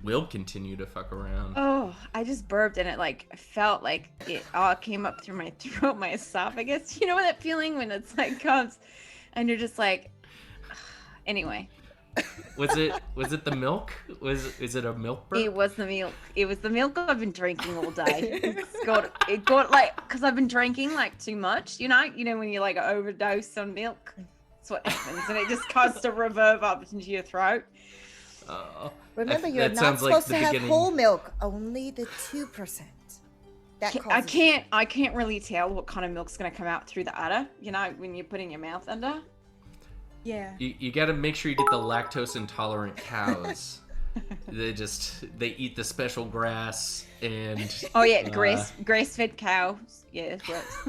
Will continue to fuck around. Oh, I just burped and it like felt like it all came up through my throat, my esophagus. You know that feeling when it's like comes and you're just like, anyway. Was it the milk? Is it a milk burp? It was the milk. It was the milk I've been drinking all day. It got like, because I've been drinking like too much, you know when you like overdose on milk, that's what happens, and it just causes to reverb up into your throat. Remember, you're not supposed to have whole milk, only the 2%. I can't really tell what kind of milk's going to come out through the udder, when you're putting your mouth under. Yeah. You got to make sure you get the lactose intolerant cows. they eat the special grass and oh yeah, grass-fed cows. Yeah, it works.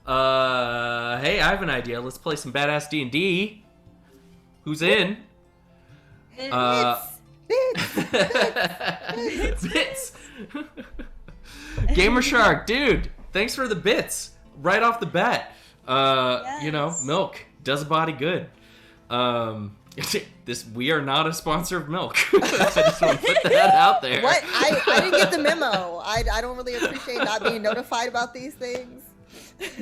Hey, I have an idea. Let's play some badass D&D. Who's in? Bits. Gamer Shark, dude. Thanks for the bits. Right off the bat. Yes. Milk does a body good. We are not a sponsor of milk. I just want to put that out there. What? I didn't get the memo. I don't really appreciate not being notified about these things.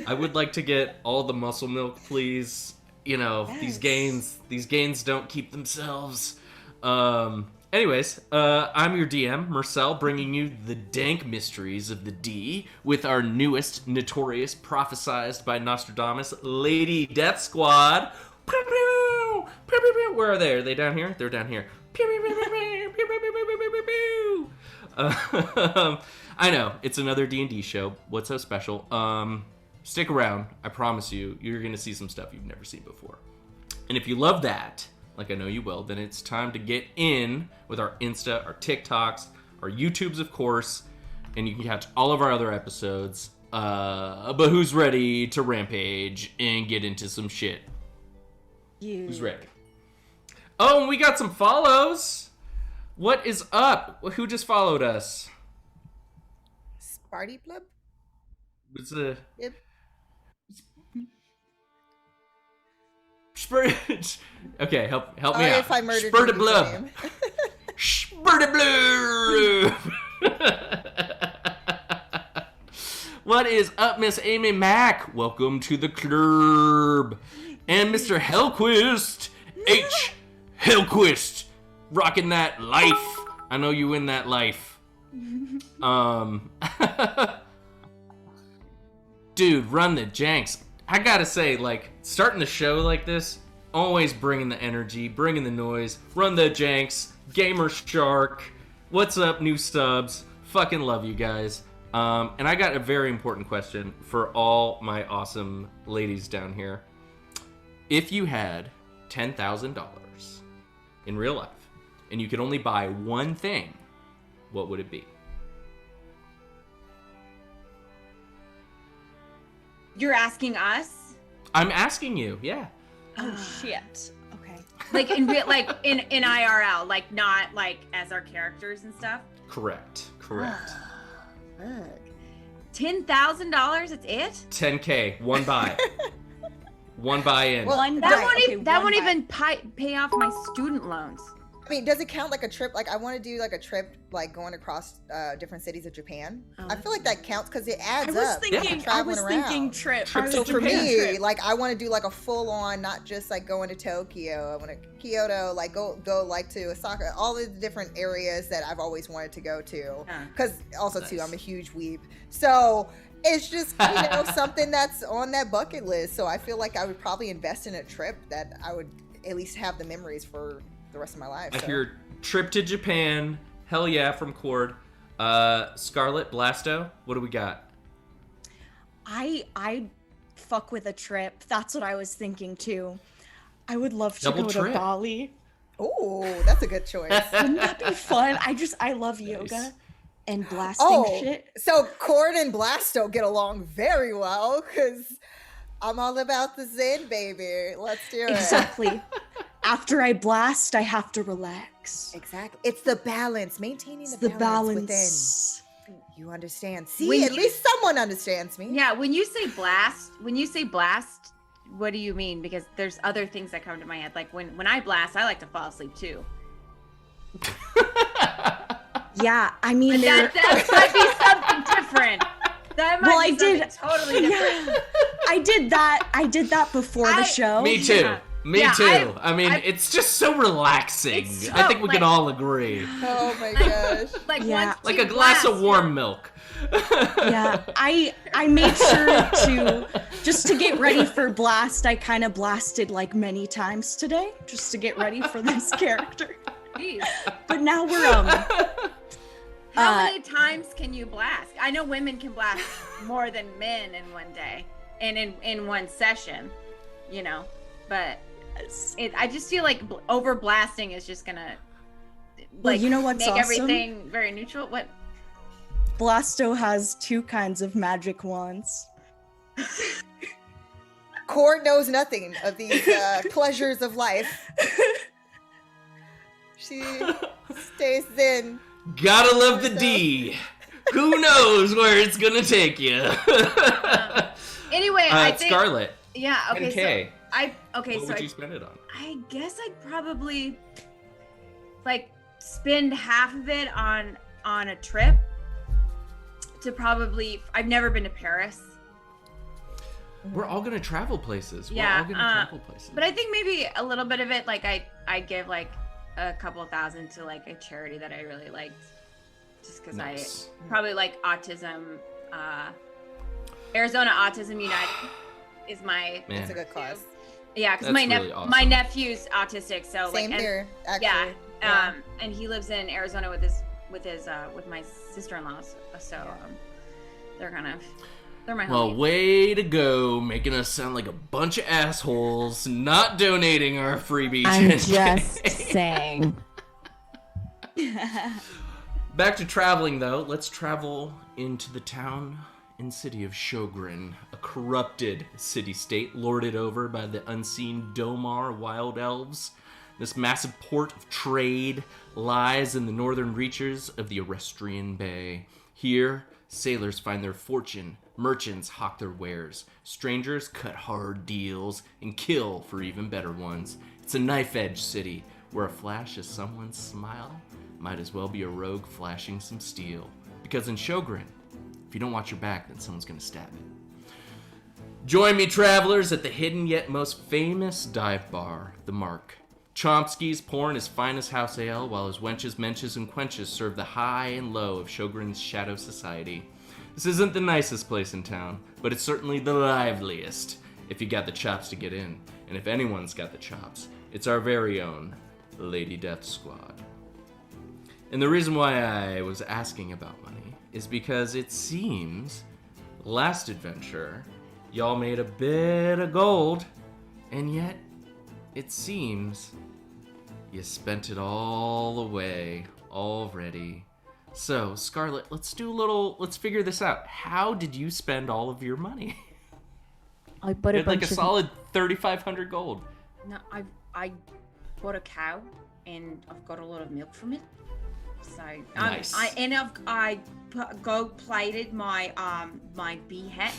I would like to get all the muscle milk, please. Yes. These gains don't keep themselves. Anyways, I'm your DM, Marcel, bringing you the dank mysteries of the D with our newest, notorious, prophesized by Nostradamus, Lady Death Squad. Where are they? Are they down here? They're down here. I know, it's another D&D show. What's so special? Stick around. I promise you're going to see some stuff you've never seen before. And if you love that, like I know you will, then it's time to get in with our Insta, our TikToks, our YouTubes, of course, and you can catch all of our other episodes. But who's ready to rampage and get into some shit? You. Who's ready? Oh, and we got some follows. What is up? Who just followed us? Sparty Blub? What's the... Yep. Okay, help me out. If I murdered Spurta blub. Spurta blub. What is up, Miss Amy Mack? Welcome to the club. And Mr. Hellquist, H. Hellquist, rocking that life. I know you in that life. Dude, run the janks. I gotta say, starting the show like this, always bringing the energy, bringing the noise, run the janks, Gamer Shark, what's up, new subs, fucking love you guys. And I got a very important question for all my awesome ladies down here. If you had $10,000 in real life, and you could only buy one thing, what would it be? You're asking us? I'm asking you, yeah. Oh shit. Okay. Like in real, like in IRL, like not like as our characters and stuff. Correct. $10,000. It's it. $10K. One buy. One buy in. Well, That won't even pay off my student loans. I mean, does it count like a trip? Like, I want to do like a trip, like going across different cities of Japan. I feel like that counts because it adds up. I was thinking trip. So for me, like, I want to do like a full on, not just like going to Tokyo. I want to Kyoto, like go like to Osaka, all the different areas that I've always wanted to go to. Because also too, I'm a huge weeb. So it's just, something that's on that bucket list. So I feel like I would probably invest in a trip that I would at least have the memories for the rest of my life. I hear trip to Japan. Hell yeah, from Cord. Scarlet, Blasto, what do we got? I fuck with a trip. That's what I was thinking too. I would love to Double go trip. to Bali. Oh, that's a good choice. Wouldn't that be fun? I love yoga and blasting shit. So Cord and Blasto get along very well because I'm all about the Zen, baby. Let's do it. Exactly. After I blast, I have to relax. Exactly. It's the balance, maintaining It's the the balance balance. within. You understand. See, at least someone understands me. Yeah, when you say blast, what do you mean? Because there's other things that come to my head. Like when I blast, I like to fall asleep too. Yeah, I mean, that might be something different. That might be something totally different. Yeah, I did that before the show. Me too. Yeah. Me too. I mean, it's just so relaxing. I think we can all agree. Oh my gosh. Like a glass of warm milk. Yeah, I made sure to, just to get ready for blast, I kind of blasted like many times today, just to get ready for this character. Jeez. But now we're How many times can you blast? I know women can blast more than men in one day and in one session, but I just feel like over blasting is just gonna you know what's make awesome? Everything very neutral. What? Blasto has 2 kinds of magic wands. Cord knows nothing of these pleasures of life. She stays zen. Gotta love the D. Who knows where it's gonna take you? Anyway, I think Scarlet. Yeah. Okay. What would you spend it on? I guess I'd probably spend half of it on a trip to probably. I've never been to Paris. We're all gonna travel places. Yeah. We're all gonna travel places. But I think maybe a little bit of it, I give a couple thousand to a charity that I really liked, just because Nice. I probably like autism. Arizona Autism United is my. Man. It's a good cause. Yeah, because That's really awesome. my nephew's autistic, so Same here, actually. Yeah, and he lives in Arizona with my sister-in-law, so they're my Well, homies. way to go, making us sound like a bunch of assholes, not donating our freebie. I'm 10K. just saying. Back to traveling, though. Let's travel into the town and city of Shogren, a corrupted city-state lorded over by the unseen Domar wild elves. This massive port of trade lies in the northern reaches of the Erestrian Bay. Here, sailors find their fortune, merchants hawk their wares, strangers cut hard deals and kill for even better ones. It's a knife-edge city where a flash of someone's smile might as well be a rogue flashing some steel. Because in Shogren, if you don't watch your back, then someone's gonna stab it. Join me, travelers, at the hidden yet most famous dive bar, the Mark. Chomsky's pouring his finest house ale, while his wenches, menches, and quenches serve the high and low of Shogren's shadow society. This isn't the nicest place in town, but it's certainly the liveliest, if you got the chops to get in. And if anyone's got the chops, it's our very own Lady Death Squad. And the reason why I was asking about money is because it seems last adventure y'all made a bit of gold, and yet it seems you spent it all away already. So, Scarlet, let's figure this out. How did you spend all of your money? I bought You a had like bunch a of solid 3,500 gold. No, I bought a cow and I've got a lot of milk from it. So Nice. I gold plated my my bee hat.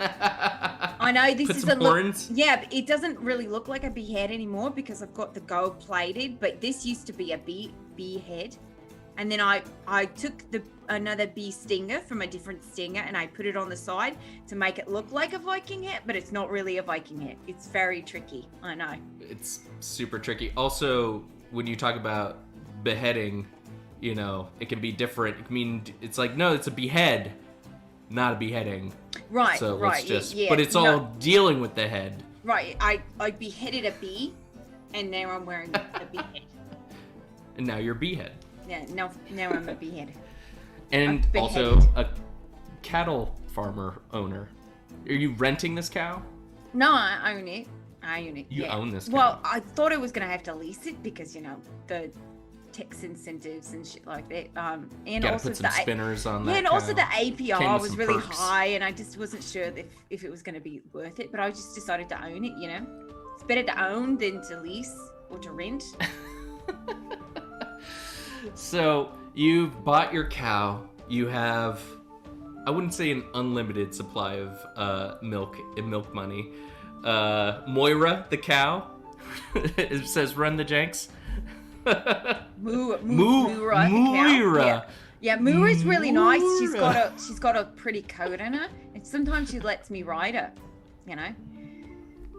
I know this Put is some a look. horns. Yeah, but it doesn't really look like a bee head anymore because I've got the gold plated. But this used to be a bee head, and then I took another bee stinger from a different stinger and I put it on the side to make it look like a Viking hat, but it's not really a Viking hat. It's very tricky. I know. It's super tricky. Also, when you talk about beheading, you know, it can be different. I mean, it's like, no, it's a behead, not a beheading. Right, So right. let's just, yeah, but it's all dealing with the head. Right, I beheaded a bee, and now I'm wearing a bee head. And now you're behead. Yeah, now I'm a behead. And I'm also beheaded. a cattle farmer owner. Are you renting this cow? No, I own it. You yeah. own this cow. Well, I thought I was gonna have to lease it because the tax incentives and shit like that. And Gotta also put some spinners on that. yeah, and cow. also the Came APR with was some really perks. high, and I just wasn't sure if it was gonna be worth it. But I just decided to own it. You know, it's better to own than to lease or to rent. So you've bought your cow. You have, I wouldn't say an unlimited supply of milk and milk money. Moira the cow, it says run the Jenks. Moira. the cow. Moira. Yeah, Moira's really nice. Moira. She's got a pretty coat on her, and sometimes she lets me ride her. You know.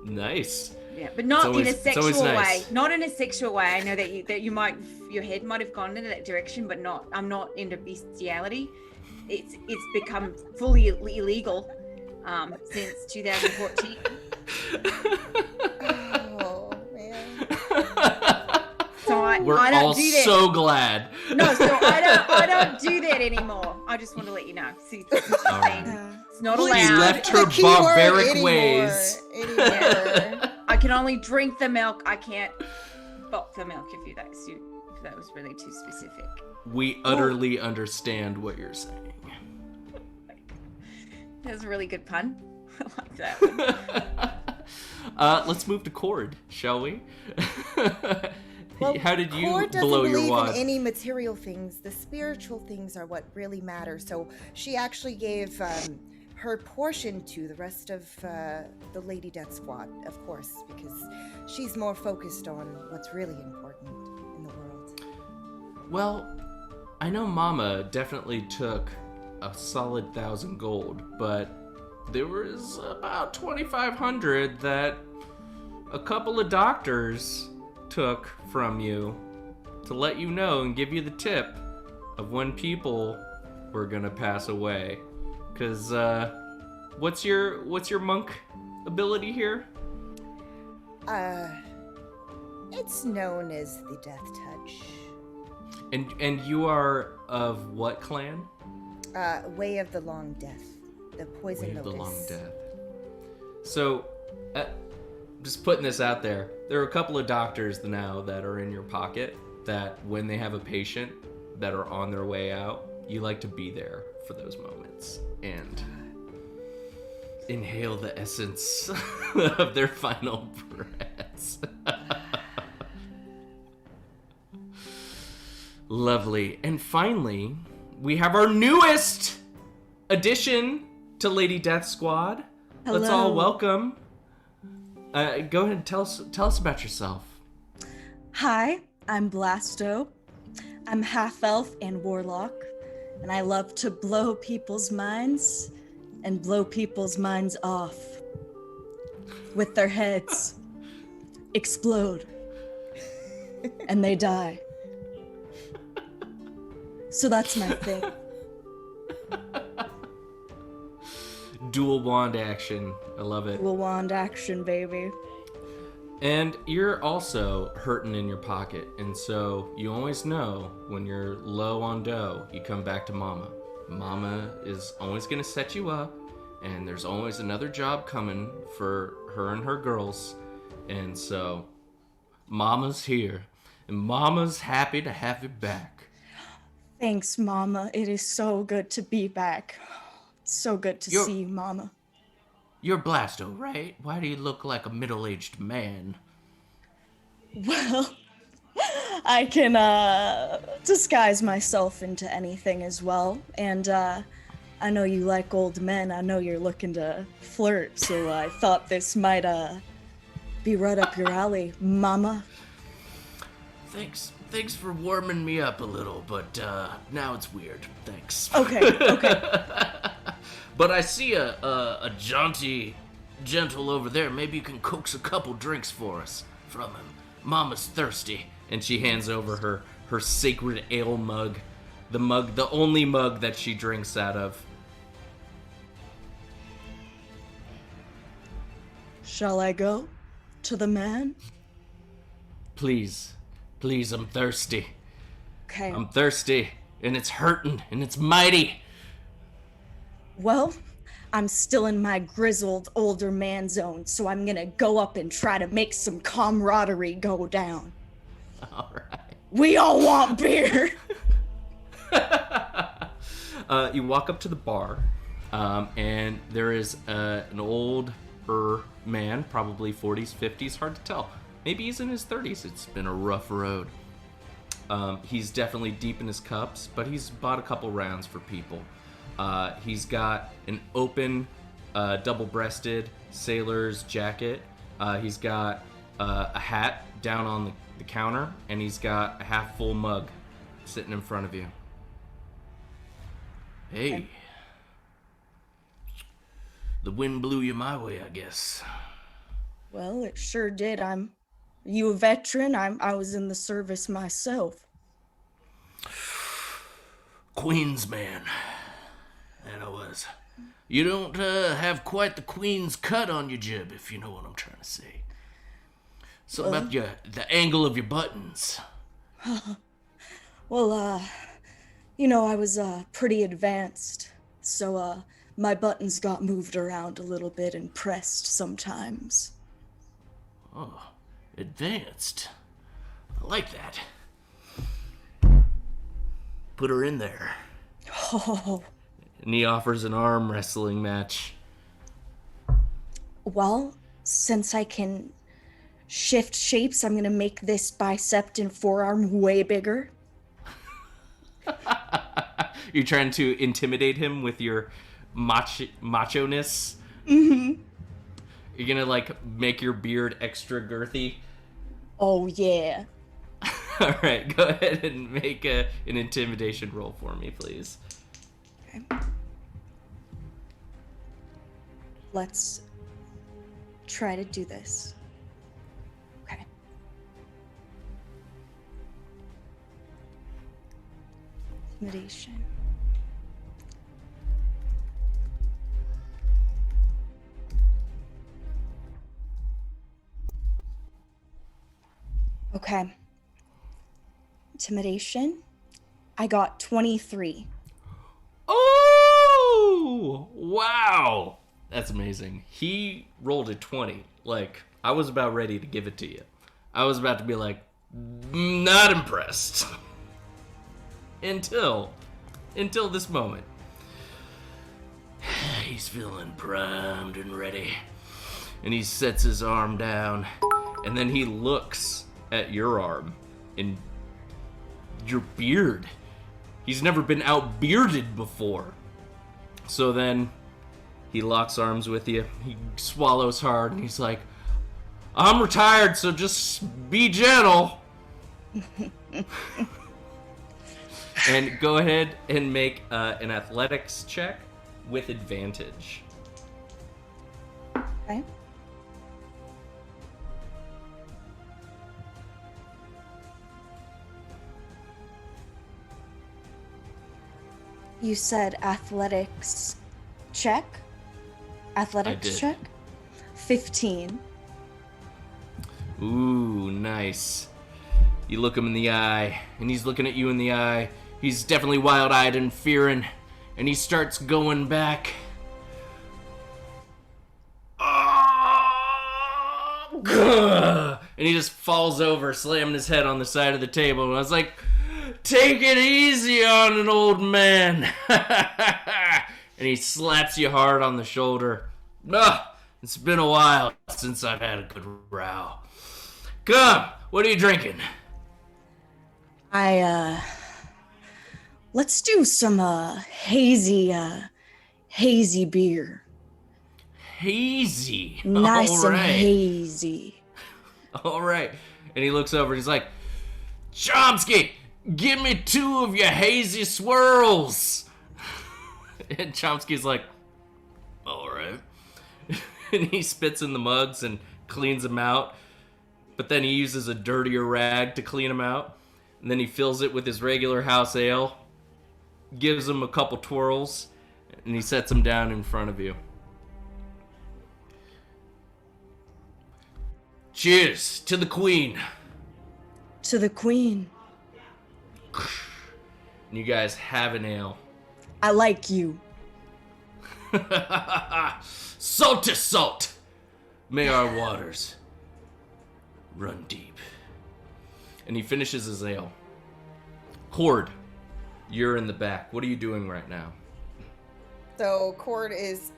Nice. Yeah, but not in a It's always sexual way. nice. Not in a sexual way. I know that you might, your head might have gone into that direction, but not. I'm not into bestiality. It's become fully illegal since 2014. Oh man. So We're I don't all do that. so glad. No, so I don't do that anymore. I just want to let you know. See, it's not Please She allowed. left The her key word barbaric anymore. ways. Anymore. I can only drink the milk. I can't bop the milk if that was really too specific. We utterly understand what you're saying. That was a really good pun. I like that one. Let's move to Cord, shall we? Well, How did you Cord doesn't blow your believe wad? in any material things. The spiritual things are what really matter. So she actually gave her portion to the rest of the Lady Death Squad, of course, because she's more focused on what's really important in the world. Well, I know Mama definitely took a solid 1,000 gold, but there was about 2,500 that a couple of doctors took from you to let you know and give you the tip of when people were gonna pass away. Cause what's your monk ability here? It's known as the Death Touch. And you are of what clan? Way of the Long Death. The Poison Way of the Lotus. Long Death. So, just putting this out there, there are a couple of doctors now that are in your pocket that when they have a patient that are on their way out, you like to be there for those moments and inhale the essence of their final breaths. Lovely. And finally, we have our newest addition to Lady Death Squad. Let's all Hello. welcome. Go ahead and tell us about yourself. Hi, I'm Blasto. I'm half elf and warlock, and I love to blow people's minds and blow people's minds off with their heads. Explode. And they die. So that's my thing. Dual wand action. I love it. Dual wand action, baby. And you're also hurting in your pocket, and so you always know when you're low on dough, you come back to Mama. Mama is always gonna set you up, and there's always another job coming for her and her girls. And so Mama's here, and Mama's happy to have you back. Thanks, Mama. It is so good to be back. So good to You're- see you, Mama. You're Blasto, right? Why do you look like a middle-aged man? Well, I can disguise myself into anything as well. And I know you like old men. I know you're looking to flirt, so I thought this might be right up your alley, mama. Thanks for warming me up a little, but now it's weird. Thanks. Okay. But I see a jaunty gentle over there. Maybe you can coax a couple drinks for us from him. Mama's thirsty. And she hands over her sacred ale mug. The only mug that she drinks out of. Shall I go to the man? Please, I'm thirsty. Okay. I'm thirsty, and it's hurting, and it's mighty. Well, I'm still in my grizzled older man zone, so I'm gonna go up and try to make some camaraderie go down. All right. We all want beer. You walk up to the bar, and there is an older man, probably 40s, 50s, hard to tell. Maybe he's in his 30s. It's been a rough road. He's definitely deep in his cups, but he's bought a couple rounds for people. He's got an open, double-breasted sailor's jacket. He's got a hat down on the counter, and he's got a half-full mug sitting in front of you. Hey. Okay. The wind blew you my way, I guess. Well, it sure did. You a veteran? I was in the service myself. Queen's man. That I was. You don't have quite the queen's cut on your jib, if you know what I'm trying to say. Something about the angle of your buttons. Well, I was pretty advanced, so my buttons got moved around a little bit and pressed sometimes. Oh, advanced. I like that. Put her in there. Oh. And he offers an arm wrestling match. Well, since I can shift shapes, I'm gonna make this bicep and forearm way bigger. You're trying to intimidate him with your macho-ness? Mm-hmm. You're gonna, make your beard extra girthy? Oh, yeah. Alright, go ahead and make an intimidation roll for me, please. Okay. Let's try to do this. Okay. Intimidation. Okay. Intimidation. I got 23. Oh! Wow! That's amazing. He rolled a 20. I was about ready to give it to you. I was about to be like, not impressed. Until this moment. He's feeling primed and ready. And he sets his arm down. And then he looks at your arm. And your beard. He's never been out-bearded before. So then he locks arms with you. He swallows hard, and he's like, I'm retired, so just be gentle. And go ahead and make an athletics check with advantage. Okay. You said athletics check? Athletics check? 15. Ooh, nice. You look him in the eye, and he's looking at you in the eye. He's definitely wild-eyed and fearing, and he starts going back. And he just falls over, slamming his head on the side of the table. And I was like, take it easy on an old man. And he slaps you hard on the shoulder. It's been a while since I've had a good row. Come, what are you drinking? Let's do some hazy beer. Hazy. Nice All and right. hazy. All right. And he looks over and he's like, Chomsky, give me 2 of your hazy swirls. And Chomsky's like, all right. And he spits in the mugs and cleans them out. But then he uses a dirtier rag to clean them out. And then he fills it with his regular house ale, gives them a couple twirls, and he sets them down in front of you. Cheers to the queen. To the queen. And you guys have an ale. I like you. Salt to salt. May our waters run deep. And he finishes his ale. Cord, you're in the back. What are you doing right now? So Cord is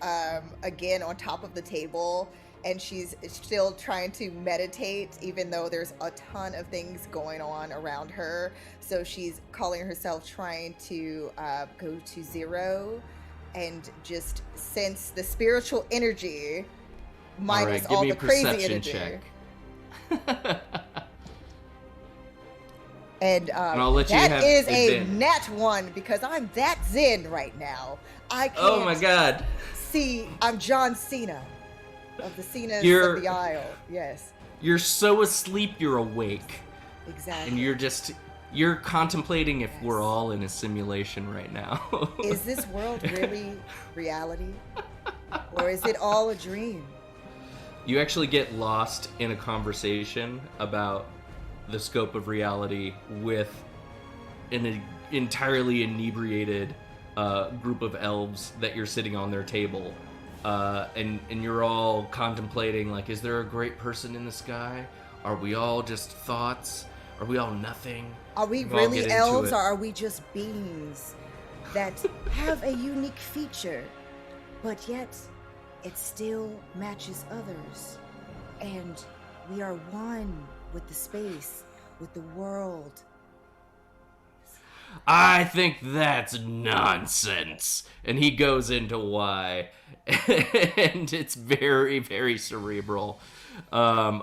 again on top of the table, and she's still trying to meditate, even though there's a ton of things going on around her. So she's calling herself trying to go to 0 and just sense the spiritual energy minus all the crazy energy. Check. And I'll let you that have is a advantage. nat 1 because I'm that zen right now. I can't Oh my god. see. I'm John Cena of the Cenas of the Isle. Yes, You're so asleep you're awake. exactly. And you're contemplating if we're all in a simulation right now. Is this world really reality? Or is it all a dream? You actually get lost in a conversation about the scope of reality with an entirely inebriated group of elves that you're sitting on their table. And you're all contemplating, like, is there a great person in the sky? Are we all just thoughts? Are we all nothing? Are we We'll all get really into elves it. or are we just beings that have a unique feature, but yet it still matches others? And we are one with the space, with the world. I think that's nonsense. And he goes into why. And it's very, very cerebral.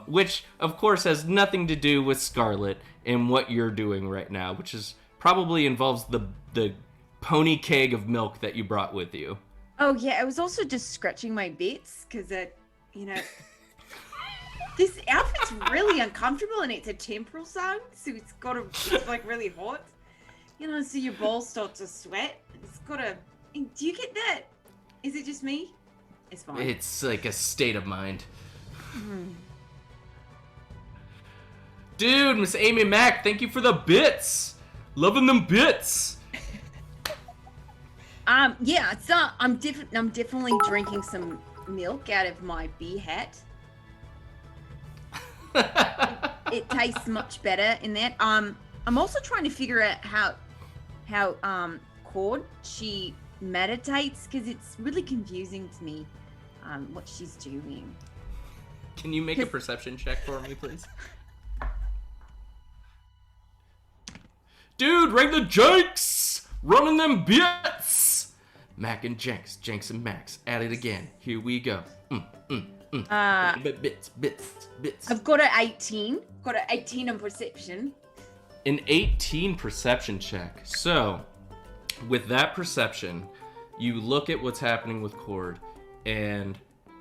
Which, of course, has nothing to do with Scarlet and what you're doing right now, which is probably involves the pony keg of milk that you brought with you. Oh yeah, I was also just scratching my bits because this outfit's really uncomfortable and it's a temporal zone, so it's like really hot. So your balls start to sweat. It's got a. Do you get that? Is it just me? It's fine. It's like a state of mind. Dude, Miss Amy Mack, thank you for the bits. Loving them bits. Yeah. So I'm definitely drinking some milk out of my beer hat. It tastes much better in that. I'm also trying to figure out how Cord she meditates, because it's really confusing to me what she's doing. Can you make a perception check for me, please? Dude, ring the Jenks! Running them bits! Mac and Jenks, Jenks and Max, at it again. Here we go. Bits. I've got an 18. Got an 18 on perception. An 18 perception check. So, with that perception, you look at what's happening with Cord, and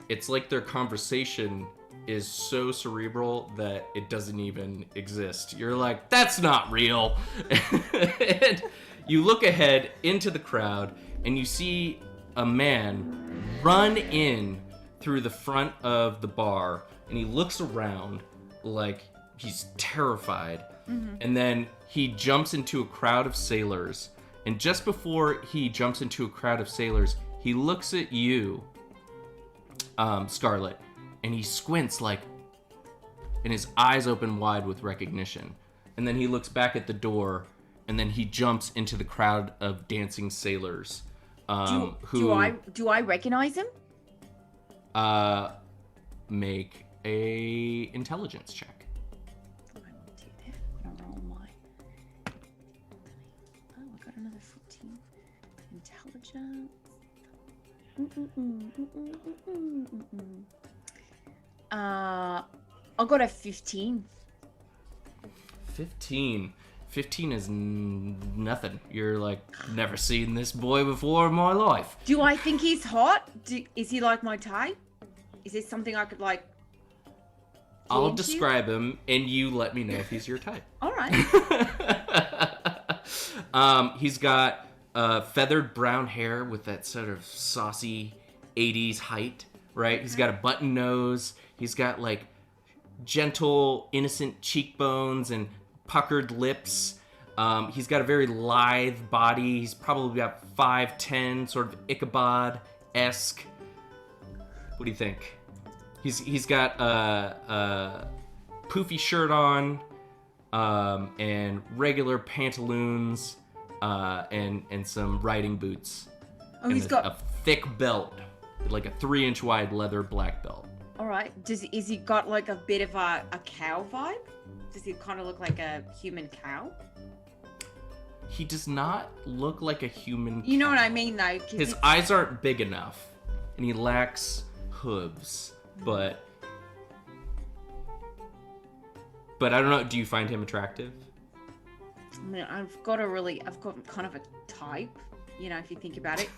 it's like their conversation is so cerebral that it doesn't even exist. You're like, that's not real. And you look ahead into the crowd, and you see a man run in through the front of the bar, and he looks around like he's terrified. And then he jumps into a crowd of sailors. And just before he jumps into a crowd of sailors, he looks at you, Scarlet, and he squints and his eyes open wide with recognition. And then he looks back at the door, and then he jumps into the crowd of dancing sailors. Do I recognize him? Make a intelligence check. I will do that. I'm gonna roll my. Oh, I got another 14. Intelligence. I got a 15. 15. 15 is nothing. You're like, never seen this boy before in my life. Do I think he's hot? Is he like my type? Is this something I could like? I'll describe him, and you let me know if he's your type. All right. He's got feathered brown hair with that sort of saucy 80s height, right? He's got a button nose. He's got like gentle, innocent cheekbones and puckered lips. He's got a very lithe body. He's probably got 5'10", sort of Ichabod-esque. What do you think? He's got a poofy shirt on, and regular pantaloons, and some riding boots. Oh, he's got a thick belt, like a 3-inch wide leather black belt. All right. Is he got like a bit of a cow vibe? Does he kind of look like a human cow? He does not look like a human cow. You know what I mean, though. His eyes aren't big enough, and he lacks hooves. But I don't know. Do you find him attractive? I mean, I've got kind of a type, you know, if you think about it.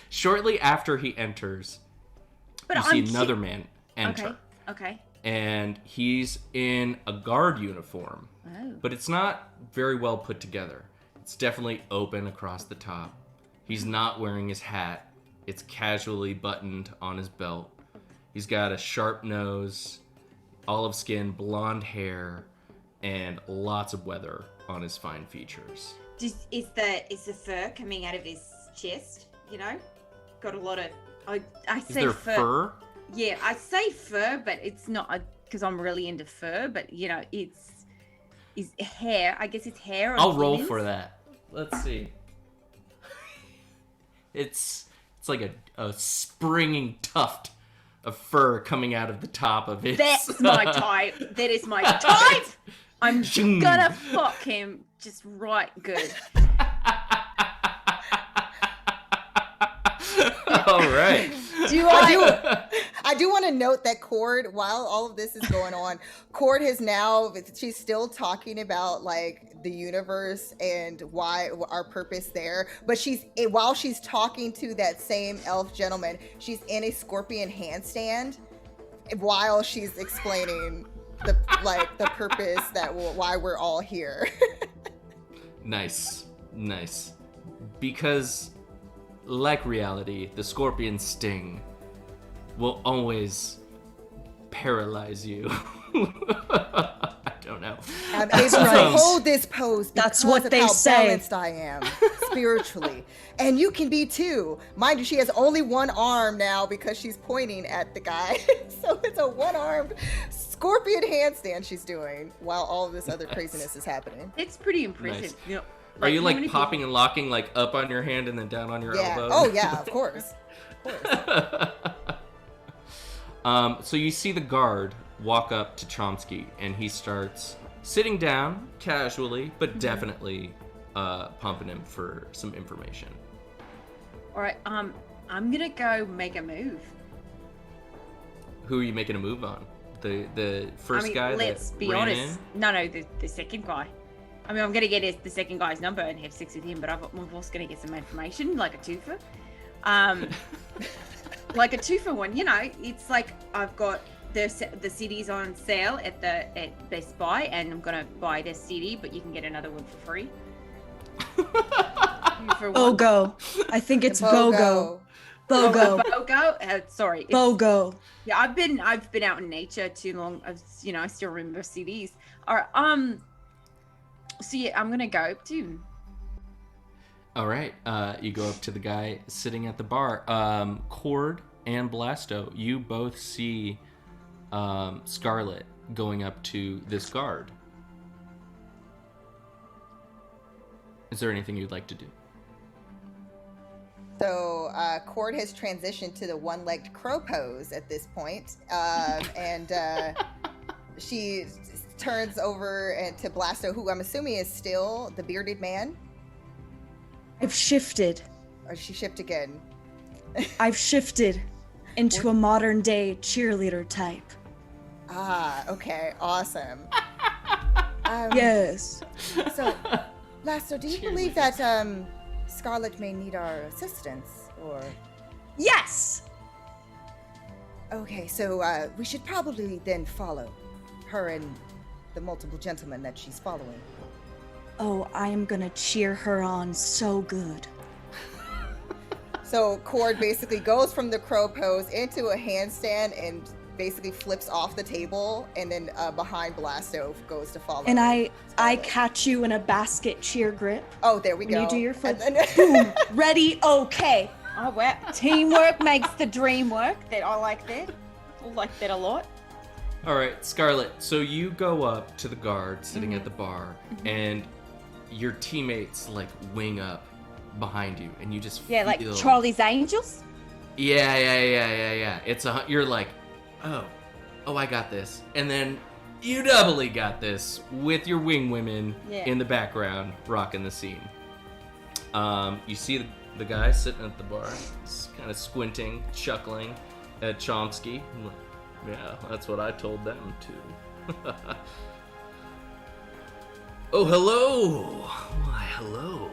Shortly after he enters, you see another man enter. Okay. And he's in a guard uniform. Oh. But it's not very well put together. It's definitely open across the top. He's not wearing his hat. It's casually buttoned on his belt. He's got a sharp nose, olive skin, blonde hair, and lots of weather on his fine features. Is the fur coming out of his chest? You know, got a lot of. I Is say there fur? Yeah, I say fur, but it's not because I'm really into fur. But you know, it's hair. I guess it's hair. I'll roll for that. Let's see. It's like a springing tuft of fur coming out of the top of it. That's my type. That is my type. I'm gonna fuck him just right good. All right. I do want to note that Cord, while all of this is going on, Cord has now, she's still talking about like the universe and why our purpose there. But while she's talking to that same elf gentleman, she's in a scorpion handstand while she's explaining the purpose why we're all here. Nice. Because like reality, the scorpion sting will always paralyze you. I don't know. I'm able to hold this pose because That's what of they how say. balanced I am spiritually. And you can be too. Mind you, she has only one arm now because she's pointing at the guy. So it's a one-armed scorpion handstand she's doing while all of this other craziness is happening. It's pretty impressive. Nice. You know, Are you like how many popping and locking like up on your hand and then down on your elbow? Oh yeah, of course. So you see the guard walk up to Chomsky, and he starts sitting down casually, but definitely pumping him for some information. All right, I'm gonna go make a move. Who are you making a move on? The first guy let's that be ran honest. in? No, the second guy. I mean, I'm gonna get the second guy's number and have sex with him, but I'm also gonna get some information, like a twofer. Like a 2-for-1, you know. It's like I've got the CDs on sale at Best Buy, and I'm gonna buy the CD, but you can get another one for free. BOGO. I think it's BOGO. BOGO. BOGO. Sorry. BOGO. Yeah, I've been out in nature too long. I still remember CDs. All right. So yeah, I'm gonna go up to him. All right. You go up to the guy sitting at the bar. Cord and Blasto, you both see Scarlet going up to this guard. Is there anything you'd like to do? So Cord has transitioned to the one-legged crow pose at this point, and she turns over and to Blasto, who I'm assuming is still the bearded man. I've shifted. Or she shift again? I've shifted into a modern day cheerleader type. Ah, okay, awesome. Yes. So, Blasto, do you believe that Scarlet may need our assistance, or? Yes. Okay, so we should probably then follow her and the multiple gentlemen that she's following. Oh, I am gonna cheer her on so good. So Cord basically goes from the crow pose into a handstand and basically flips off the table, and then behind Blasto goes to follow. And I catch you in a basket cheer grip. Oh, there we go. You do your foot. Boom. Ready? Okay. Oh, well, teamwork makes the dream work. I like that. I like that a lot. All right, Scarlet. So you go up to the guard sitting at the bar, and your teammates like wing up behind you, and you just Yeah, like feel... Charlie's Angels. Yeah. You're like, oh, I got this, and then you doubly got this with your wing women in the background rocking the scene. You see the guy sitting at the bar, he's kind of squinting, chuckling at Chomsky. Yeah, that's what I told them too. Oh, hello. Why, hello.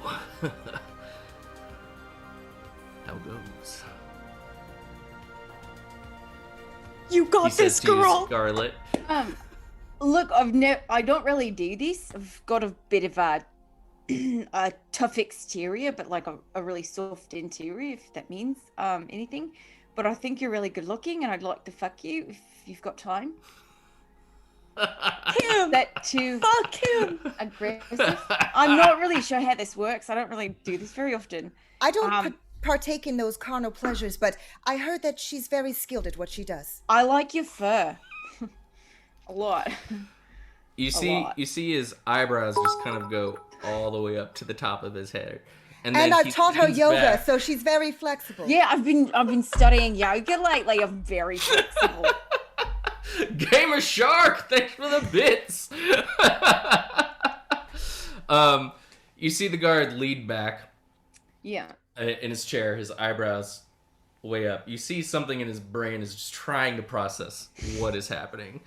How goes? You got He this, says to you, girl. Scarlet. Look, I don't really do this. I've got a bit of a tough exterior, but like a really soft interior, if that means anything. But I think you're really good looking, and I'd like to fuck you if you've got time. Him. That too Fuck him. aggressive. I'm not really sure how this works. I don't really do this very often. I don't partake in those carnal pleasures, but I heard that she's very skilled at what she does. I like your fur a lot. You see his eyebrows just kind of go all the way up to the top of his head. And I've taught her yoga, back. so she's very flexible. Yeah, I've been studying yoga lately. I'm very flexible. Gamer Shark, thanks for the bits. You see the guard lead back. Yeah. In his chair, his eyebrows way up. You see something in his brain is just trying to process what is happening.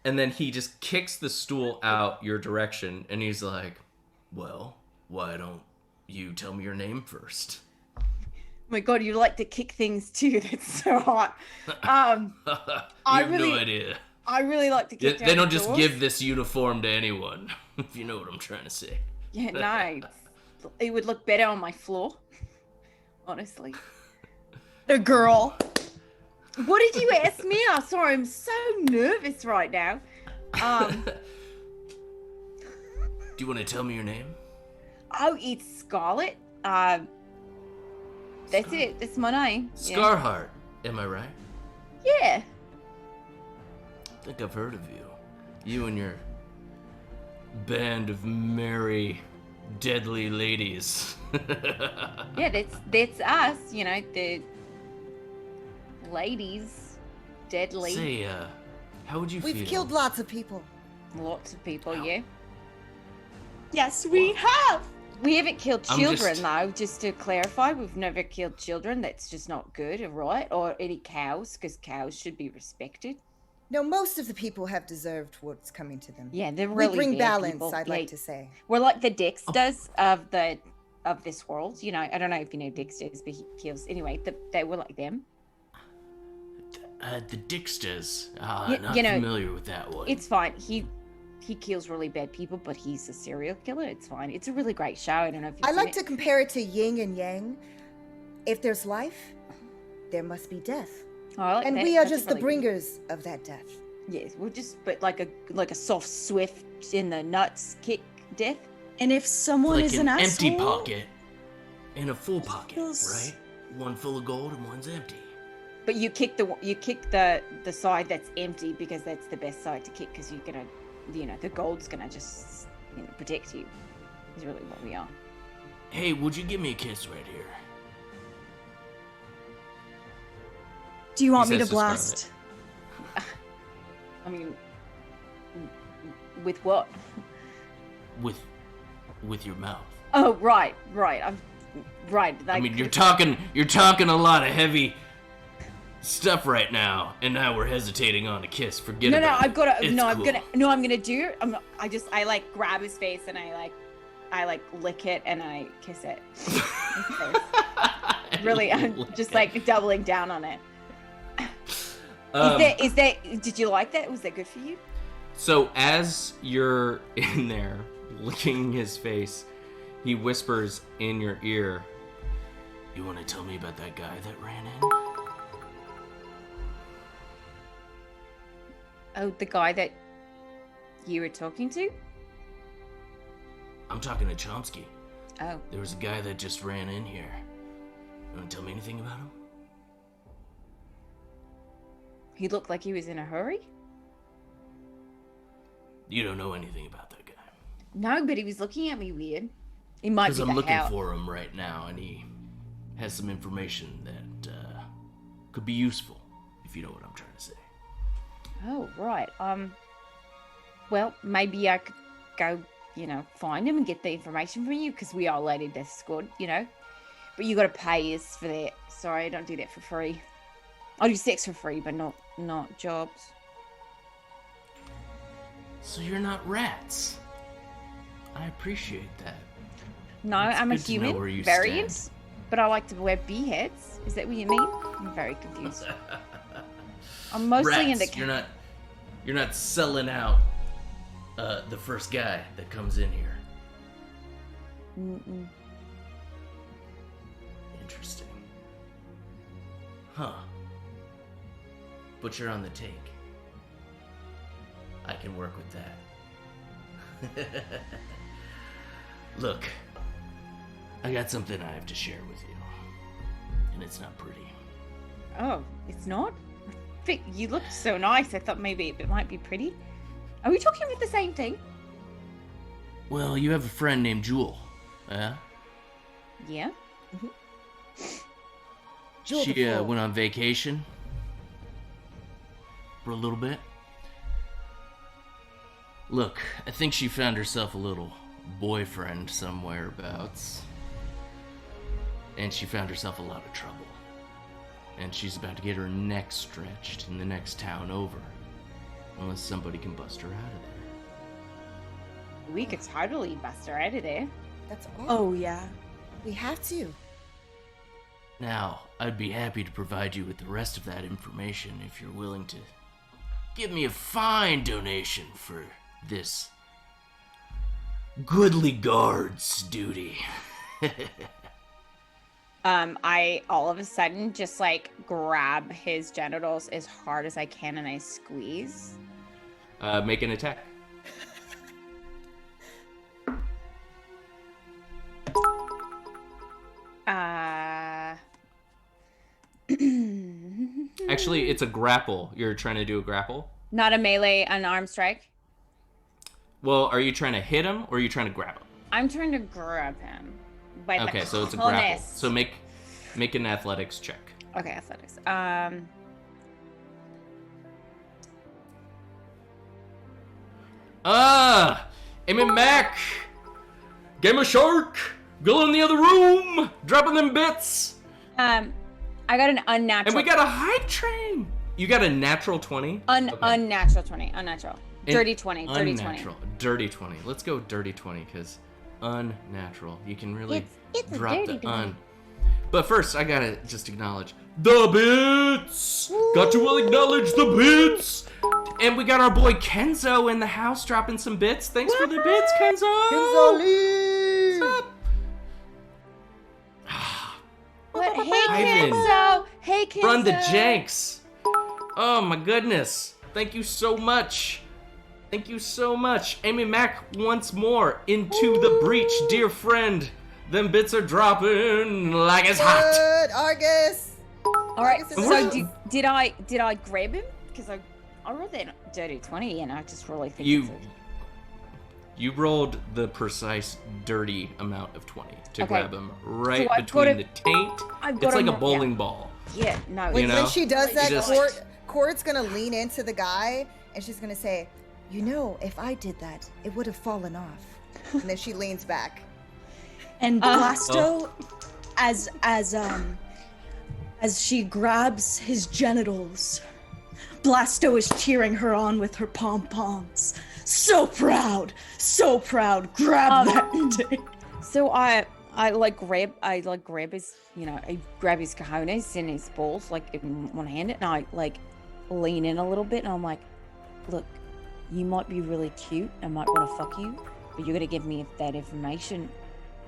And then he just kicks the stool out your direction, and he's like, well, why don't you tell me your name first? Oh my god, you like to kick things too. That's so hot. You have no idea. I really like to kick They don't doors. just give this uniform to anyone, if you know what I'm trying to say. Yeah, no. It would look better on my floor. Honestly. The girl. What did you ask me? I'm sorry, I'm so nervous right now. Do you want to tell me your name? Oh, it's Scarlet. That's it. That's my name. Scarheart, am I right? Yeah. I think I've heard of you. You and your band of merry, deadly ladies. Yeah, that's us. You know, the ladies, deadly. Say, how would you feel? We've killed lots of people. Lots of people, yeah. Yes, we have. We haven't killed I'm children, just- though, just to clarify. We've never killed children. That's just not good, right? Or any cows, because cows should be respected. No, most of the people have deserved what's coming to them. Yeah, they're We really bring bad balance, people. I'd Yeah, like to say. we're like the Dexters of this world. You know, I don't know if you know Dexters, but he kills. Anyway, they were like them. The Dixters. Y- Not you know, familiar with that one. It's fine. He kills really bad people, but he's a serial killer. It's fine. It's a really great show. I don't know if you've I seen like it. to compare it to yin and yang. If there's life, there must be death. Oh, I like And that. we are That's just really the good. bringers of that death. Yes, we're just but like a soft swift in the nuts kick death. And if someone like is an an empty asshole, pocket and a full pocket, Feels- right? One full of gold and one's empty. But you kick the side that's empty because that's the best side to kick because you're gonna, you know, the gold's gonna just protect you. Is really what we are. Hey, would you give me a kiss right here? Do you want He me to says describe blast? I mean, with what? With your mouth. Oh, right. I'm right. I mean, you're talking a lot of heavy stuff right now, and now we're hesitating on a kiss. Forget No, about it. I've got to. It's No, cool. I'm gonna do. I like grab his face and I like lick it and I kiss it. Really, I'm just like doubling down on it. Is that? Did you like that? Was that good for you? So as you're in there licking his face, he whispers in your ear, "You want to tell me about that guy that ran in?" Oh, the guy that you were talking to? I'm talking to Chomsky. Oh. There was a guy that just ran in here. You want to tell me anything about him? He looked like he was in a hurry? You don't know anything about that guy. No, but he was looking at me weird. He might be Because I'm looking house. for him right now, and he has some information that could be useful, if you know what I'm trying to say. Oh, right. Well, maybe I could go, find him and get the information from you, because we are Lady Death Squad, But you got to pay us for that. Sorry, I don't do that for free. I'll do sex for free, but not jobs. So you're not rats. I appreciate that. No, It's I'm a good to know where you human variant, stand. but I like to wear beheads. Is that what you mean? I'm very confused. I'm mostly Rats, into... you're not selling out the first guy that comes in here. Mm-mm. Interesting. Huh. But you're on the take. I can work with that. Look, I got something I have to share with you. And it's not pretty. Oh, it's not? You looked so nice. I thought maybe it might be pretty. Are we talking about the same thing? Well, you have a friend named Jewel. Yeah? Yeah. Jewel She the Fool. went on vacation for a little bit. Look, I think she found herself a little boyfriend somewhere abouts. And she found herself a lot of trouble. And she's about to get her neck stretched in the next town over. Unless somebody can bust her out of there. We could totally bust her out of there. That's all. Oh, yeah. We have to. Now, I'd be happy to provide you with the rest of that information if you're willing to give me a fine donation for this goodly guard's duty. I all of a sudden just like grab his genitals as hard as I can and I squeeze. Make an attack. Actually, it's a grapple. You're trying to do a grapple? Not a melee, an arm strike. Well, are you trying to hit him or are you trying to grab him? I'm trying to grab him. By the Okay, so it's a grapple. harness. So make an athletics check. Okay, athletics. Amy Mac! Gamer Shark! Go in the other room! Dropping them bits! I got an unnatural. And we got a high train! You got a natural 20? Okay. Unnatural 20. Unnatural. An Dirty 20. Dirty 20. Unnatural. Dirty 20. Let's go dirty 20, because unnatural. You can really It's a drop dirty the un. But first, I gotta just acknowledge the bits! Got to acknowledge the bits! And we got our boy Kenzo in the house dropping some bits. Thanks for the bits, Kenzo! Kinzali! What's up? What? Hey, Ivan. Kenzo! Hey, Kenzo! Run the Janks! Oh my goodness. Thank you so much. Thank you so much. Amy Mac once more into the breach, dear friend. Them bits are dropping like it's hot. Good, Argus! All right, Argus so is in the did I grab him? Because I rolled that dirty 20 and I just really think You rolled the precise dirty amount of 20 to Okay. grab him right So I've between got the taint. I've got It's like him- a bowling yeah. ball. Yeah, no. When she does that, just- Cord's gonna lean into the guy and she's gonna say, "You know, if I did that, it would have fallen off." And then she leans back. And Blasto, as she grabs his genitals, Blasto is cheering her on with her pom-poms. So proud, grab that dick. So I grab his, I grab his cojones and his balls like in one hand, and I like lean in a little bit, and I'm like, look, you might be really cute, I might want to fuck you, but you're gonna give me that information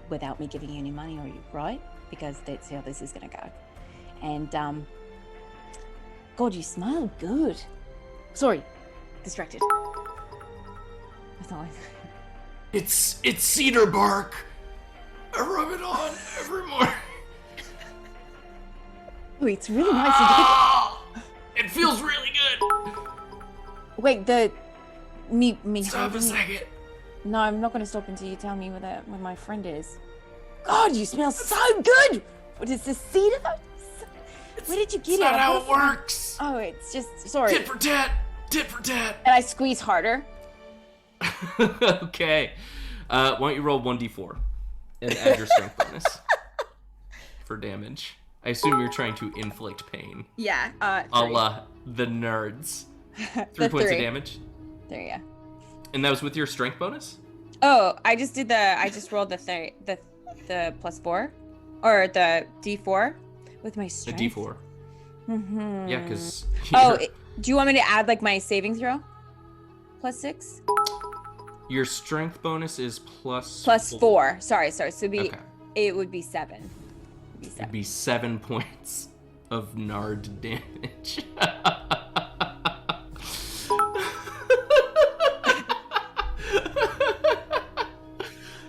without me giving you any money, are you right? Because that's how this is gonna go. And God, you smell good. Sorry, distracted. That's all. It's cedar bark. I rub it on every morning. Oh, it's really nice. It feels really good. Wait, me. Stop a second. No, I'm not gonna stop until you tell me where my friend is. God, you smell so good. What is this cedar? Where did you get it? That's not how it works. Oh, it's just sorry. Tit for tat. And I squeeze harder. Okay. Why don't you roll 1d4 and add your strength bonus for damage? I assume you're trying to inflict pain. Yeah. A la the nerds. 3 points of damage. There you go. And that was with your strength bonus? Oh, I just rolled the +4 or the D4 with my strength. A d4. Mm-hmm. Yeah, because. Do you want me to add like my saving throw? +6. Your strength bonus is plus +4. Sorry. So it would be 7. It'd be 7 points of nard damage.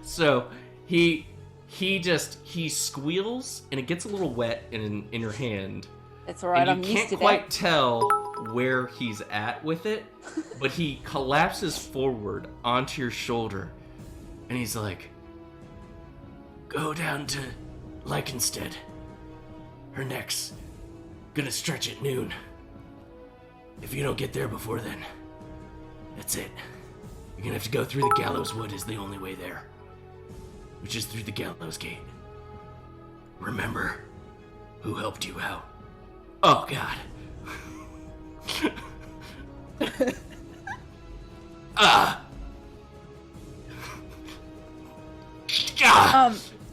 So he squeals and it gets a little wet in your hand. That's all right. And I'm you used can't to quite that. tell where he's at with it, but he collapses forward onto your shoulder, and he's like, "Go down to Lycanstead. Her neck's gonna stretch at noon. If you don't get there before then, that's it. You're gonna have to go through the Gallows Wood is the only way there, which is through the Gallows Gate. Remember who helped you out." Oh, God.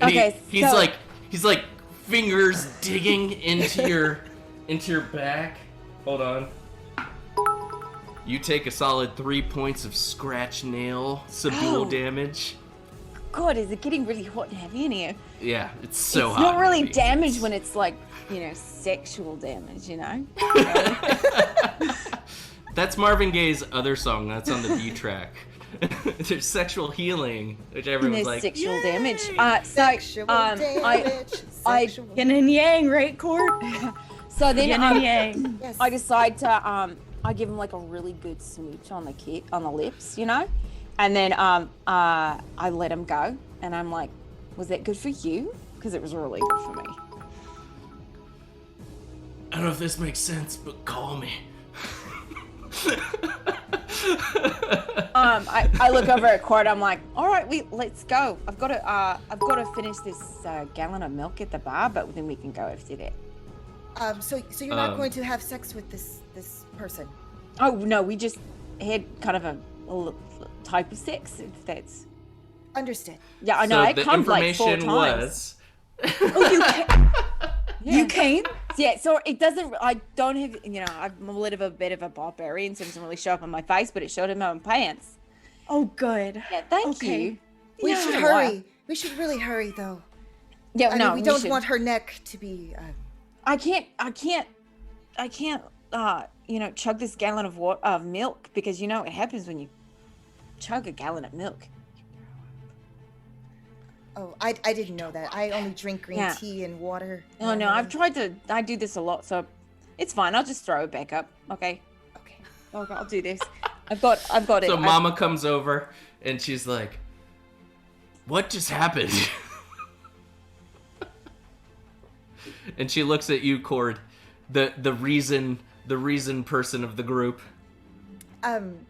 And Okay. he's like fingers digging into your back. Hold on. You take a solid 3 points of scratch nail subdual damage. God, is it getting really hot and heavy in here? Yeah, it's so hot. It's not really and heavy. damage when it's like, sexual damage, That's Marvin Gaye's other song that's on the B track. There's sexual healing, which everyone's like, sexual damage. Sexual damage. Yin and yang, right, Cord? So then Yin and yang. Yes. I decide to I give him like a really good smooch on the lips, and then I let him go, and I'm like, was that good for you? Because it was really good for me. I don't know if this makes sense, but call me. I look over at Cord. I'm like, all right, let's go. I've got to finish this gallon of milk at the bar, but then we can go after that. So you're not going to have sex with this person? Oh no, we just had kind of a type of sex, if that's Understood. Yeah, I know. So I the come like 4 information times. was. You came? Yeah, so it doesn't. I don't have. I'm a little bit of a barbarian, so it doesn't really show up on my face, but it showed in my pants. Oh, good. Yeah, thank Okay. you. We Yeah. should hurry. We should really hurry, though. Yeah, I no, mean, we don't should. want her neck to be. I can't. Chug this gallon of milk because what happens when you chug a gallon of milk. Oh, I didn't know that. I only drink green tea and water. Oh no, I do this a lot, so it's fine. I'll just throw it back up. Okay. Okay. Okay, I'll do this. I've got it. So Mama comes over and she's like, "What just happened?" And she looks at you, Cord, the reason person of the group.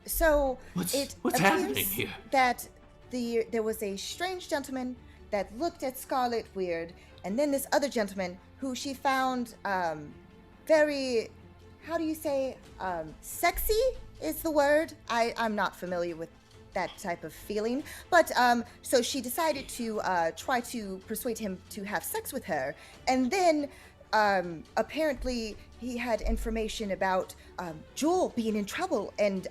So What's it happening appears here? that there was a strange gentleman that looked at Scarlet weird, and then this other gentleman who she found very, how do you say, sexy is the word. I'm not familiar with that type of feeling, but so she decided to try to persuade him to have sex with her, and then apparently he had information about Jewel being in trouble, and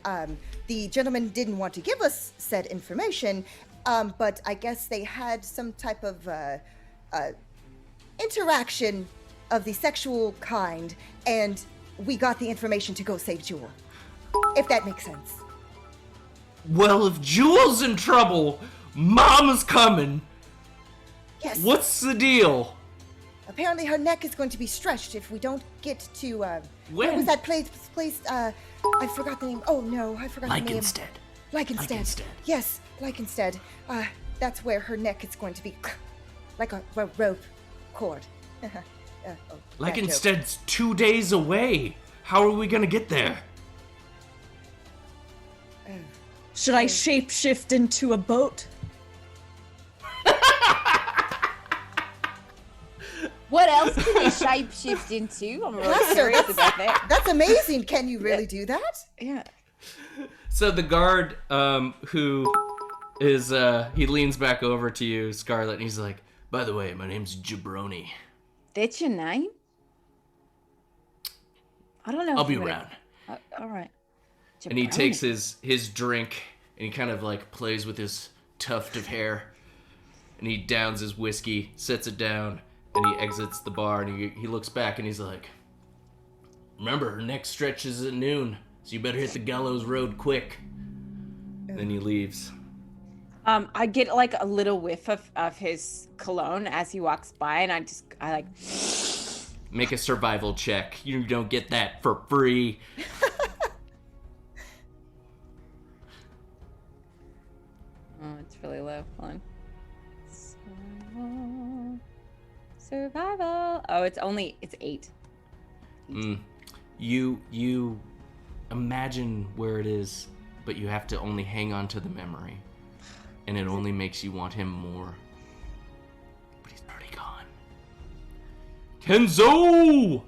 the gentleman didn't want to give us said information, but I guess they had some type of interaction of the sexual kind, and we got the information to go save Jewel, if that makes sense. Well, if Jewel's in trouble, Mom's coming. Yes. What's the deal? Apparently her neck is going to be stretched if we don't get to, what When? was that place, I forgot the name. Oh no, I forgot the name. Lycanstead. Yes, Lycanstead. That's where her neck is going to be like a rope cord. Lycanstead's 2 days away. How are we gonna get there? Should I shapeshift into a boat? What else can we shapeshift into? I'm really curious about that. That's amazing. Can you really do that? Yeah. So the guard, who is, he leans back over to you, Scarlet, and he's like, by the way, my name's Jabroni. That's your name? I don't know. I'll be around. All right. And he Jabroni. takes his drink, and he kind of, like, plays with his tuft of hair, and he downs his whiskey, sets it down, and he exits the bar, and he looks back, and he's like, remember, her neck stretches at noon, so you better hit the gallows road quick. Then he leaves. I get like a little whiff of his cologne as he walks by, and I like. Make a survival check. You don't get that for free. Oh, it's really low. Hold on. Survival. Oh, it's 8. You imagine where it is, but you have to only hang on to the memory. And it only makes you want him more. But he's already gone. Kenzo!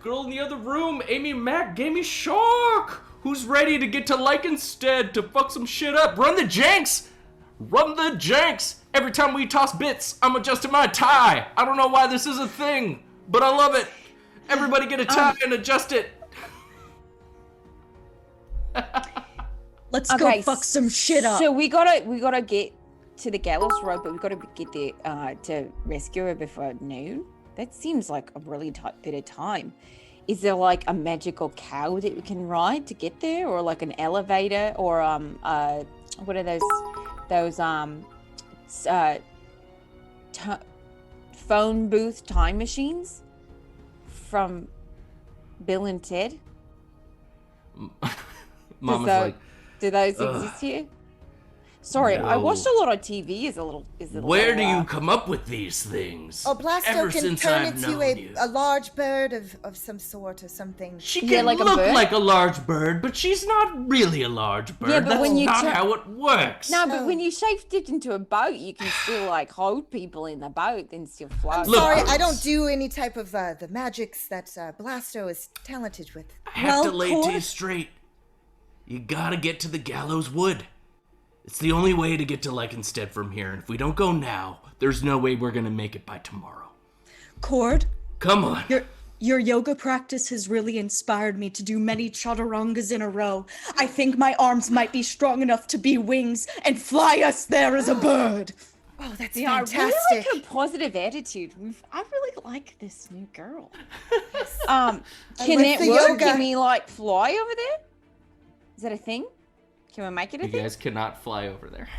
Girl in the other room, Amy Mac gave me shock! Who's ready to get to Lycanstead to fuck some shit up? Run the janks! Run the janks! Every time we toss bits, I'm adjusting my tie. I don't know why this is a thing, but I love it. Everybody get a tie and adjust it. Let's go fuck some shit up. So we gotta get to the gallows road, but we gotta get there to rescue her before noon. That seems like a really tight bit of time. Is there like a magical cow that we can ride to get there, or like an elevator, or what are those phone booth time machines from Bill and Ted? Mama's like, do those exist here? Sorry, No. I watched a lot of TV. where do you come up with these things? Oh, Blasto Ever can since turn I've into known you. a large bird of some sort or something. She Yeah, can like a look bird? like a large bird, but she's not really a large bird. Yeah, but That's when you not turn- how it works. No, but when you shapeshift into a boat, you can still like hold people in the boat and still float. Look, Sorry, girls. I don't do any type of the magics that Blasto is talented with. I have to Well, lay it to you Cord- straight. You gotta get to the gallows wood. It's the only way to get to Lycanstead from here, and if we don't go now, there's no way we're gonna make it by tomorrow. Cord, Come on. your yoga practice has really inspired me to do many chaturangas in a row. I think my arms might be strong enough to be wings and fly us there as a bird. Oh, that's Yeah, I fantastic. really like her positive attitude. I really like this new girl. Can like that the work? yoga. Can we like fly over there? Is that a thing? Can we make it a You thing? guys cannot fly over there.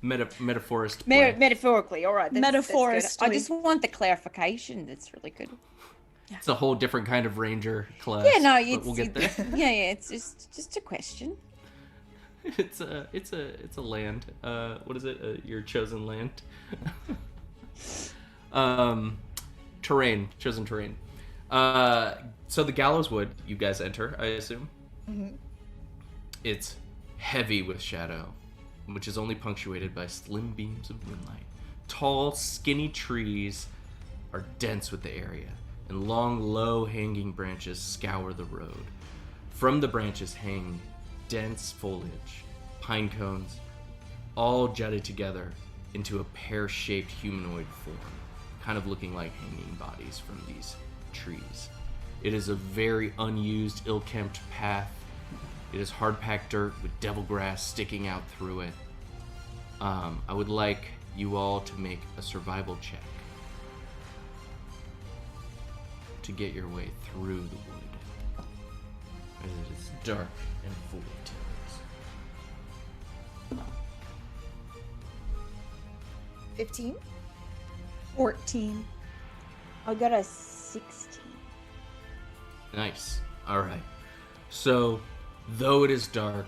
metaphorist play. Metaphorically, all right. That's good. Metaphorically. I just want the clarification. That's really good. It's a whole different kind of ranger class. Yeah, no, but we'll get there. Yeah, it's just a question. It's a land. What is it? Your chosen land. Terrain, chosen terrain. So the gallows wood, you guys enter, I assume. Mm-hmm. It's heavy with shadow, which is only punctuated by slim beams of moonlight. Tall, skinny trees are dense with the area, and long, low-hanging branches scour the road. From the branches hang dense foliage, pine cones, all jutted together into a pear-shaped humanoid form, kind of looking like hanging bodies from these trees. It is a very unused, ill-kempt path. It is hard-packed dirt with devil grass sticking out through it. I would like you all to make a survival check to get your way through the wood. As it is dark and full of terrors. 15. 14. I got a 16. Nice. All right. So, though it is dark,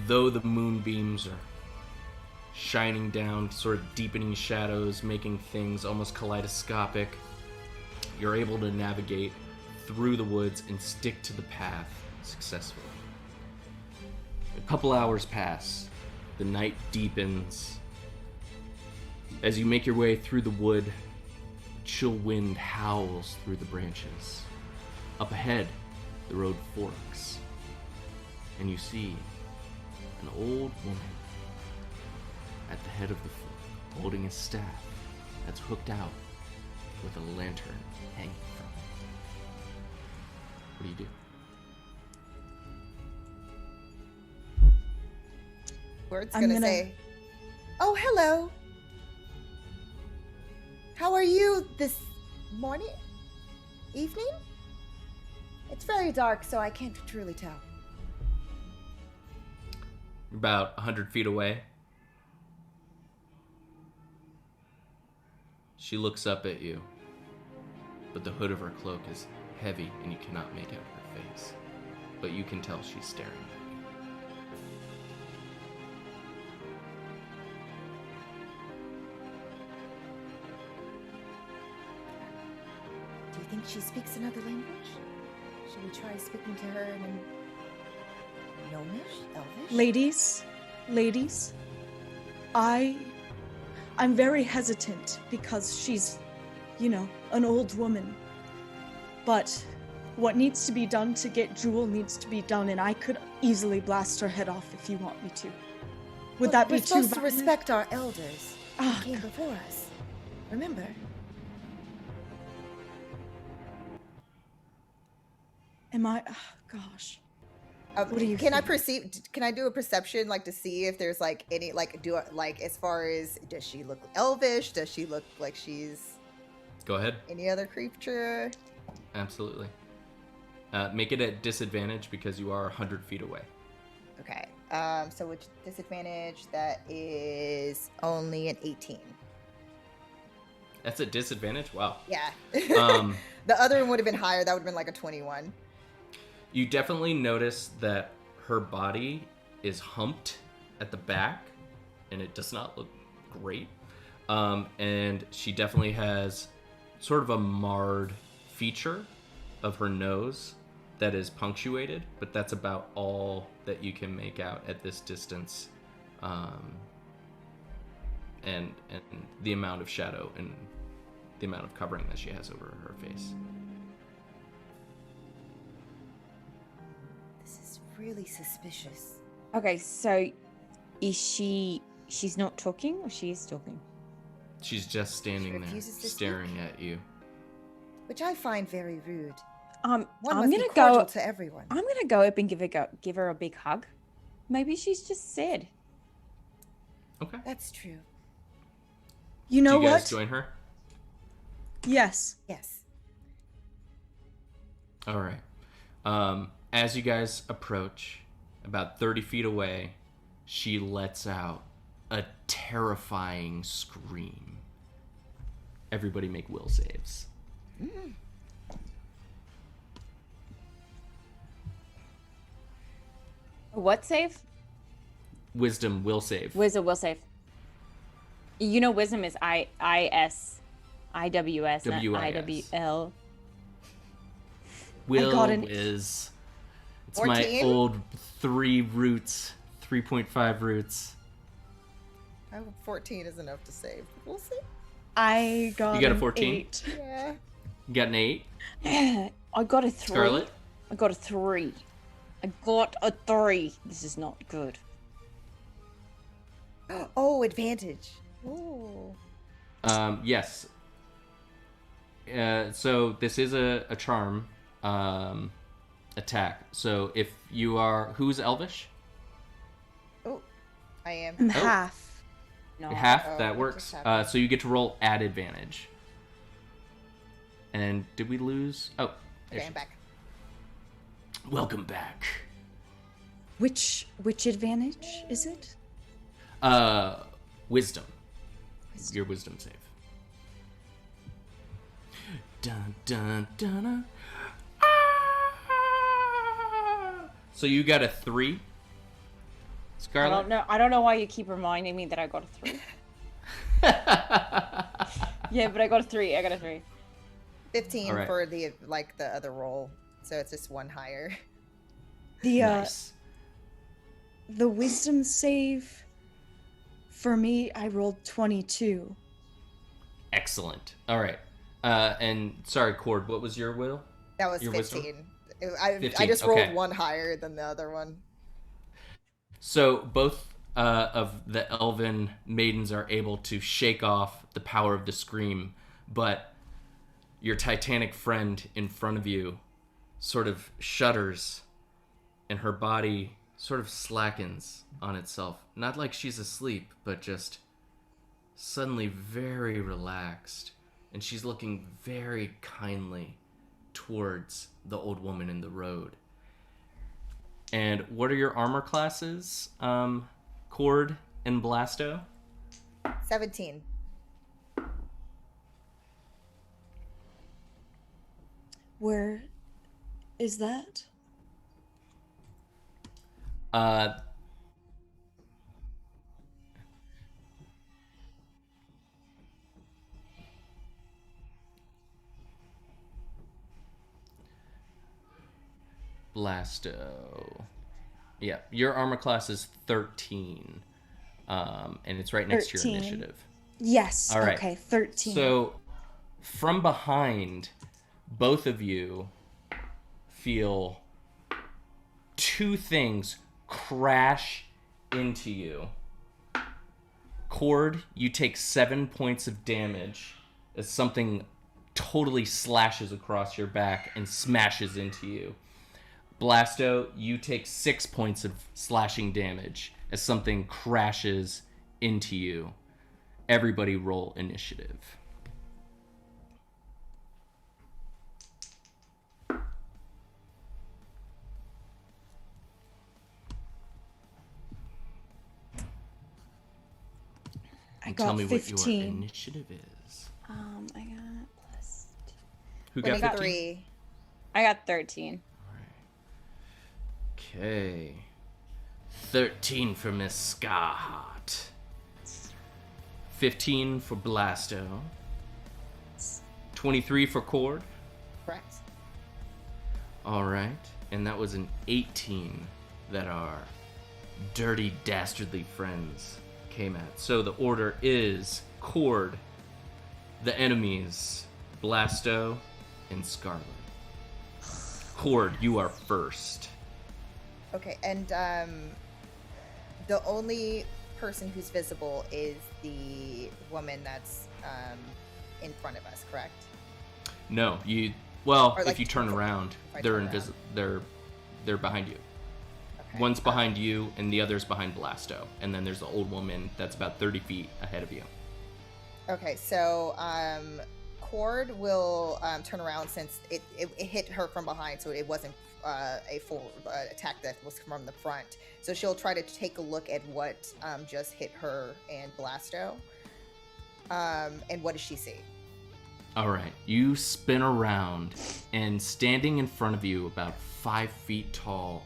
though the moonbeams are shining down, sort of deepening shadows, making things almost kaleidoscopic, you're able to navigate through the woods and stick to the path successfully. A couple hours pass. The night deepens. As you make your way through the wood, a chill wind howls through the branches. Up ahead, the road forks, and you see an old woman at the head of the fork, holding a staff that's hooked out with a lantern hanging from it. What do you do? Word's I'm gonna gonna- say, "Oh, hello. How are you this morning? Evening? It's very dark, so I can't truly tell." You're about 100 feet away. She looks up at you, but the hood of her cloak is heavy and you cannot make out her face. But you can tell she's staring at you. Do you think she speaks another language? Should we try speaking to her in Gnomish? Elvish? Ladies, I'm very hesitant because she's, an old woman. But what needs to be done to get Jewel needs to be done, and I could easily blast her head off if you want me to. Would that be We're too supposed to violent? respect our elders who Ah, came before us. Remember? Am I? Oh, gosh. What do you can I think? perceive? Can I do a perception, like, to see if there's like any, like, as far as, does she look elvish? Does she look like she's Go ahead. any other creature? Absolutely. Make it at disadvantage because you are 100 feet away. Okay. So which disadvantage? That is only an 18. That's a disadvantage? Wow. Yeah. Um, The other one would have been higher. That would have been like a 21. You definitely notice that her body is humped at the back, and it does not look great. And she definitely has sort of a marred feature of her nose that is punctuated, but that's about all that you can make out at this distance. And the amount of shadow and the amount of covering that she has over her face. This is really suspicious. Okay, so she's not talking or she is talking? She's just standing there, refuses to staring at you. Which I find very rude. I'm One gonna must be cordial go. to everyone. I'm gonna go up and give her a big hug. Maybe she's just sad. Okay. That's true. You know Do you guys what? join her? Yes. Yes. All right. As you guys approach, about 30 feet away, she lets out a terrifying scream. Everybody make will saves. What save? Wisdom will save. Wisdom will save. You know, wisdom is IWS, not IWL. Will is... It's 14? my old 3.5 roots. 14 is enough to save. We'll see. I got You got a an 14? 8. Yeah. You got an 8? I got a 3. Scarlet? I got a 3. I got a 3. This is not good. Oh, advantage. Ooh. Yes. So this is a charm attack. So if you are... Who's Elvish? Oh, I am. I'm Oh. half. No. Half, Oh, that what works. just happened? So you get to roll at advantage. And did we lose? Oh, Okay, I'm back. welcome back. Which advantage is it? Wisdom. Your wisdom save. Dun dun dun. Dun. So you got a 3, Scarlet? I don't know why you keep reminding me that I got a 3. Yeah, but I got a 3. 15 All right. for the other roll, so it's just one higher. The Nice. the wisdom save for me, I rolled 22. Excellent. All right. And sorry, Cord, what was your will? That was Your wisdom? 15. I 15, just rolled okay. one higher than the other one. So both of the elven maidens are able to shake off the power of the scream, but your titanic friend in front of you sort of shudders, and her body sort of slackens on itself. Not like she's asleep, but just suddenly very relaxed, and she's looking very kindly towards the old woman in the road. And what are your armor classes, Cord and Blasto? 17. Where is that? Blasto. Yeah, your armor class is 13. And it's right next to your 13. initiative. Yes. All right. Okay, 13. So, from behind, both of you feel two things crash into you. Cord, you take 7 points of damage as something totally slashes across your back and smashes into you. Blasto, you take 6 points of slashing damage as something crashes into you. Everybody roll initiative. I And got tell me 15. what your initiative is. I got plus. Who What got is 15? 3? I got 13. Okay. 13 for Miss Scarheart. 15 for Blasto. 23 for Cord. Correct. All right. And that was an 18 that our dirty, dastardly friends came at. So the order is Cord, the enemies, Blasto, and Scarlet. Cord, you are first. Okay, and the only person who's visible is the woman that's in front of us, correct? No, you. Well, Or, like, if you turn around, if I they're turn invisible. They're behind you. Okay. One's behind you, and the other's behind Blasto. And then there's the old woman that's about 30 feet ahead of you. Okay, so Cord will turn around since it hit her from behind, so it wasn't a full attack that was from the front. So she'll try to take a look at what just hit her and Blasto. And what does she see? All right, you spin around, and standing in front of you, about 5 feet tall,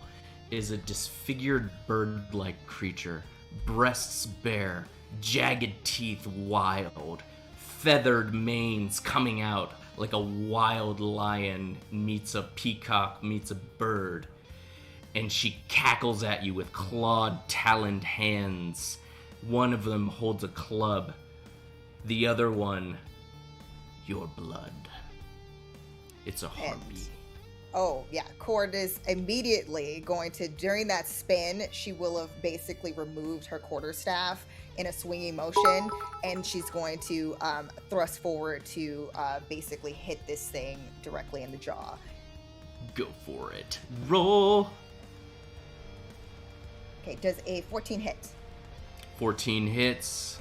is a disfigured bird-like creature, breasts bare, jagged teeth wild, feathered manes coming out like a wild lion meets a peacock meets a bird. And she cackles at you with clawed, taloned hands. One of them holds a club. The other one, your blood. It's a harpy. Oh, yeah. Cord is immediately going to, during that spin, she will have basically removed her quarterstaff in a swinging motion, and she's going to thrust forward to basically hit this thing directly in the jaw. Go for it. Roll. Okay, does a 14 hit? 14 hits.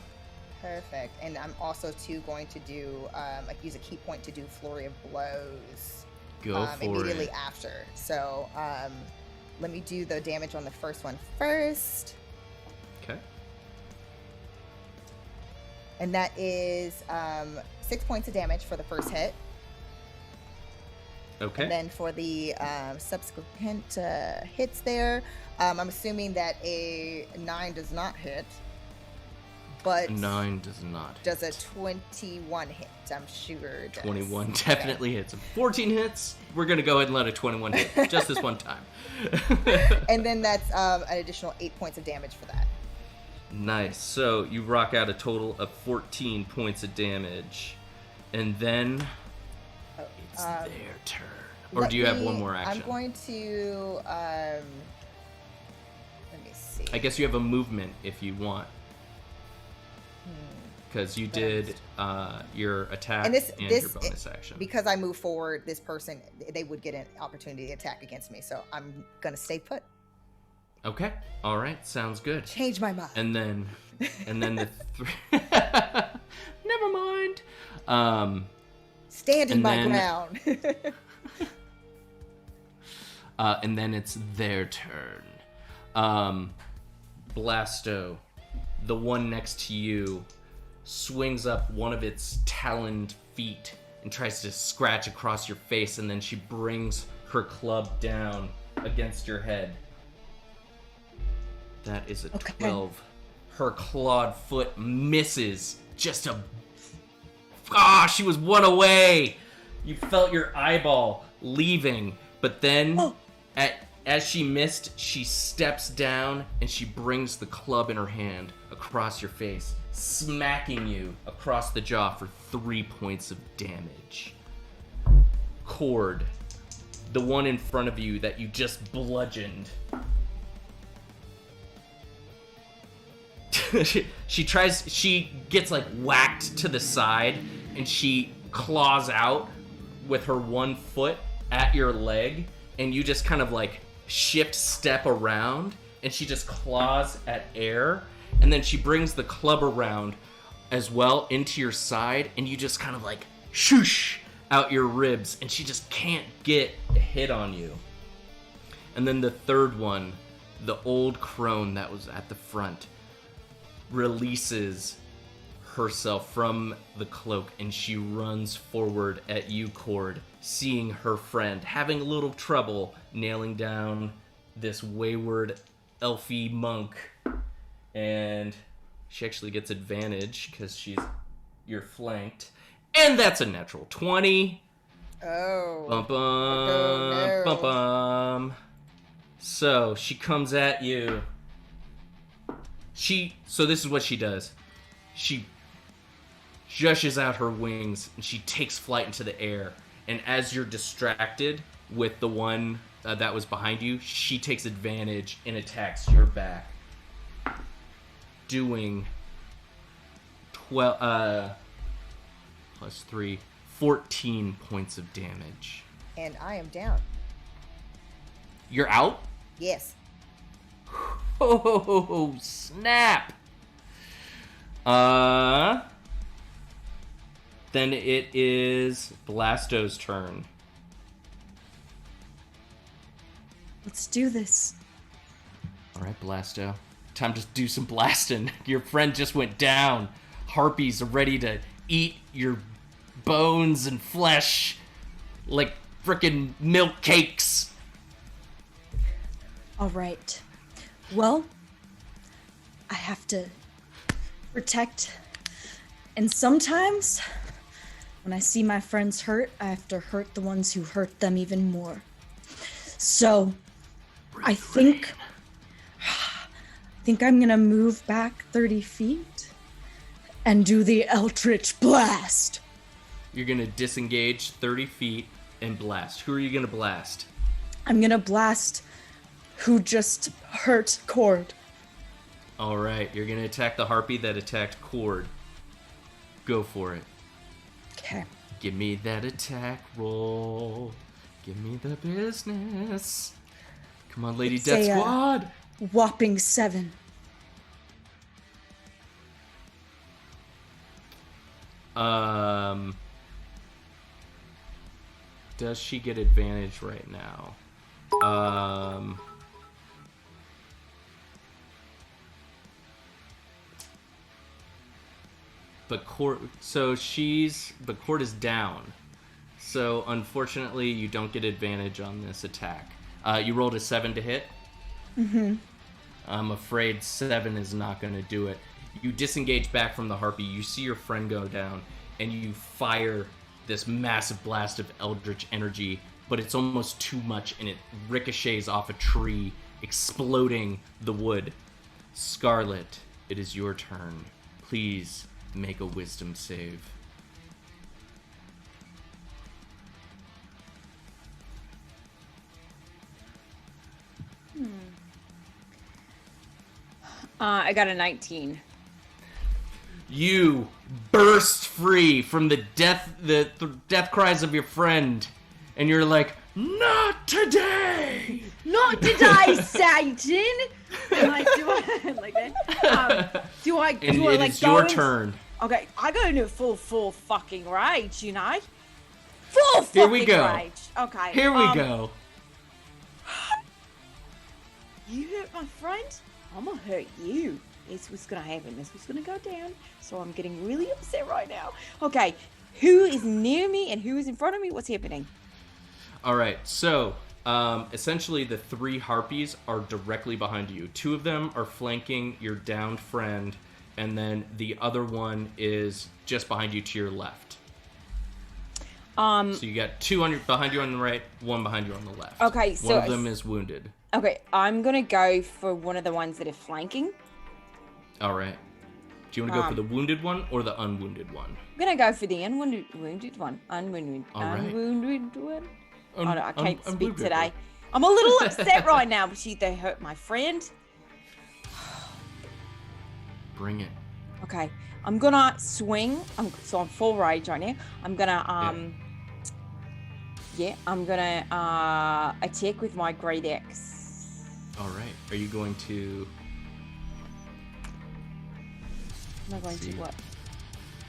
Perfect. And I'm also, too, going to do, use a key point to do Flurry of Blows. Go for immediately it. after. So let me do the damage on the first one first. Okay. And that is 6 points of damage for the first hit. Okay. And then for the subsequent hits there, I'm assuming that a 9 does not hit. But 9 does not hit. does a 21 hit? I'm sure it does. 21 definitely hits. 14 hits, we're going to go ahead and let a 21 hit. Just this one time. And then that's an additional 8 points of damage for that. Nice. So you rock out a total of 14 points of damage. And then it's their turn. Or do you have one more action? I'm going to... let me see. I guess you have a movement if you want. Because you did your attack and your bonus action. Because I move forward, this person, they would get an opportunity to attack against me. So I'm going to stay put. Okay. All right. Sounds good. Change my mind. And then the three... Never mind. Standing my ground. And then it's their turn. Blasto, the one next to you, swings up one of its taloned feet and tries to scratch across your face, and then she brings her club down against your head. That is a 12. Her clawed foot misses. Just a... she was one away! You felt your eyeball leaving, but then, as she missed, she steps down and she brings the club in her hand across your face, smacking you across the jaw for 3 points of damage. Cord, the one in front of you that you just bludgeoned. she gets like whacked to the side and she claws out with her one foot at your leg, and you just kind of like shift step around and she just claws at air, and then she brings the club around as well into your side, and you just kind of like shoosh out your ribs, and she just can't get a hit on you. And then the third one, the old crone that was at the front, releases herself from the cloak and she runs forward at you, Cord, seeing her friend having a little trouble nailing down this wayward elfie monk. And she actually gets advantage because you're flanked. And that's a natural 20. Oh. Bum bum. Oh, no. Bum bum. So she comes at you. So this is what she does. She gushes out her wings and she takes flight into the air. And as you're distracted with the one that was behind you, she takes advantage and attacks your back, doing 12 plus 3, 14 points of damage. And I am down. You're out? Yes. Oh, snap. Then it is Blasto's turn. Let's do this. All right, Blasto. Time to do some blasting. Your friend just went down. Harpies are ready to eat your bones and flesh like frickin' milk cakes. All right. Well, I have to protect. And sometimes, when I see my friends hurt, I have to hurt the ones who hurt them even more. So, I think I'm gonna move back 30 feet and do the Eldritch Blast. You're gonna disengage 30 feet and blast. Who are you gonna blast? I'm gonna blast who just hurt Cord. All right, you're gonna attack the harpy that attacked Cord. Go for it. Okay. Give me that attack roll. Give me the business. Come on, Lady It's Death a, Squad. Whopping 7. Does she get advantage right now? But Cord is down. So unfortunately, you don't get advantage on this attack. You rolled a 7 to hit. Mm-hmm. I'm afraid 7 is not going to do it. You disengage back from the harpy. You see your friend go down, and you fire this massive blast of eldritch energy, but it's almost too much, and it ricochets off a tree, exploding the wood. Scarlet, it is your turn. Please make a wisdom save. I got a 19. You burst free from the death cries of your friend, and you're like, "Not today! Not today, Satan!" And like, do I like that? Do I? And Do I it like is go your in- turn. Okay, I go into full fucking rage, you know. Full fucking Here we go. rage. Okay. Here we go. You hurt my friend, I'm gonna hurt you. This was gonna happen. This was gonna go down. So I'm getting really upset right now. Okay, who is near me and who is in front of me? What's happening? All right, so essentially the 3 harpies are directly behind you. 2 of them are flanking your downed friend, and then the other one is just behind you to your left. So you got 2 behind you on the right, 1 behind you on the left. Okay, so one of them is wounded. Okay, I'm gonna go for one of the ones that are flanking. All right. Do you want to go for the wounded one or the unwounded one? I'm gonna go for the unwounded one. Unwounded. All right. Unwounded one. Oh, no, I can't speak unwounded. today. I'm a little upset right now, but they hurt my friend. Bring it. Okay, I'm gonna swing. I'm full rage right now. I'm gonna I'm gonna attack with my great axe. All right. Are you going to Am I going to what?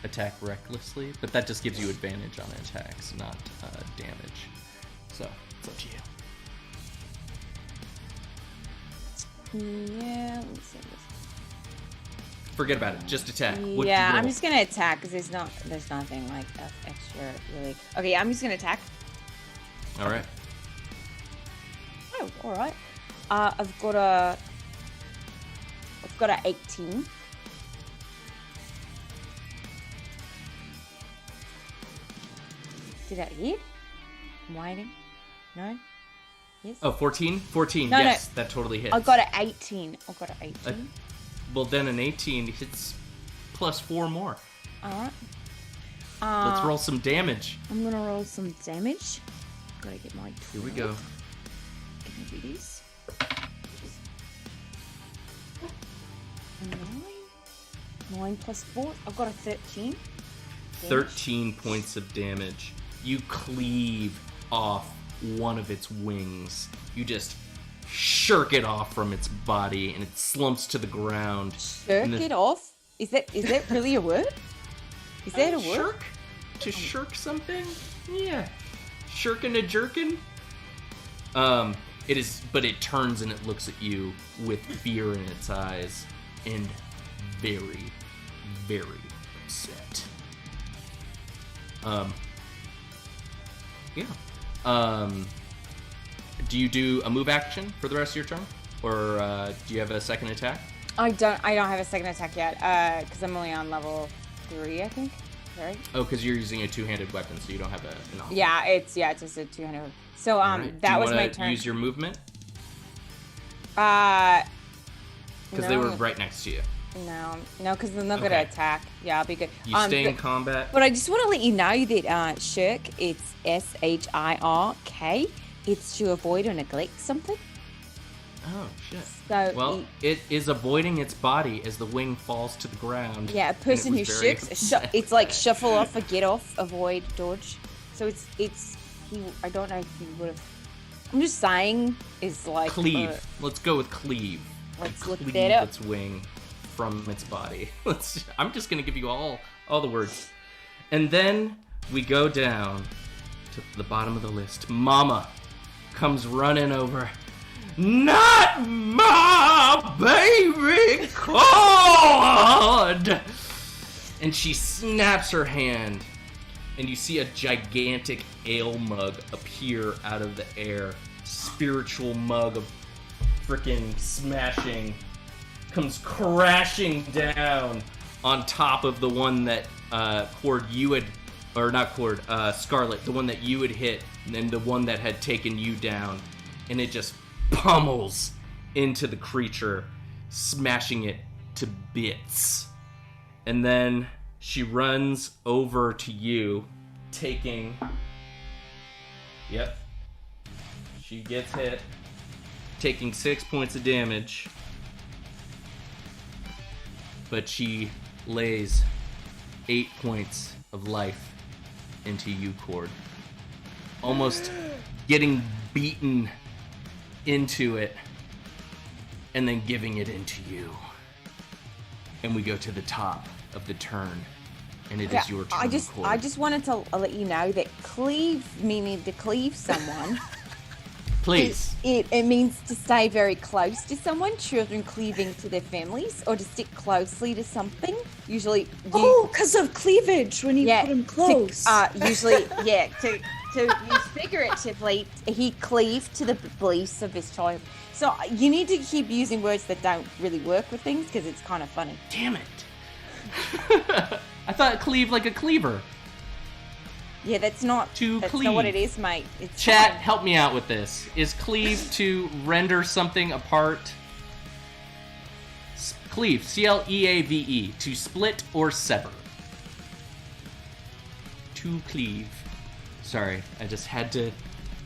attack recklessly? But that just gives you advantage on attacks, not damage. So it's up to you. Yeah, let me see this. Forget about it. Just attack. What Yeah, roll? I'm just gonna attack because there's nothing like extra really. Okay, I'm just gonna attack. All right. Oh, all right. I've got a 18. Did that hit? I'm waiting. No. Yes. Oh, 14? 14, No, yes. That totally hits. I got an 18. I got an 18. Well, then an 18 hits plus 4 more. All right. Let's roll some damage. I'm gonna roll some damage. Gotta get my 12. Here we go. Can I do this? 9 plus 4. I've got a 13. Damage. 13 points of damage. You cleave off one of its wings. You just shirk it off from its body, and it slumps to the ground. Shirk it off? Is that really a word? Is that a word? Shirk? To shirk something? Yeah. Shirkin' a jerkin? It is, but it turns and it looks at you with fear in its eyes and very, very upset. Yeah. Do you do a move action for the rest of your turn, or do you have a second attack? I don't have a second attack yet, because I'm only on level 3, I think. Right? Oh, because you're using a two-handed weapon, so you don't have an option. Yeah, it's just a 200. So Right. that was Do you my wanna turn. use your movement? Because Because they were right next to you. No, because they're not Okay. gonna attack. Yeah, I'll be good. You stay in combat. But I just want to let you know that Shirk, it's SHIRK. It's to avoid or neglect something. Oh shit. So Well, it is avoiding its body as the wing falls to the ground. yeah, a person and who it was very shirks, upset. it's like shuffle off or get off, avoid, dodge. So it's. I don't know if he would have. I'm just saying, is like Cleave. Let's go with cleave. Let's look Cleave that up. its wing from its body. I'm just gonna give you all the words, and then we go down to the bottom of the list. Mama comes running over. Not my baby cord! And she snaps her hand, and you see a gigantic ale mug appear out of the air. Spiritual mug of freaking smashing comes crashing down on top of the one that Cord you had, or not Cord, Scarlet, the one that you had hit, and then the one that had taken you down, and it just pummels into the creature, smashing it to bits. And then she runs over to you, taking... Yep. She gets hit, taking 6 points of damage. But she lays 8 points of life into you, Cord. Almost getting beaten into it, and then giving it into you. And we go to the top of the turn, and it is your turn, Cord. I just wanted to let you know that cleave, meaning to cleave someone. Please. It means to stay very close to someone, children cleaving to their families, or to stick closely to something. Usually, because of cleavage when you put him close. Usually, to use figuratively, he cleaved to the beliefs of his child. So you need to keep using words that don't really work with things because it's kind of funny. Damn it. I thought cleave like a cleaver. Yeah, that's not what it is, mate. It's Chat, fine. help me out with this. Is cleave to render something apart? Cleave, C-L-E-A-V-E, to split or sever. To cleave. Sorry, I just had to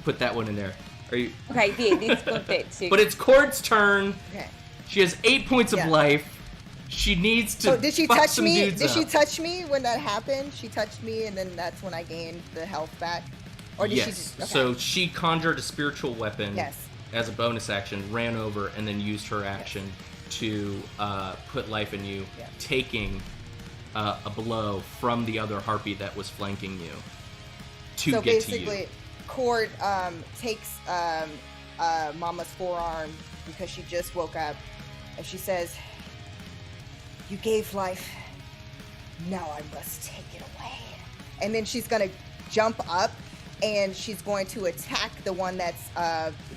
put that one in there. Are you... Okay, yeah, this good bit too. But it's Cord's turn. Okay. She has 8 points of life. She needs to. So did she fuck touch some me? dudes Did she up. touch me when that happened? She touched me, and then that's when I gained the health back. Or did she Yes. just? Okay. So she conjured a spiritual weapon. Yes. As a bonus action, ran over and then used her action to put life in you, taking a blow from the other harpy that was flanking you to so get to basically, you. Cord takes Mama's forearm because she just woke up, and she says, "You gave life. Now I must take it away." And then she's gonna jump up, and she's going to attack the one that's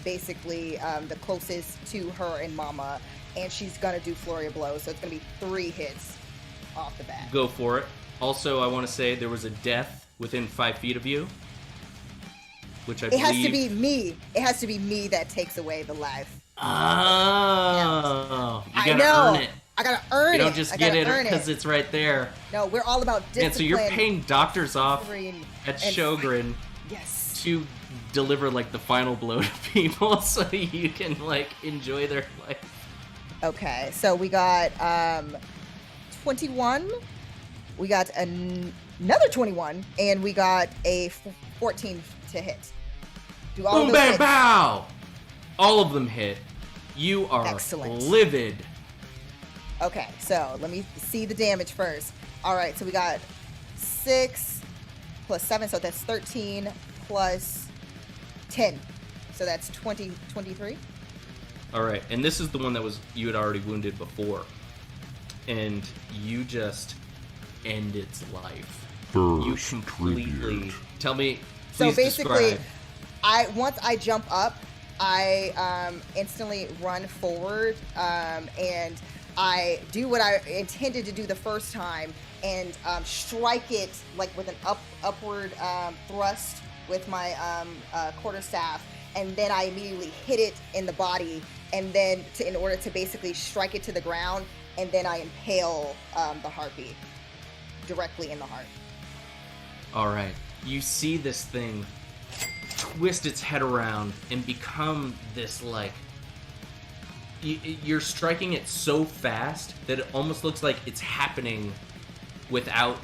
basically the closest to her and Mama, and she's gonna do flurry of blows. So it's gonna be 3 hits off the bat. Go for it. Also, I want to say there was a death within 5 feet of you, which I It believe... has to be me. It has to be me that takes away the life. Oh, you gotta I know. earn it. I gotta earn it. You don't just I get gotta it earn because it's right there. No, we're all about discipline. And so you're paying doctors off and- at Sjogren Yes. to deliver like the final blow to people so you can like enjoy their life. Okay, so we got 21. We got another 21, and we got a 14 to hit. Do all Boom, those bam, hit? bow! All of them hit. You are Excellent. livid. Okay, so let me see the damage first. All right, so we got 6 plus 7, so that's 13 plus 10. So that's 23. All right, and this is the one that you had already wounded before, and you just end its life. You completely tell me. So Please basically, describe. once I jump up, I instantly run forward, and I do what I intended to do the first time, and strike it like with an upward thrust with my quarterstaff, and then I immediately hit it in the body, and then in order to basically strike it to the ground, and then I impale the harpy directly in the heart. All right, you see this thing twist its head around and become this like. You're striking it so fast that it almost looks like it's happening without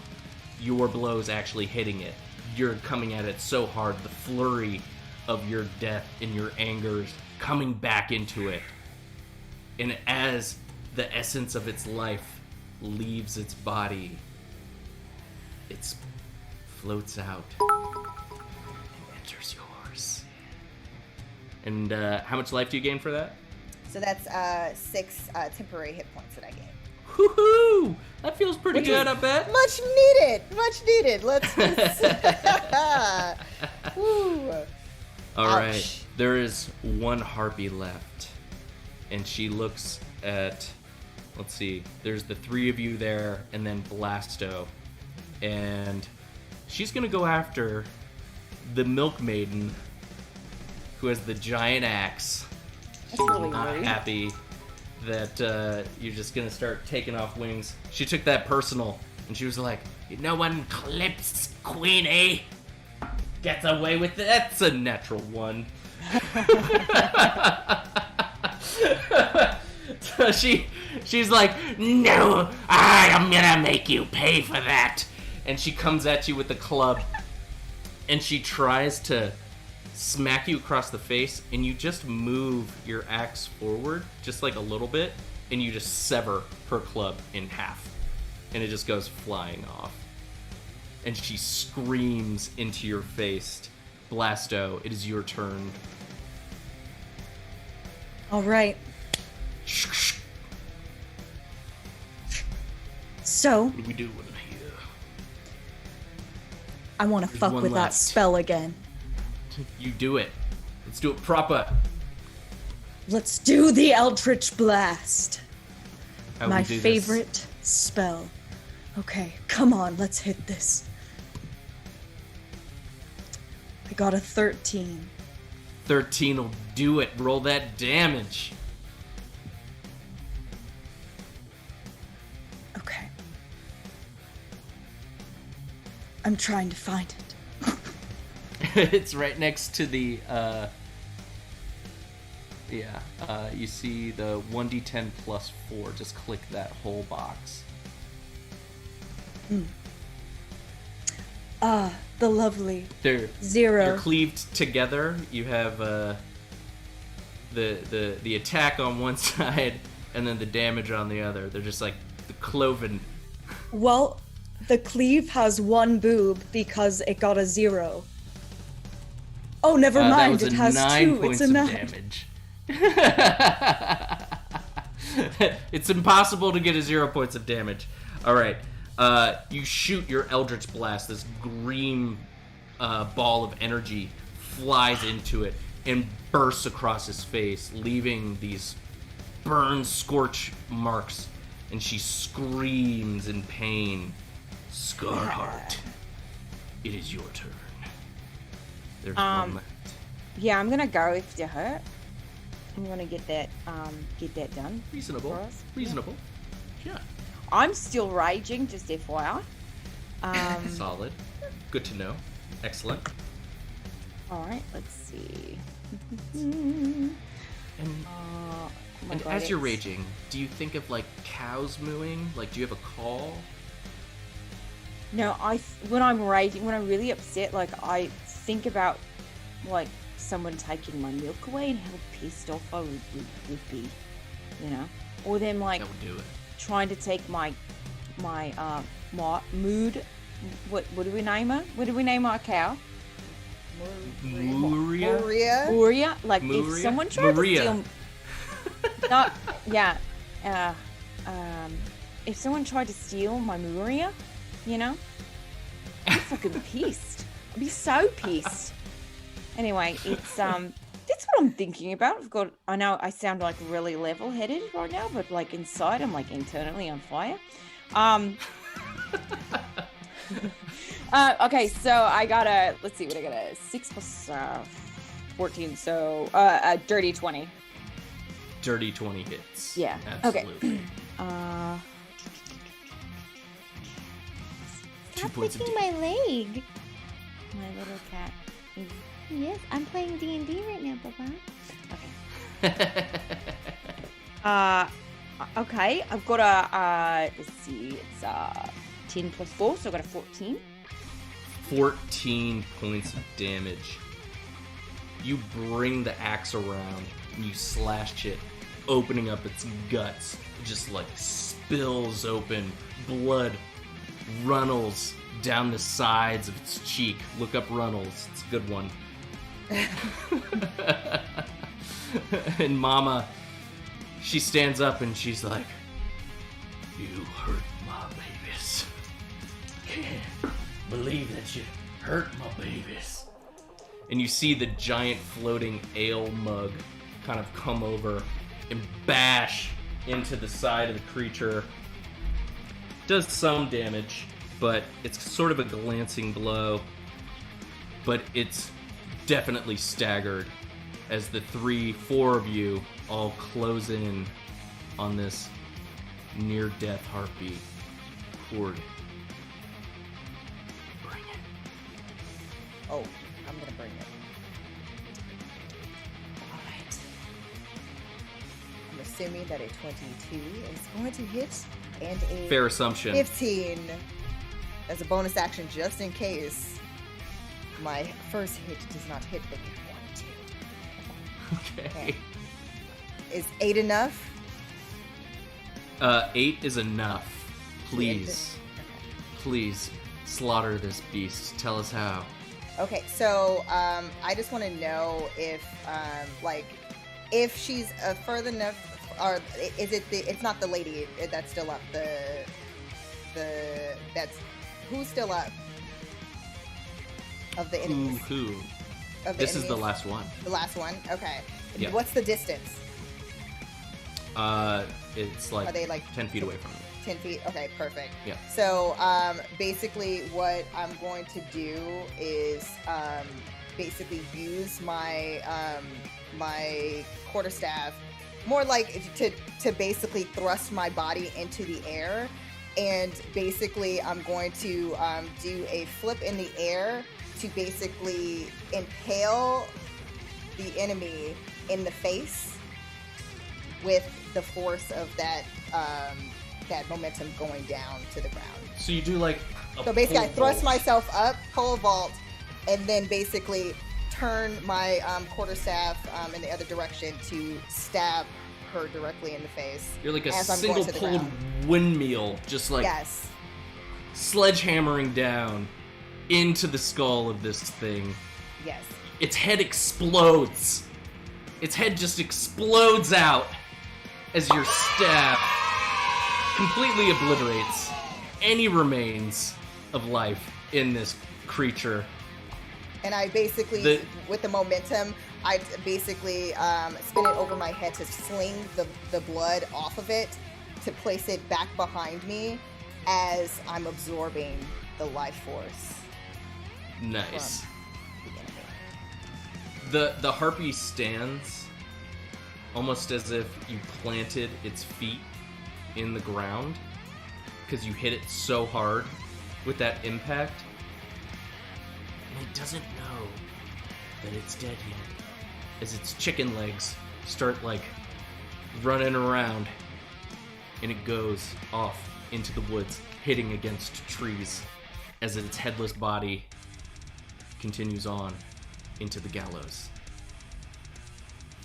your blows actually hitting it. You're coming at it so hard, the flurry of your death and your angers coming back into it. And as the essence of its life leaves its body, it floats out and enters yours. And how much life do you gain for that? So that's 6 temporary hit points that I gain. Woohoo! That feels pretty good, I bet. Much needed. Let's Woo. All Ouch. right. There is one harpy left, and she looks at. Let's see. There's the 3 of you there, and then Blasto, and she's gonna go after the Milk Maiden, who has the giant axe. That's really Not rude. happy that you're just gonna start taking off wings. She took that personal, and she was like, "No one clips Queenie. Gets away with it." That's a natural 1. So she's like, "No, I am gonna make you pay for that." And she comes at you with the club, and she tries to smack you across the face, and you just move your axe forward just like a little bit, and you just sever her club in half, and it just goes flying off. And she screams into your face. Blasto, it is your turn. All right. So, What do we do in here? I want to There's fuck one with that left. spell again. You do it. Let's do it proper. Let's do the Eldritch Blast. How we My do this? favorite spell. Okay, come on, let's hit this. I got a 13. 13 will do it. Roll that damage. Okay. I'm trying to find it. It's right next to the, you see the 1d10 plus 4. Just click that whole box. The lovely They're 0. cleaved together. You have the attack on one side and then the damage on the other. They're just like the cloven. Well, the cleave has 1 boob because it got a 0. Oh, never That mind. was It a has 9 2. points It's a of 9. damage. It's impossible to get a 0 points of damage. All right. You shoot your Eldritch Blast. This green ball of energy flies into it and bursts across his face, leaving these burn, scorch marks. And she screams in pain. Scarheart, it is your turn. There's one left. Yeah, I'm gonna go if you're hurt. I'm gonna get that done. Reasonable. for us. Reasonable. Yeah. I'm still raging, just FYI. Solid. Good to know. Excellent. All right, let's see. And, Oh my and God, as you're it's- raging, do you think of like cows mooing? Like, do you have a call? No, when I'm raging, when I'm really upset, like I think about like someone taking my milk away and how pissed off I would be, you know, or them like That would do it. trying to take my mood. What do we name her? What do we name our cow? Muria? Muria? Like, if Muria? someone tried Maria. to steal... Not... Yeah. If someone tried to steal my Muria, you know? I'd be fucking pissed. I'd be so pissed. Anyway, it's, that's what I'm thinking about. I know I sound like really level-headed right now, but like inside, I'm like internally on fire. Okay, so I got let's see what I got, 6 plus 14, so a dirty 20. Dirty 20 hits. Yeah. Absolutely. Okay. 2 Stop points of licking damage. my leg. My little cat is... Yes, I'm playing D&D right now, Papa. Okay, I've got a, let's see, it's 10 plus 4, so I've got a 14. 14 points of damage. You bring the axe around and you slash it, opening up its guts. It just like spills open. Blood runnels down the sides of its cheek. Look up Runnels. It's a good one. And Mama, she stands up and she's like, "You hurt my babies. Can't believe that you hurt my babies." And you see the giant floating ale mug kind of come over and bash into the side of the creature. Does some damage, but it's sort of a glancing blow. But it's definitely staggered as the 4 of you all close in on this near-death heartbeat. Cord. Bring it. Oh, I'm gonna bring it. Alright. I'm assuming that a 22 is going to hit, and a Fair assumption. 15 as a bonus action just in case my first hit does not hit the 1, 2. Okay. Is 8 enough? 8 is enough. Please. Please slaughter this beast. Tell us how. Okay, so I just want to know if if she's further enough, or is it it's not the lady that's still up, that's who's still up of the enemies. Who? Of the This is the enemies? last one. The last one. Okay. Yeah. What's the distance? It's like, Are they like 10 feet away from me. 10 feet? Okay, perfect. Yeah. So, basically what I'm going to do is, basically use my, my quarterstaff, more like to basically thrust my body into the air. And basically I'm going to, do a flip in the air to basically impale the enemy in the face with the force of that, that momentum going down to the ground. So you do like a So basically, I pole thrust vault. myself up, pole vault, and then basically turn my quarterstaff in the other direction to stab her directly in the face. You're like a as I'm single going to the pulled ground. windmill, just like Yes. sledgehammering down into the skull of this thing. Yes. Its head explodes. Its head just explodes out as your stab completely obliterates any remains of life in this creature. And I basically, with the momentum, I basically spin it over my head to sling the blood off of it, to place it back behind me as I'm absorbing the life force. Nice. From the enemy. The harpy stands almost as if you planted its feet in the ground because you hit it so hard with that impact. And it doesn't know that it's dead yet, as its chicken legs start like running around, and it goes off into the woods, hitting against trees as its headless body continues on into the gallows.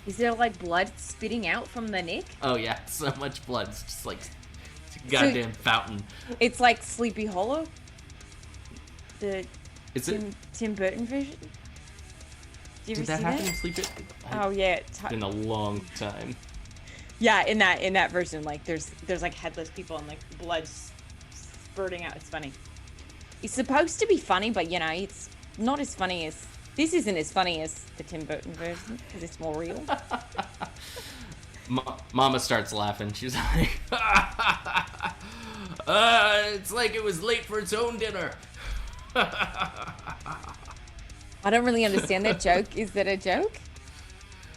Is there like blood spitting out from the neck? Oh yeah, so much blood. It's just like a goddamn fountain. It's like Sleepy Hollow. The Is it? Tim Burton version. you Did ever that see happen that? in Sleep It? Oh yeah, It's been a long time. yeah. In that version, like there's like headless people and like blood spurting out. It's funny. It's supposed to be funny, but you know, it's not as funny as this. Isn't as funny as the Tim Burton version because it's more real. Mama starts laughing. She's like, it's like it was late for its own dinner. I don't really understand that joke. Is that a joke?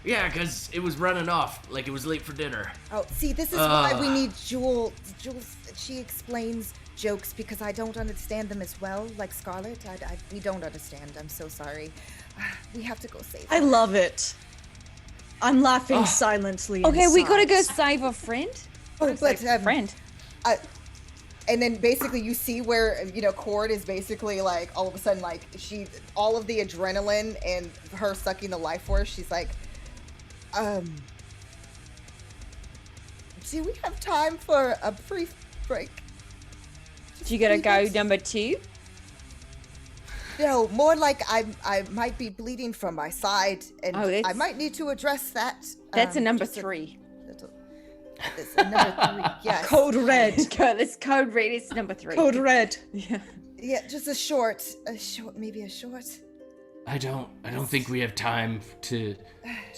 Yeah, because it was running off like it was late for dinner. Oh, see, this is why we need Jules. Jules, she explains jokes because I don't understand them as well. Like Scarlett, we don't understand. I'm so sorry. We have to go save her. I love it. I'm laughing silently. Okay, we gotta inside. go save a friend. Oh, but Friend. and then basically you see where Cord is basically like all of a sudden like all of the adrenaline and her sucking the life force. She's like, do we have time for a brief break? Do you gotta go number 2? No, more like I might be bleeding from my side, and I might need to address that. That's a number 3. It's a number 3. Yes. Code red. It's code red. It's number 3. Code red. Yeah. Yeah, just a short, maybe a short. I don't think we have time to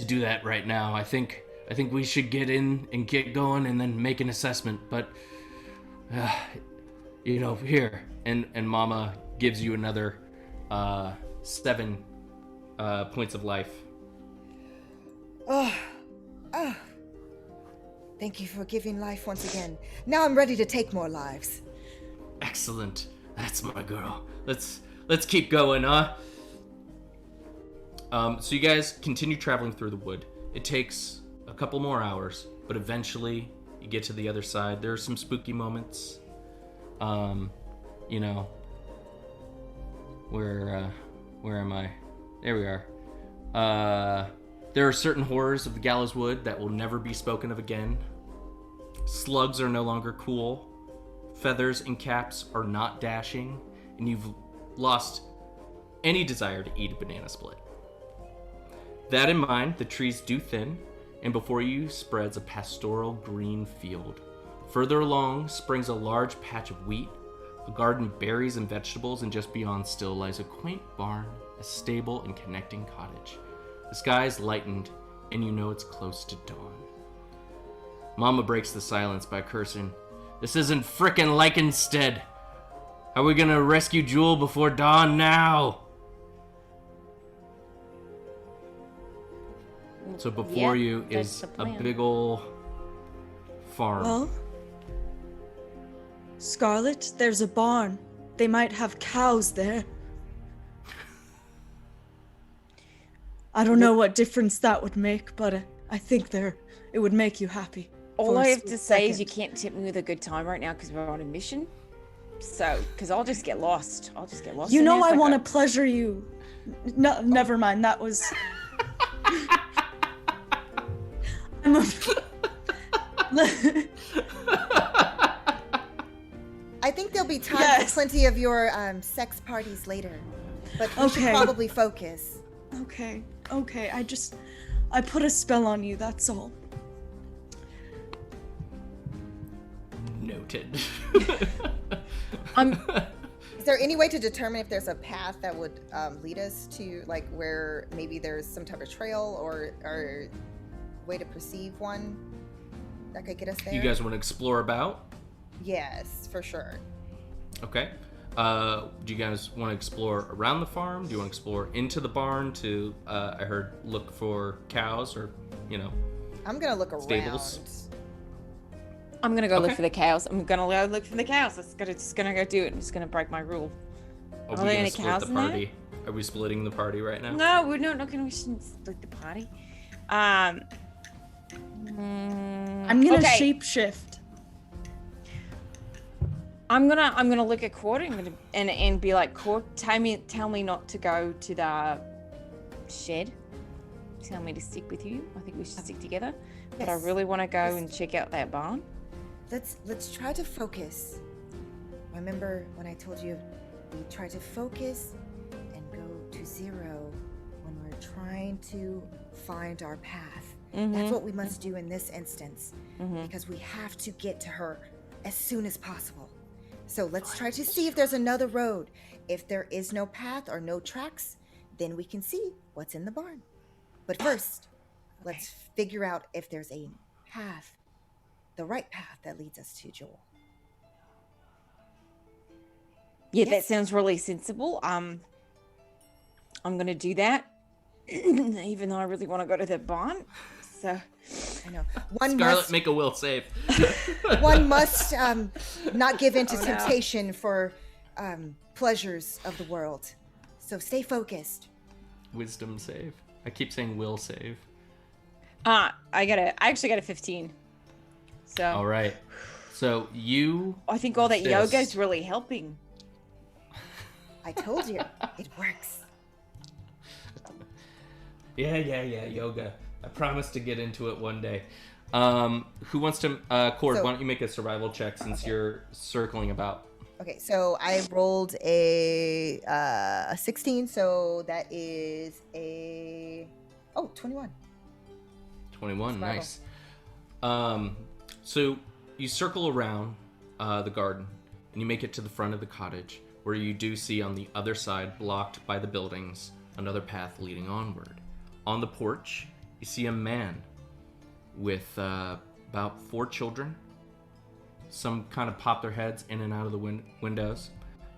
do that right now. I think we should get in and get going and then make an assessment. But here and Mama gives you another 7 points of life. Thank you for giving life once again. Now I'm ready to take more lives. Excellent. That's my girl. Let's keep going, huh? So you guys continue traveling through the wood. It takes a couple more hours, but eventually you get to the other side. There are some spooky moments. Where am I? There we are. There are certain horrors of the Gallows Wood that will never be spoken of again. Slugs are no longer cool. Feathers and caps are not dashing, and you've lost any desire to eat a banana split. That in mind, the trees do thin, and before you spreads a pastoral green field. Further along springs a large patch of wheat, a garden of berries and vegetables, and just beyond still lies a quaint barn, a stable, and connecting cottage. The sky is lightened, and you know it's close to dawn. Mama breaks the silence by cursing, "This isn't frickin' Lycanstead! How are we gonna rescue Jewel before dawn now?" So before you is a big ol' farm. Well, Scarlet, there's a barn. They might have cows there. I don't know what difference that would make, but I think it would make you happy. All I have to say is you can't tip me with a good time right now because we're on a mission. So, because I'll just get lost. You know I want to pleasure you. No, never mind. That was... I think there'll be time for plenty of your sex parties later. But we should probably focus. Okay. I put a spell on you, that's all. Noted. Is there any way to determine if there's a path that would lead us to, like, where maybe there's some type of trail or way to perceive one that could get us there? You guys want to explore about? Yes, for sure. Okay. Do you guys want to explore around the farm? Do you want to explore into the barn to, I heard, look for cows or, I'm going to look stables? around. I'm going to go look for the cows. I'm going to go look for the cows. Just going to go do it. I'm just going to break my rule. Are we going to split the party? Are we splitting the party right now? No, we're not going to. We shouldn't split the party. I'm going to shapeshift. I'm gonna look at Cord and be like, Cord, tell me not to go to the shed. Tell me to stick with you. I think we should stick together. Yes. But I really want to go and check out that barn. Let's try to focus. Remember when I told you we try to focus and go to 0 when we're trying to find our path. That's what we must do in this instance, because we have to get to her as soon as possible. So let's try to see if there's another road. If there is no path or no tracks, then we can see what's in the barn. But first, let's figure out if there's a path, the right path that leads us to Joel. Yeah, that sounds really sensible. I'm gonna do that, even though I really want to go to the barn. So I know. Scarlet, make a will save. One must not give in to temptation for pleasures of the world. So stay focused. Wisdom save. I keep saying will save. I actually got a 15. So All right. So I think all that yoga is really helping. I told you, it works. Yeah, yoga. I promise to get into it one day. Who wants to, Cord, why don't you make a survival check since you're circling about? Okay, so I rolled a 16, so that is a 21. 21, survival. Nice. So you circle around the garden and you make it to the front of the cottage, where you do see on the other side, blocked by the buildings, another path leading onward. On the porch, you see a man with about 4 children. Some kind of pop their heads in and out of the windows.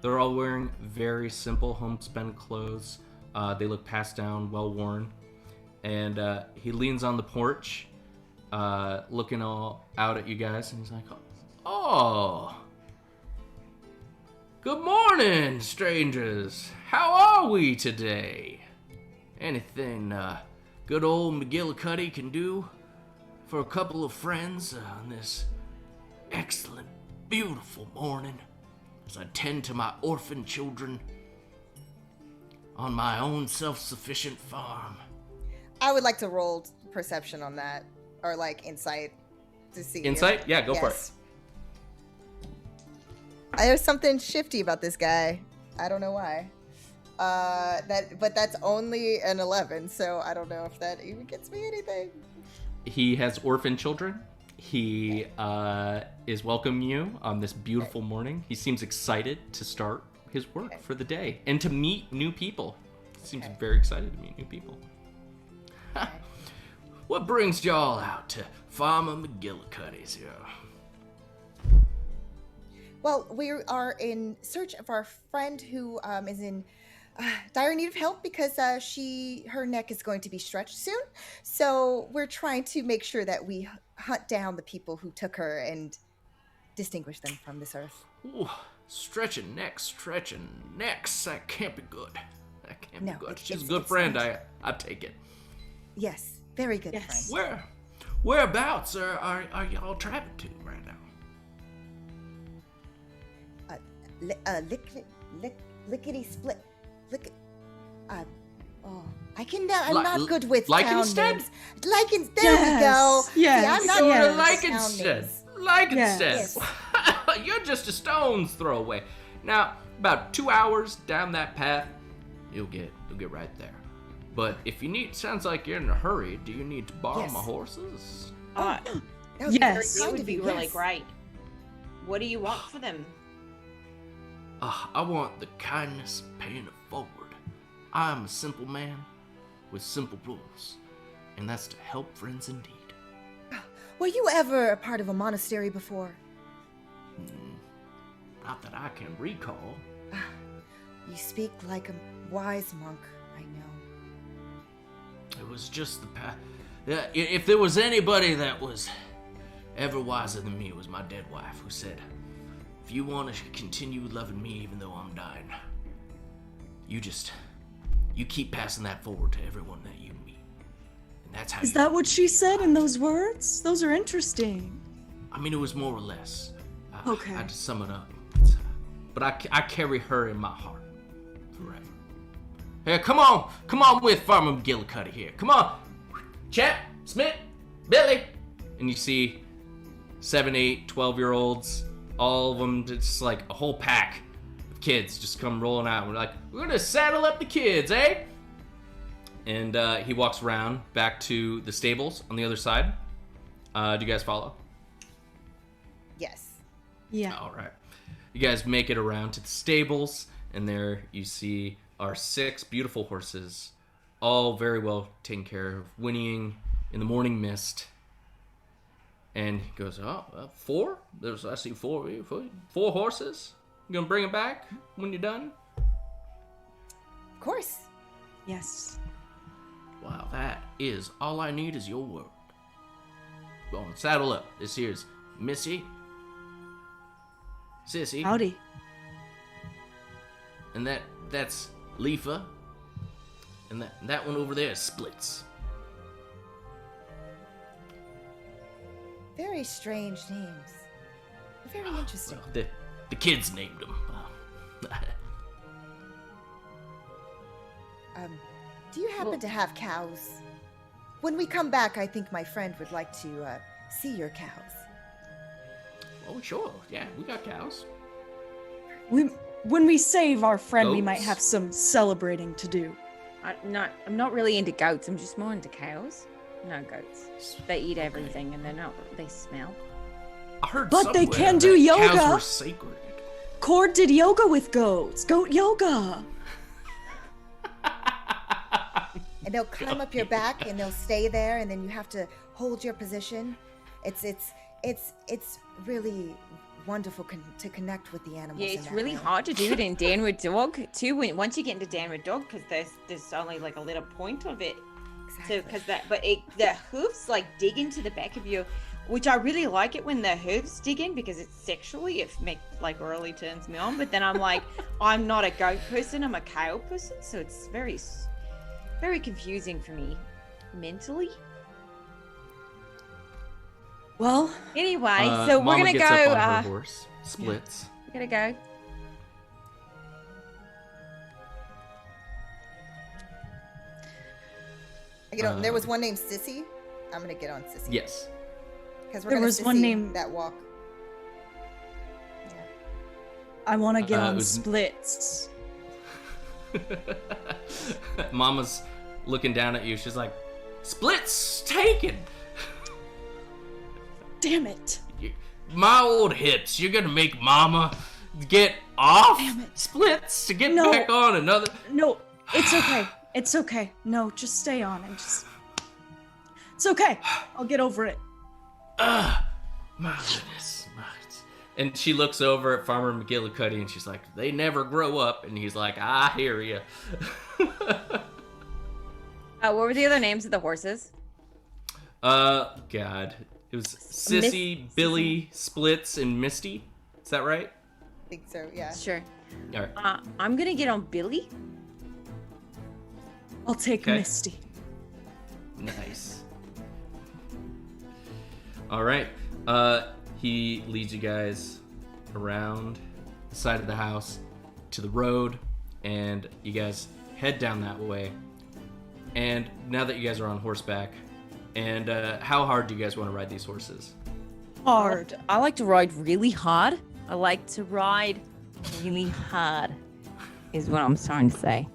They're all wearing very simple homespun clothes. They look passed down, well worn. And he leans on the porch, looking all out at you guys, and he's like, "Oh, good morning, strangers. How are we today? Anything good old McGillicuddy can do for a couple of friends on this excellent, beautiful morning as I tend to my orphan children on my own self-sufficient farm?" I would like to roll perception on that, or like insight to see. Insight? Yeah, go for it. There's something shifty about this guy. I don't know why. But that's only an 11, so I don't know if that even gets me anything. He has orphan children. He is welcoming you on this beautiful morning. He seems excited to start his work for the day and to meet new people. He seems very excited to meet new people. What brings y'all out to Farmer McGillicuddy's here? Well, we are in search of our friend who is in dire need of help because her neck is going to be stretched soon. So we're trying to make sure that we hunt down the people who took her and distinguish them from this earth. Ooh, stretching necks. That can't be good. That can't be good. She's a good friend. I take it. Yes, very good friend. Whereabouts are y'all traveling to right now? Lickety split. I can. I'm not good with town names. Lycan. There we go. Yes. See, I'm not good with town Lycanstead. names. Lycanstead. Yes. You're just a stone's throw away. Now, about 2 hours down that path, you'll get right there. But if you need, sounds like you're in a hurry. Do you need to borrow my horses? That would be Yes. very It kind would of be you, really yes. great. What do you want for them? I want the kindness paying it forward. I'm a simple man with simple rules, and that's to help friends indeed. Were you ever a part of a monastery before? Not that I can recall. You speak like a wise monk, I know. It was just the path. If there was anybody that was ever wiser than me, it was my dead wife, who said, "If you want to continue loving me even though I'm dying, you keep passing that forward to everyone that you meet." And that's how Is that what she said in those words? Those are interesting. I mean, it was more or less. Okay. I had to sum it up. But I carry her in my heart forever. Hey, come on with Farmer McGillicuddy here. Come on. Chet, Smith, Billy. And you see 7, 8, 12-year-olds, all of them, just like a whole pack of kids just come rolling out. We're like, we're gonna saddle up the kids, eh? And he walks around back to the stables on the other side. Do you guys follow? Yes. Yeah. All right. You guys make it around to the stables, and there you see our 6 beautiful horses, all very well taken care of, whinnying in the morning mist. And he goes, 4? I see 4 horses. You gonna bring them back when you're done? Of course. Yes. Wow, that is all I need is your word. Go on, saddle up. This here's Missy. Sissy. Howdy. And that's Leafa. And that one over there is Splits. Very strange names. Very interesting. Well, the kids named them. Do you happen to have cows? When we come back, I think my friend would like to see your cows. Oh, sure. Yeah, we got cows. When we save our friend, we might Goats? have some celebrating to do. I'm not really into goats. I'm just more into cows. No goats. They eat everything, and they smell. I heard But they somewhere can do that yoga. Cows were sacred. Cord did yoga with goats. Goat yoga. And they'll climb up your back and they'll stay there, and then you have to hold your position. It's really wonderful to connect with the animals. Yeah, in it's that really way. hard to do it in Downward Dog too. Once you get into Downward Dog, because there's only like a little point of it. Exactly. So because the hooves like dig into the back of your, which I really like it when the hooves dig in, because it's sexually it really turns me on. But then I'm like, I'm not a goat person, I'm a cow person, so it's very confusing for me mentally. Well, Anyway, so we're Mama gonna gets go. up on her horse, Splits. We're gonna go. There was one named Sissy. I'm gonna get on Sissy. Yes. Because we're There gonna was one Sissy named- that walk. Yeah. I want to get it on was- splits. Mama's looking down at you. She's like, Splits taken. Damn it. My old hips. You're gonna make Mama get off Damn it. Splits to get No. back on another. No, it's okay. It's okay. No, just stay on and just. It's okay. I'll get over it. My goodness. And she looks over at Farmer McGillicuddy and she's like, they never grow up. And he's like, I hear you. What were the other names of the horses? God. It was Sissy, Billy, Splits, and Misty. Is that right? I think so. Yeah. Sure. All right. I'm gonna get on Billy. I'll take Okay. Misty. Nice. All right. He leads you guys around the side of the house to the road, and you guys head down that way. And now that you guys are on horseback, and how hard do you guys want to ride these horses? Hard. I like to ride really hard. I like to ride really hard, is what I'm trying to say.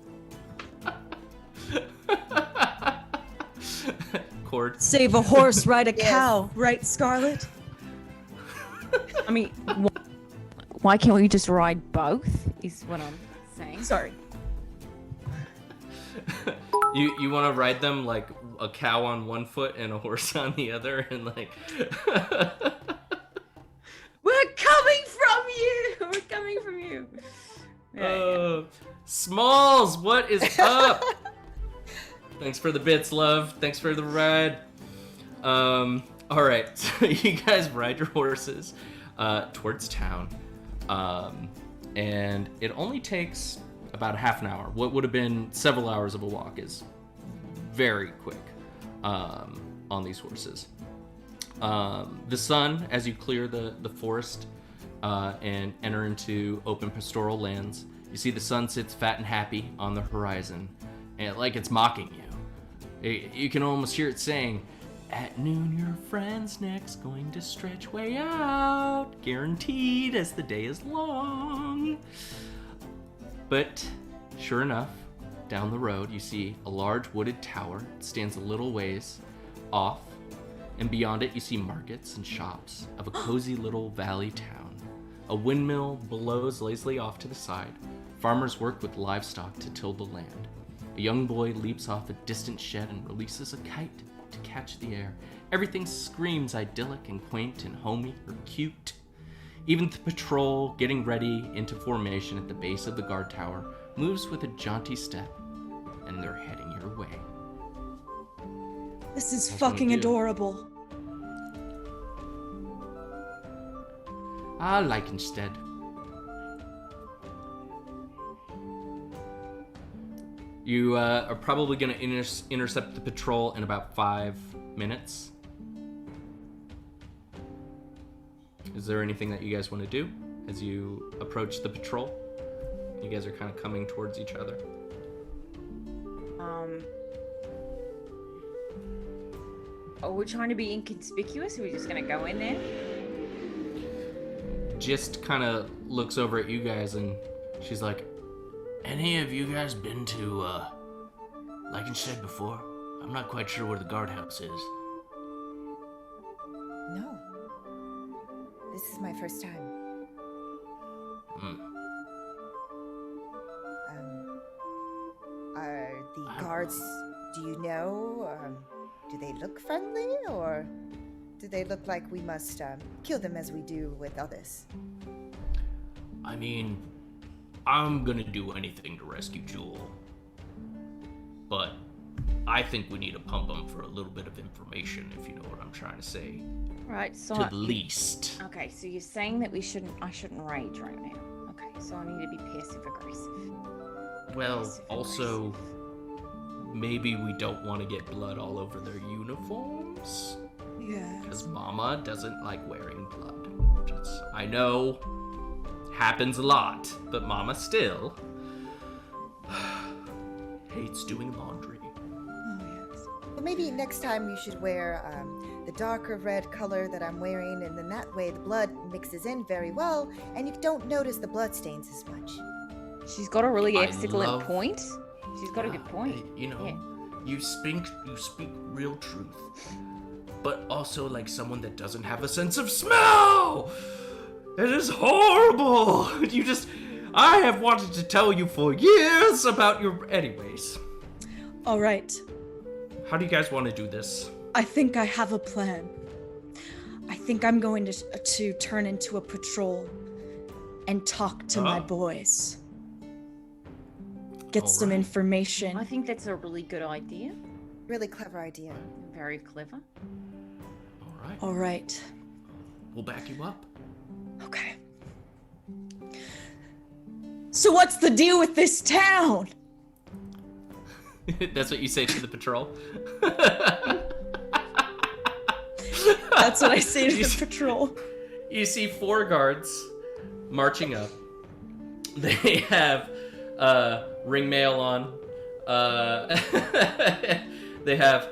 Cord. Save a horse, ride a Yes. cow. Right, Scarlet? I mean, why can't we just ride both? Is what I'm saying. Sorry. You want to ride them like a cow on one foot and a horse on the other, and like. We're coming from you. We're coming from you. Smalls, what is up? Thanks for the bits, love. Thanks for the ride. All right, so you guys ride your horses towards town, and it only takes about a half an hour. What would have been several hours of a walk is very quick on these horses. The sun, as you clear the forest and enter into open pastoral lands, you see the sun sits fat and happy on the horizon, and like it's mocking you. You can almost hear it saying, "At noon, your friend's neck's going to stretch way out, guaranteed as the day is long." But sure enough, down the road, you see a large wooded tower. It stands a little ways off, and beyond it, you see markets and shops of a cozy little valley town. A windmill blows lazily off to the side. Farmers work with livestock to till the land. A young boy leaps off a distant shed and releases a kite to catch the air. Everything screams idyllic and quaint and homey or cute. Even the patrol, getting ready into formation at the base of the guard tower, moves with a jaunty step, and they're heading your way. This is That's what I fucking do. adorable. I like instead. You are probably going to intercept the patrol in about 5 minutes. Is there anything that you guys want to do as you approach the patrol? You guys are kind of coming towards each other. Are we trying to be inconspicuous? Are we just gonna go in there? Just kind of looks over at you guys and she's like, any of you guys been to Leichenstedt before? I'm not quite sure where the guardhouse is. No. This is my first time. Are the guards, do you know, do they look friendly, or do they look like we must kill them as we do with others? I mean, I'm gonna do anything to rescue Jewel. But I think we need to pump them for a little bit of information, if you know what I'm trying to say. Right. So. To the least. Okay. So you're saying that I shouldn't rage right now. Okay. So I need to be passive aggressive. Well, also, maybe we don't want to get blood all over their uniforms. Yeah. Because Mama doesn't like wearing blood. Just, I know, happens a lot, but Mama still hates doing laundry. Oh, yes. Well, maybe next time you should wear the darker red color that I'm wearing, and then that way the blood mixes in very well, and you don't notice the blood stains as much. She's got a really I excellent love- point. She's got a good point. You know, Yeah. you speak real truth, but also like someone that doesn't have a sense of smell. It is horrible. I have wanted to tell you for years about your. Anyways, All right. how do you guys want to do this? I think I have a plan. I think I'm going to turn into a patrol and talk to my boys. Get All some right. information. I think that's a really good idea. Really clever idea. Very clever. All right, All right. we'll back you up. Okay. So what's the deal with this town? That's what you say to the patrol. That's what I say to the patrol. You see 4 guards marching up. They have ring mail on. They have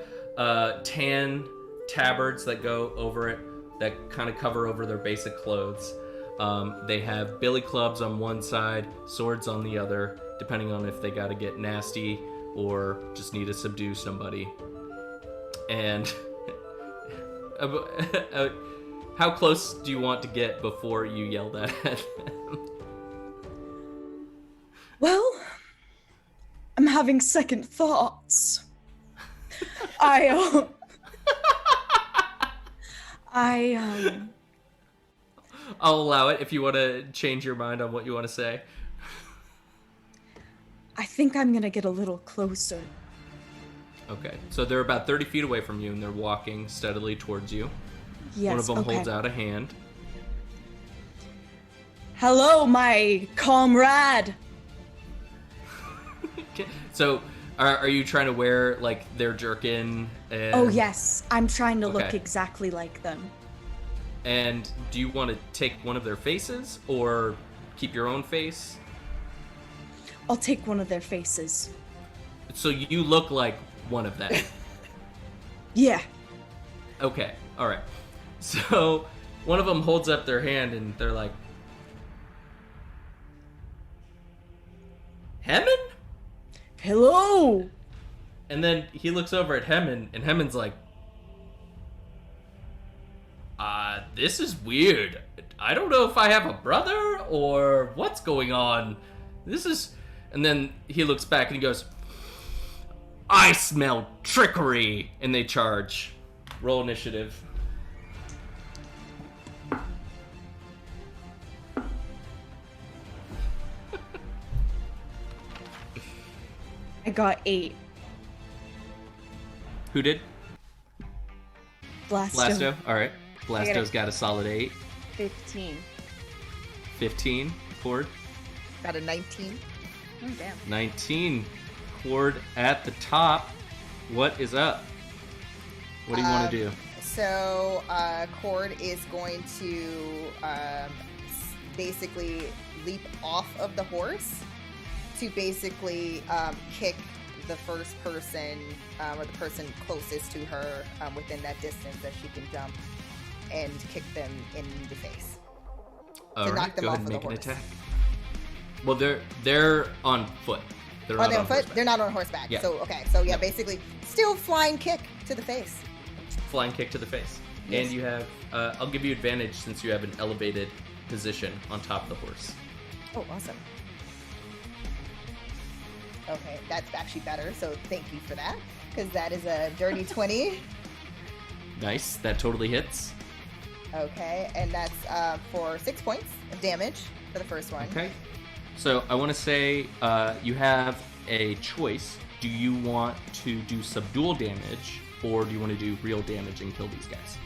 tan tabards that go over it, that kind of cover over their basic clothes. They have billy clubs on one side, swords on the other, depending on if they got to get nasty or just need to subdue somebody. And how close do you want to get before you yell that at them? Well, I'm having second thoughts. I I'll allow it if you want to change your mind on what you want to say. I think I'm gonna get a little closer. Okay, so they're about 30 feet away from you, and they're walking steadily towards you. Yes, One of them okay. holds out a hand. Hello, my comrade. Okay, so, are you trying to wear, like, their jerkin? And, Oh yes, I'm trying to look Okay. exactly like them. And do you want to take one of their faces, or keep your own face? I'll take one of their faces. So you look like one of them. Yeah. Okay, alright. So, one of them holds up their hand, and they're like, Hammond? Hello. And then he looks over at Hemon, and Hemon's like, this is weird. I don't know if I have a brother or what's going on. This is... And then he looks back and he goes, I smell trickery. And they charge. Roll initiative. I got 8. Who did? Blasto. All right. Blasto's got a solid 8. 15. 15. Cord. Got a 19. Oh, damn. 19. Cord at the top. What is up? What do you want to do? So, Cord is going to basically leap off of the horse to basically kick the first person or the person closest to her within that distance that she can jump and kick them in the face. All right, knock them go off ahead and of the make an horse. attack. Well, they're on foot. They're Oh, not they're on on foot? horseback. They're not on horseback. Yeah. So, okay. So, yeah, Yeah. basically, still flying kick to the face. Flying kick to the face. Yes. And you have, I'll give you advantage since you have an elevated position on top of the horse. Oh, awesome. Okay, that's actually better. So, thank you for that. Because that is a dirty 20. Nice, that totally hits. Okay, and that's for 6 points of damage for the first one. Okay. So I want to say you have a choice. Do you want to do subdual damage, or do you want to do real damage and kill these guys?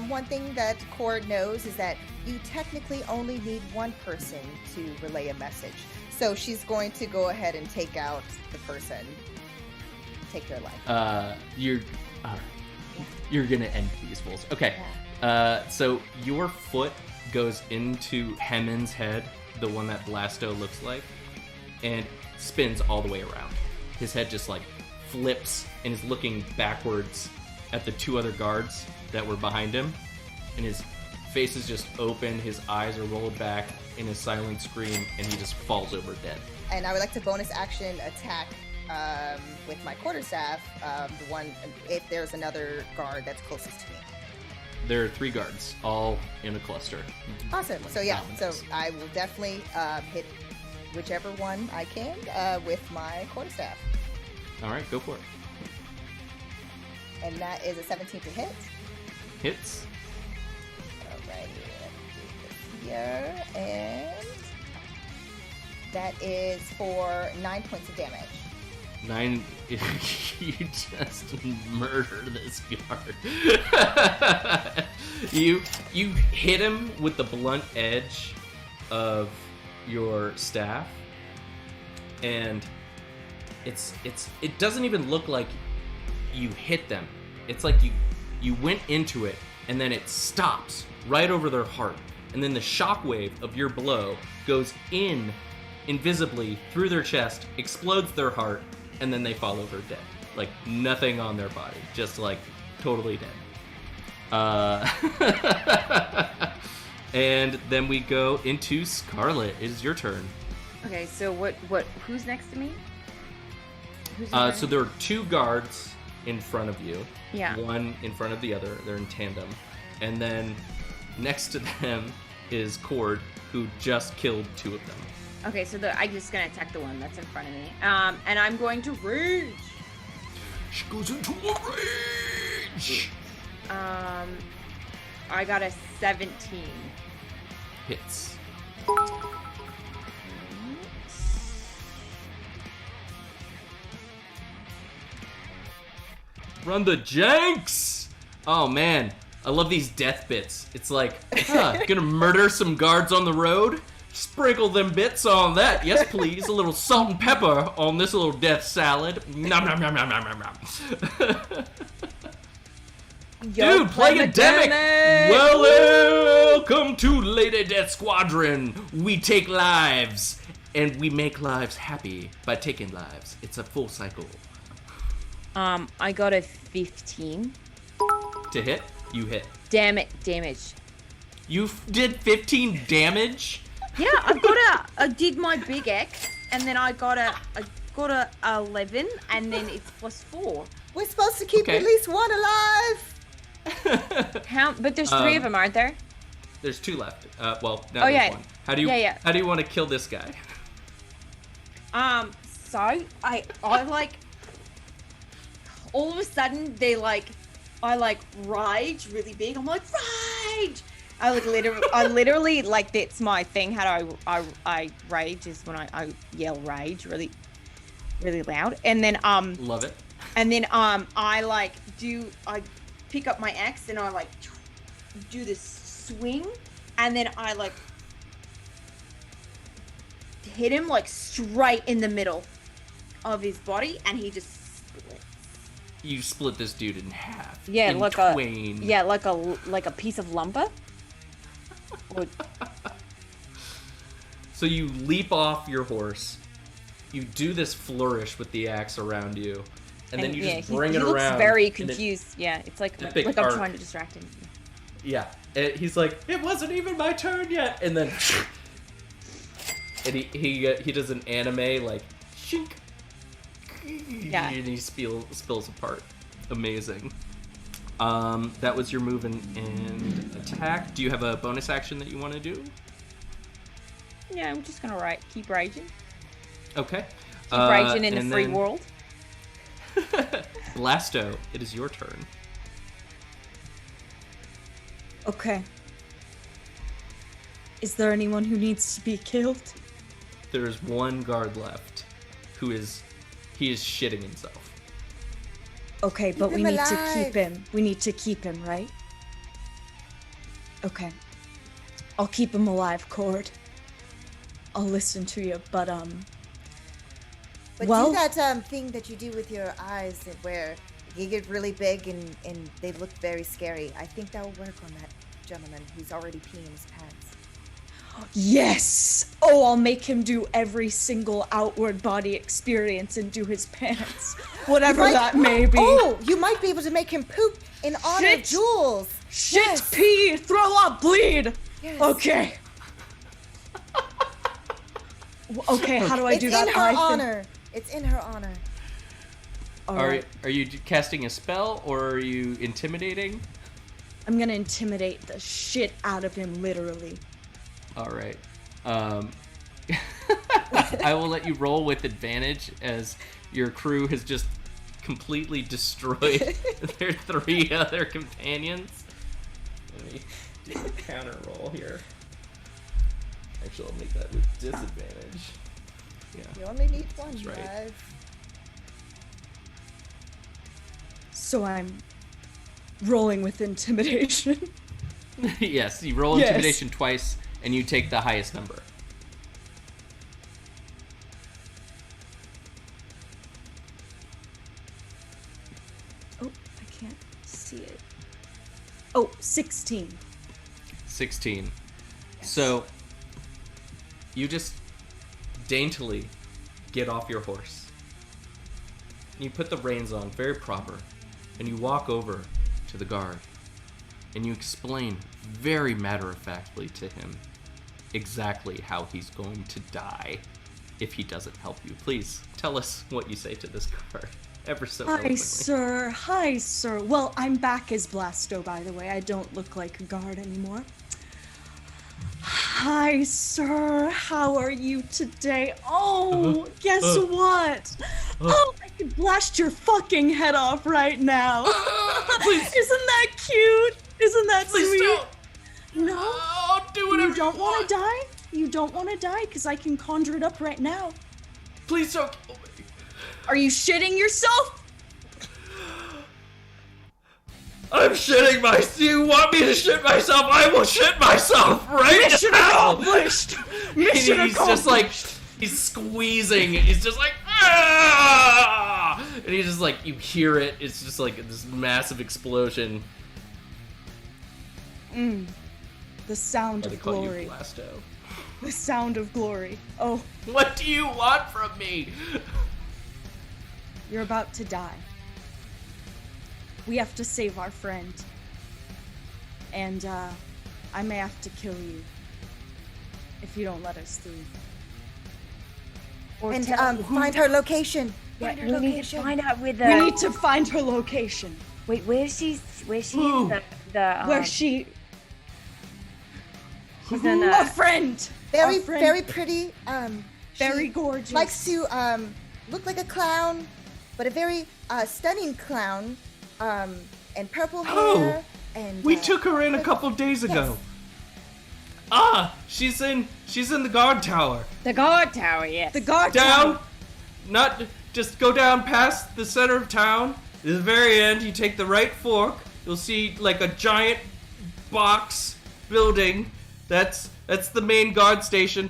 One thing that Cord knows is that you technically only need one person to relay a message. So she's going to go ahead and take out the person. Take their life. You're gonna end these fools. Okay. So your foot goes into Hemon's head, the one that Blasto looks like, and spins all the way around. His head just like flips and is looking backwards at the two other guards that were behind him, and his face is just open, his eyes are rolled back in a silent scream, and he just falls over dead. And I would like to bonus action attack with my quarterstaff, the one if there's another guard that's closest to me. There are 3 guards, all in a cluster. Awesome. Like So yeah, dominoes. so I will definitely hit whichever one I can with my quarterstaff. All right, go for it. And that is a 17 to hit. Hits. Alrighty, let's do this here. And that is for 9 points of damage. 9. You just murder this guard. You hit him with the blunt edge of your staff, and it doesn't even look like you hit them. It's like you went into it, and then it stops right over their heart, and then the shockwave of your blow goes in invisibly through their chest, explodes their heart, and then they fall over dead. Like nothing on their body, just like totally dead. And then we go into Scarlet. It is your turn. Okay, so who's next to me? Who's So there are 2 guards in front of you. Yeah. One in front of the other. They're in tandem. And then next to them is Cord, who just killed 2 of them. Okay, so I'm just gonna attack the one that's in front of me. And I'm going to rage. She goes into a rage. I got a 17. Hits. Run the Janks! Oh man, I love these death bits. It's like, gonna murder some guards on the road? Sprinkle them bits on that, yes please. A little salt and pepper on this little death salad. Nom nom nom nom nom nom nom. Dude, Plagademic! Welcome to Lady Death Squadron. We take lives, and we make lives happy by taking lives. It's a full cycle. I got a 15. To hit, you hit. Damn it, damage. You did 15 damage? Yeah, I did my big X, and then I got a 11, and then it's +4. We're supposed to keep Okay. at least one alive. But there's 3 of them, aren't there? There's 2 left. Well, now Oh, there's yeah. 1. How do you How do you want to kill this guy? So I like all of a sudden I rage really big. I'm like rage. I literally like that's my thing. How do I rage is when I yell rage really loud, and then Love it. and then I pick up my axe and I do this swing, and then I hit him straight in the middle of his body, and he just splits. You split this dude in half. Yeah, in like twain. a piece of lumber. So you leap off your horse. You do this flourish with the axe around you, and then you just bring it around. He looks very confused. Yeah, it's like I'm Epic arc. trying to distract him. Yeah, he's like, it wasn't even my turn yet, and then, and he does an anime shink, Yeah, and he spills apart. Amazing. That was your move and attack. Do you have a bonus action that you want to do? yeah. I'm just gonna keep raging. Okay. Keep raging in the free then- world. Blasto, it is your turn. Okay. Is there anyone who needs to be killed? There is one guard left, he is shitting himself. Okay, but we him need to alive. keep him. We need to keep him, right? Okay. I'll keep him alive, Cord. I'll listen to you, but But well, do that thing that you do with your eyes where you get really big and they look very scary. I think that will work on that gentleman who's already peeing his pants. yes! Oh, I'll make him do every single outward body experience and do his pants. Whatever that may be. Oh, you might be able to make him poop in honor of Shit. Jules. Shit, Yes. pee, throw up, bleed! Yes. Okay. Okay, how do I do that? It's in I her think- honor. It's in her honor. All right. Are you casting a spell or are you intimidating? I'm gonna intimidate the shit out of him, literally. All right. I will let you roll with advantage as your crew has just completely destroyed their 3 other companions. Let me do a counter roll here. Actually, I'll make that with disadvantage. Yeah. You only need one, That's right. guys. So I'm rolling with intimidation. Yes, you roll Yes. intimidation twice, and you take the highest number. Oh, I can't see it. Oh, 16. 16. So, you just daintily get off your horse. You put the reins on, very proper, and you walk over to the guard, and you explain very matter-of-factly to him exactly how he's going to die if he doesn't help you. Please, tell us what you say to this guard, ever so Hi, eloquently. sir. Hi, sir. Well, I'm back as Blasto, by the way. I don't look like a guard anymore. Hi, sir. How are you today? Oh, guess what? Oh, I could blast your fucking head off right now. Please. Isn't that cute? Isn't that Please sweet? don't! No? Oh, do whatever You don't want want to die? You don't want to die? Because I can conjure it up right now. Please don't kill me. Are you shitting yourself? I'm shitting myself. You want me to shit myself? I will shit myself right Mission now. accomplished! And Mission he's accomplished! just like, he's squeezing. He's just like, ah! And he's just like, you hear it. It's just like this massive explosion. The sound Or they of call you glory. Blasto. The sound of glory. Oh, What do you want from me? you're about to die. We have to save our friend. And, I may have to kill you. if you don't let us through. Or And tell- find her location. Yeah, Find her we need to location. find out where the. We need to find her location. Wait, where she Who? is? The Where she's she's in a friend. Very, Our friend. very pretty. Very she gorgeous. likes to look like a clown, but a very stunning clown. And purple hair. Oh, And We took her in a couple days ago. She's in the guard tower. the guard tower. Yes. the guard Down, tower. not just go down past the center of town. At the very end, you take the right fork. You'll see like a giant box building. That's the main guard station.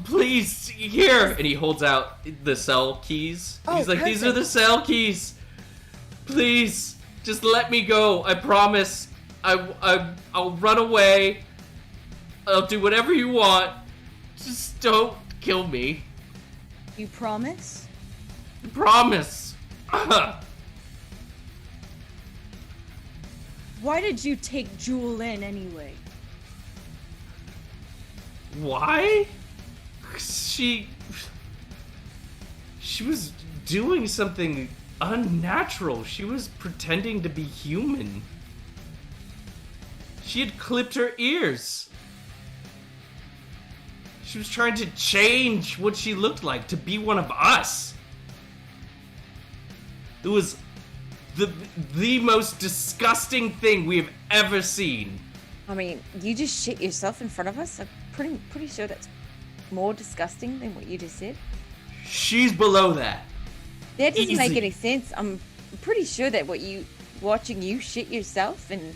Please, here, and he holds out the cell keys. Oh, He's like, these are perfect. the cell keys. Please, just let me go. I promise. I'll run away. I'll do whatever you want. Just don't kill me. You promise? I promise. Why did you take Jewel in anyway? Why? She was doing something unnatural. She was pretending to be human. She had clipped her ears. She was trying to change what she looked like to be one of us. It was the most disgusting thing we have ever seen. I mean, you just shit yourself in front of us. I'm pretty sure that's more disgusting than what you just said. She's below that. That doesn't make Easy. any sense. I'm pretty sure that watching you shit yourself and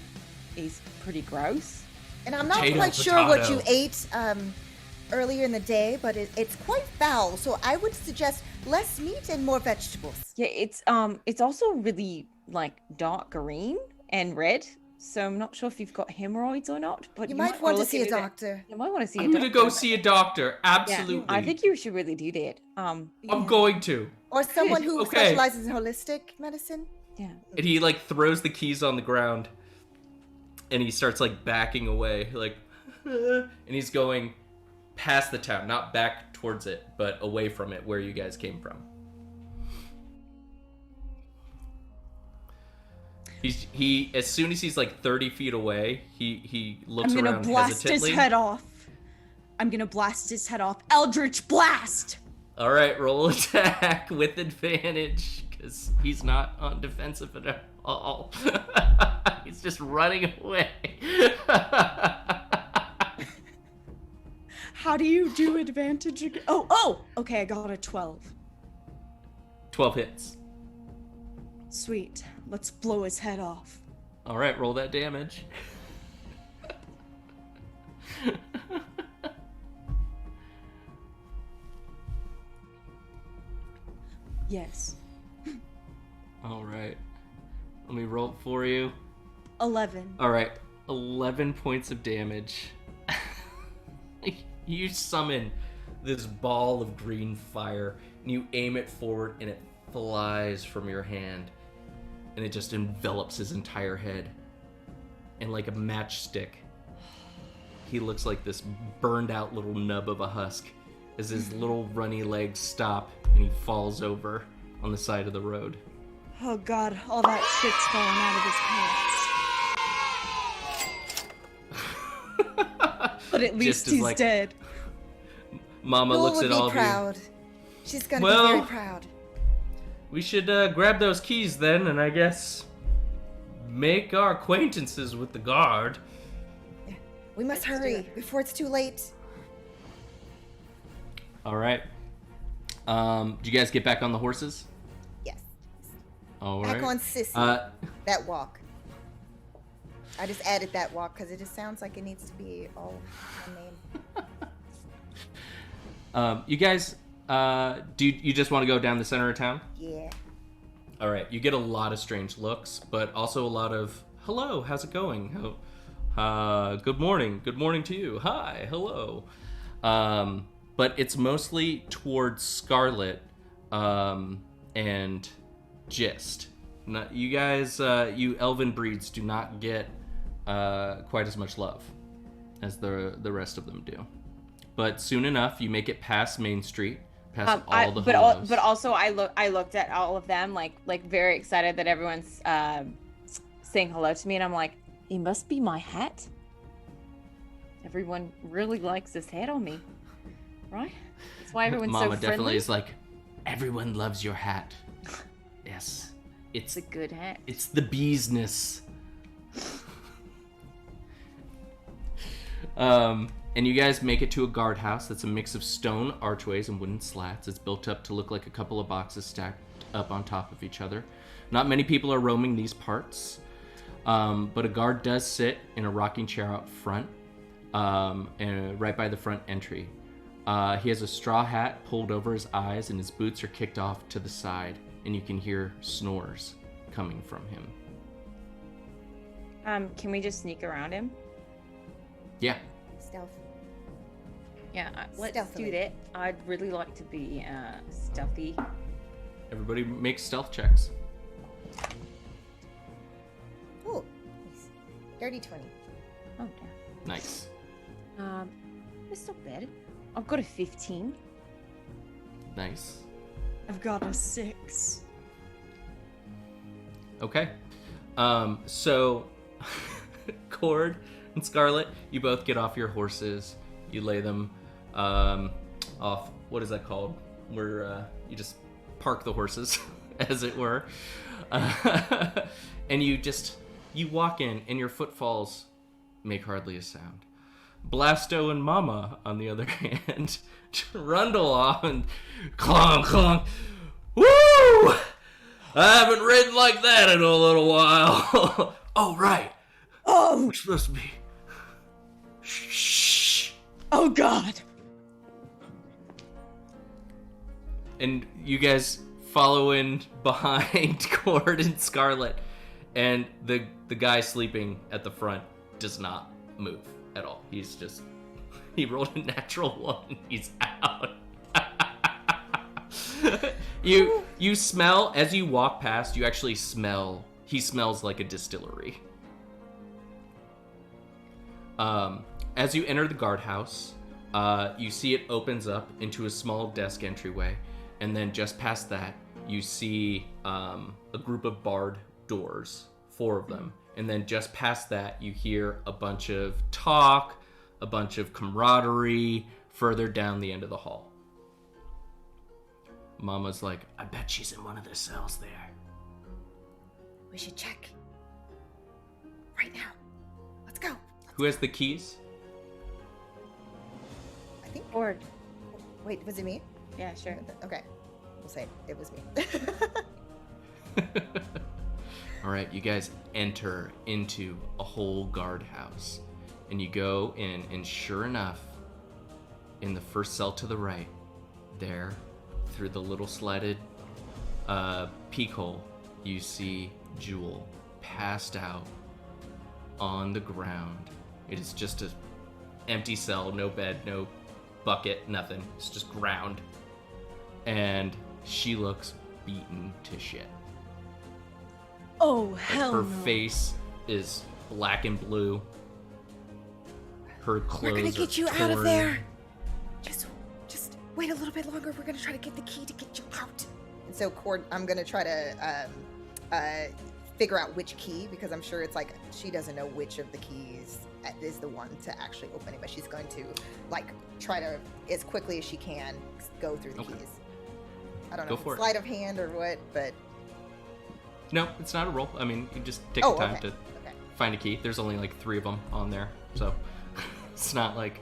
is pretty gross. And I'm not Potato, quite sure what you potato. ate earlier in the day, but it's quite foul. So I would suggest less meat and more vegetables. Yeah, it's also really like dark green and red. So I'm not sure if you've got hemorrhoids or not. But You might want to see a into that. doctor. You might want to see a I'm doctor. gonna go see a doctor. Yeah, Absolutely. I think you should really do that. I'm going to. Or someone who Okay. specializes in holistic medicine. Yeah. And he like throws the keys on the ground, and he starts like backing away, like, and he's going past the town, not back towards it, but away from it, where you guys came from. He as soon as he's like 30 feet away, he looks I'm gonna around blast his hesitantly. head off. I'm gonna blast his head off. Eldritch blast! All right, roll attack with advantage because he's not on defensive at all. He's just running away. How do you do advantage again? Oh, okay, I got a 12. 12 hits. Sweet. Let's blow his head off. All right, roll that damage. Yes. All right. Let me roll it for you. 11. All right, 11 points of damage. You summon this ball of green fire, and you aim it forward, and it flies from your hand, and it just envelops his entire head. And like a matchstick, he looks like this burned out little nub of a husk as his little runny legs stop, and he falls over on the side of the road. Oh god, all that shit's falling out of his pants. But at least Just as, he's like, dead. Mama Jewel looks would at be all of you. proud. She's gonna Well- be very proud. We should grab those keys then, and I guess make our acquaintances with the guard. We must Let's do hurry it. before it's too late. All right. Do you guys get back on the horses? Yes. All Back right. on Sissy. That walk. I just added that walk because it just sounds like it needs to be all one name. You guys, do you just want to go down the center of town? Yeah. All right. You get a lot of strange looks, but also a lot of hello. How's it going? Good morning. Good morning to you. Hi. Hello. But it's mostly towards Scarlet, and Gist. You guys, you elven breeds do not get quite as much love. as the rest of them do. But soon enough, you make it past Main Street, past all the hellos. But also I looked at all of them like very excited that everyone's saying hello to me, and I'm like, it must be my hat. Everyone really likes this hat on me, right? That's why everyone's Mama so friendly. definitely is like, everyone loves your hat. Yes, It's a good hat. It's the beesness. And you guys make it to a guardhouse that's a mix of stone archways and wooden slats. It's built up to look like a couple of boxes stacked up on top of each other. Not many people are roaming these parts, but a guard does sit in a rocking chair out front, and right by the front entry. He has a straw hat pulled over his eyes, and his boots are kicked off to the side, and you can hear snores coming from him. Can we just sneak around him? Yeah. Stealth. Yeah, let's Stealthily. do that. I'd really like to be stealthy. Everybody make stealth checks. Ooh, nice. Dirty 20. Oh, damn. Nice. It's not bad. I've got a 15. Nice. I've got a 6. Okay. So Cord and Scarlet, you both get off your horses. You lay them off. What is that called? Where you just park the horses, as it were. And you walk in, and your footfalls make hardly a sound. Blasto and Mama, on the other hand, trundle off and clonk, clonk. Woo! I haven't ridden like that in a little while. Oh, right. Oh! We're supposed to be. Shh. Oh God! And you guys follow in behind Cord and Scarlet, and the guy sleeping at the front does not move at all. He rolled a natural 1. He's out. You smell, as you walk past, you actually smell, he smells like a distillery. As you enter the guardhouse, you see it opens up into a small desk entryway, and then just past that, you see a group of barred doors, 4 of them. And then just past that, you hear a bunch of talk, a bunch of camaraderie further down the end of the hall. Mama's like, I bet she's in one of the cells there. We should check. Right now. Let's go. Who has the keys? I think. Or, Wait, was it me? yeah, sure. Okay. We'll say it was me. All right, you guys enter into a whole guardhouse, and you go in, and sure enough, in the first cell to the right, there, through the little slatted peek hole, you see Jewel passed out on the ground. It is just a empty cell, no bed, no bucket, nothing. It's just ground, and she looks beaten to shit. Oh, Like, hell her no. face is black and blue. Her clothes We're gonna get you are out of torn. there. Just wait a little bit longer. We're gonna try to get the key to get you out. And so, Cord, I'm gonna try to figure out which key, because I'm sure it's like she doesn't know which of the keys is the one to actually open it, but she's going to like try to, as quickly as she can, go through the Okay. keys. I don't Go know if for it's it. sleight of hand or what, but No, it's not a roll. I mean, you just take oh, the time okay. to Okay. find a key. There's only like 3 of them on there, so it's not like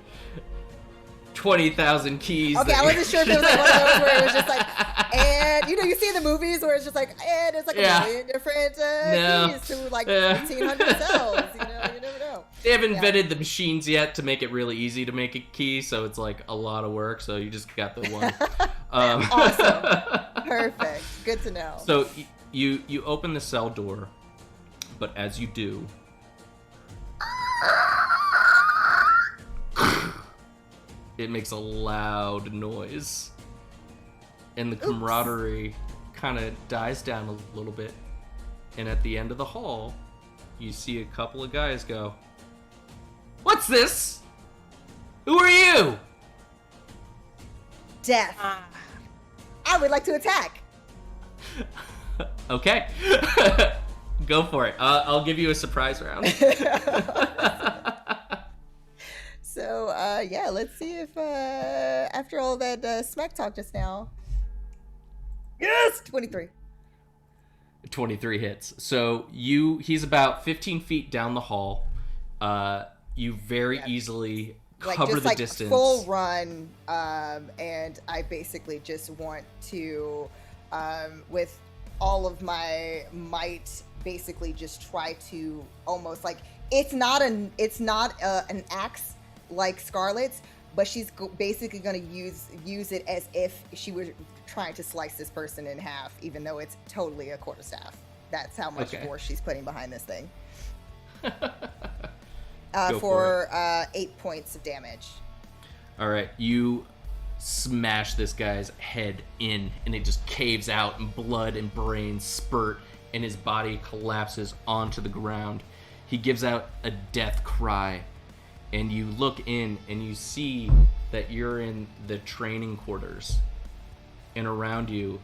20,000 keys. Okay, I wasn't sure if it was like one of those where it was just like, and you see in the movies where it's just like, and it's like Yeah. a million different No. keys to like Yeah. 1,500 cells. You never know. They haven't Yeah. invented the machines yet to make it really easy to make a key, so it's like a lot of work. So you just got the one. Awesome. Perfect. Good to know. So you open the cell door, but as you do, it makes a loud noise, and the camaraderie kind of dies down a little bit. And at the end of the hall, you see a couple of guys go, "What's this? Who are you? Death. I would like to attack. Okay. Go for it. I'll give you a surprise round. So, yeah, let's see if, after all that smack talk just now. Yes! 23. 23 hits. So he's about 15 feet down the hall. You very easily cover the distance. Full run, and I basically just want to, with all of my might, basically just try to almost like it's not an axe like Scarlet's, but she's basically going to use it as if she were trying to slice this person in half, even though it's totally a quarterstaff. That's how much force she's putting behind this thing. For 8 points of damage. All right, you smash this guy's head in, and it just caves out, and blood and brains spurt, and his body collapses onto the ground. He gives out a death cry, and you look in, and you see that you're in the training quarters, and around you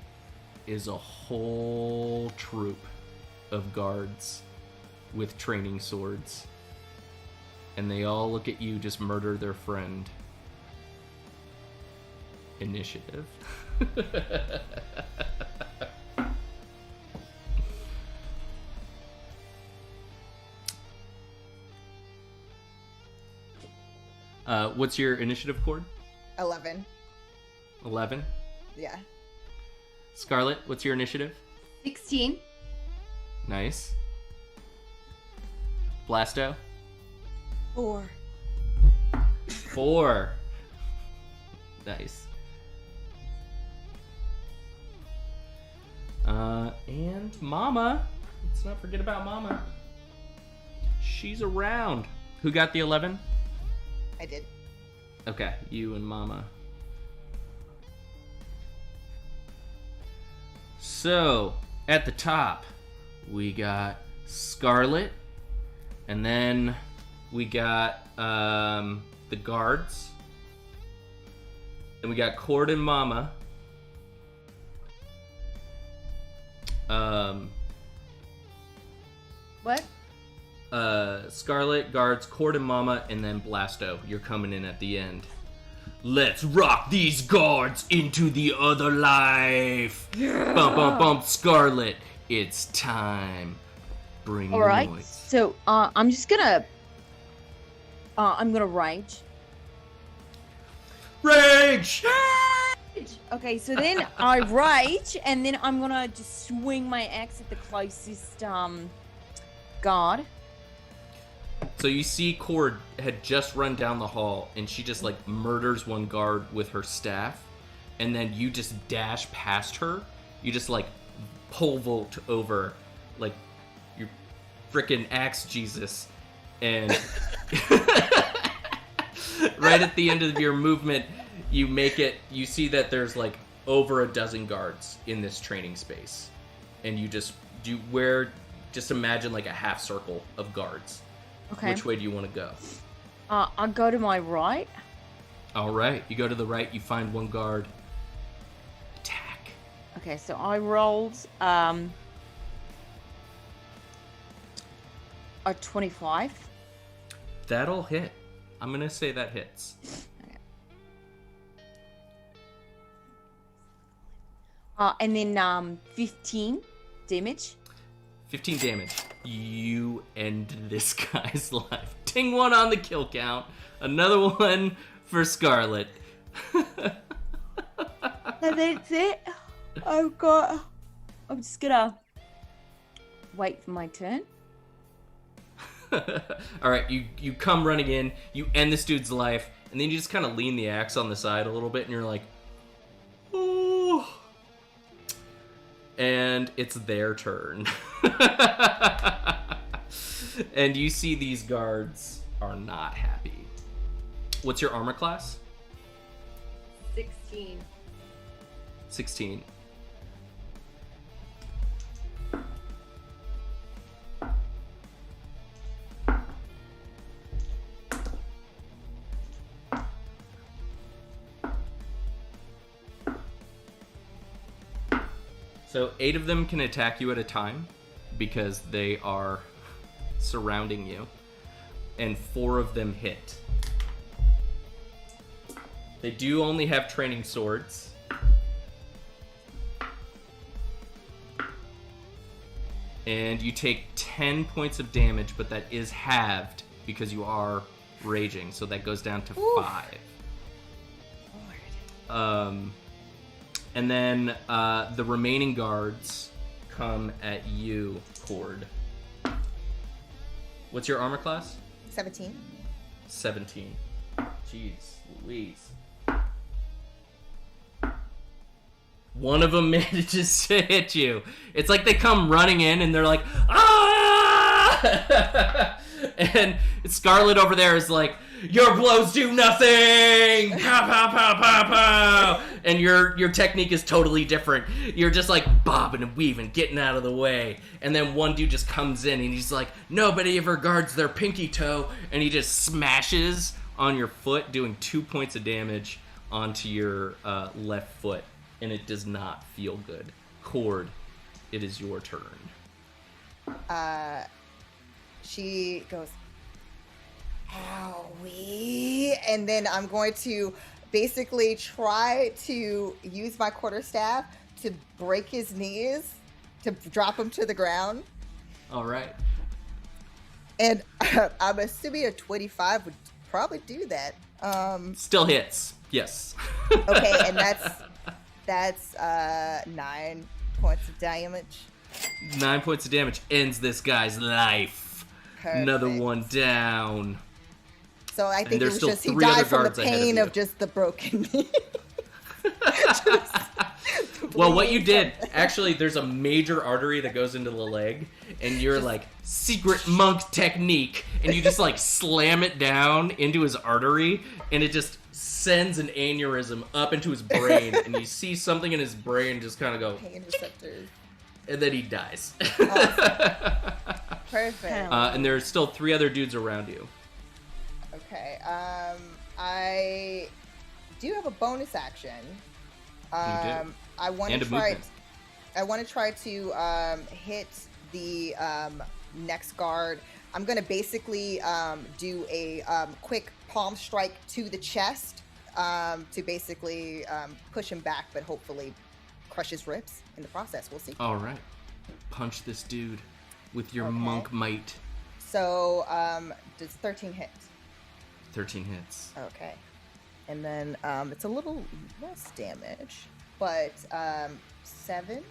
is a whole troop of guards with training swords. And they all look at you just murder their friend. Initiative. What's your initiative cord? 11. 11? Yeah. Scarlet, what's your initiative? 16. Nice. Blasto? 4. 4. Nice. And Mama. Let's not forget about Mama. She's around. Who got the 11? I did. Okay, you and Mama. So, at the top, we got Scarlet, and then we got the guards, then we got Cord and Mama, What? Scarlet, guards, Cord and Mama, and then Blasto. You're coming in at the end. Let's rock these guards into the other life. Yeah. Bump, bump, bump, Scarlet. It's time. Bring All the right. noise. So I'm just gonna. I'm gonna rage. Rage! Okay, so then I rage, and then I'm gonna just swing my axe at the closest guard. So you see Cord had just run down the hall, and she just like murders one guard with her staff, and then you just dash past her. You just like pole vault over, like you're frickin' axe Jesus, and right at the end of your movement, you make it. You see that there's like over a dozen guards in this training space, and you just imagine like a half circle of guards. Okay. Which way do you want to go? I'll go to my right. All right. You go to the right. You find one guard. Attack. Okay, so I rolled a 25. That'll hit. I'm going to say that hits. Okay. And then 15 damage. 15 damage. You end this guy's life. Ting one on the kill count. Another one for Scarlet. And that's it. I'm just gonna wait for my turn. All right, you come running in. You end this dude's life, and then you just kind of lean the axe on the side a little bit, and you're like, ooh. And it's their turn. And you see these guards are not happy. What's your armor class? 16. 16. So 8 of them can attack you at a time because they are surrounding you. And 4 of them hit. They do only have training swords. And you take 10 points of damage, but that is halved because you are raging. So that goes down to 5. And then the remaining guards come at you, Cord. What's your armor class? 17. 17. Jeez Louise. One of them manages to hit you. It's like they come running in and they're like, ah! And Scarlet over there is like, your blows do nothing! Pow, pow, pow, pow, pow! And your technique is totally different. You're just like bobbing and weaving, getting out of the way. And then one dude just comes in and he's like, nobody ever guards their pinky toe. And he just smashes on your foot, doing 2 points of damage onto your left foot. And it does not feel good. Cord, it is your turn. She goes, owie, and then I'm going to basically try to use my quarterstaff to break his knees, to drop him to the ground. All right. And I'm assuming a 25 would probably do that. Still hits. Yes. Okay, and that's 9 points of damage. 9 points of damage ends this guy's life. Perfect. Another one down. So I think it was still just he 3 other died from the guards ahead of pain you. of just the broken knee. Well, what you did, actually, there's a major artery that goes into the leg, and you're like, secret monk technique, and you just like slam it down into his artery, and it just sends an aneurysm up into his brain, and you see something in his brain just kind of go, Pain receptors. and then he dies. Awesome. Perfect. And there's still 3 other dudes around you. Okay. I do have a bonus action. You do. I want And to a try. movement. I want to try to hit the next guard. I'm gonna basically do a quick palm strike to the chest to basically push him back, but hopefully crush his ribs in the process. We'll see. All right. Punch this dude with your Okay. monk might. So does 13 hit? 13 hits. Okay. And then it's a little less damage, but 7.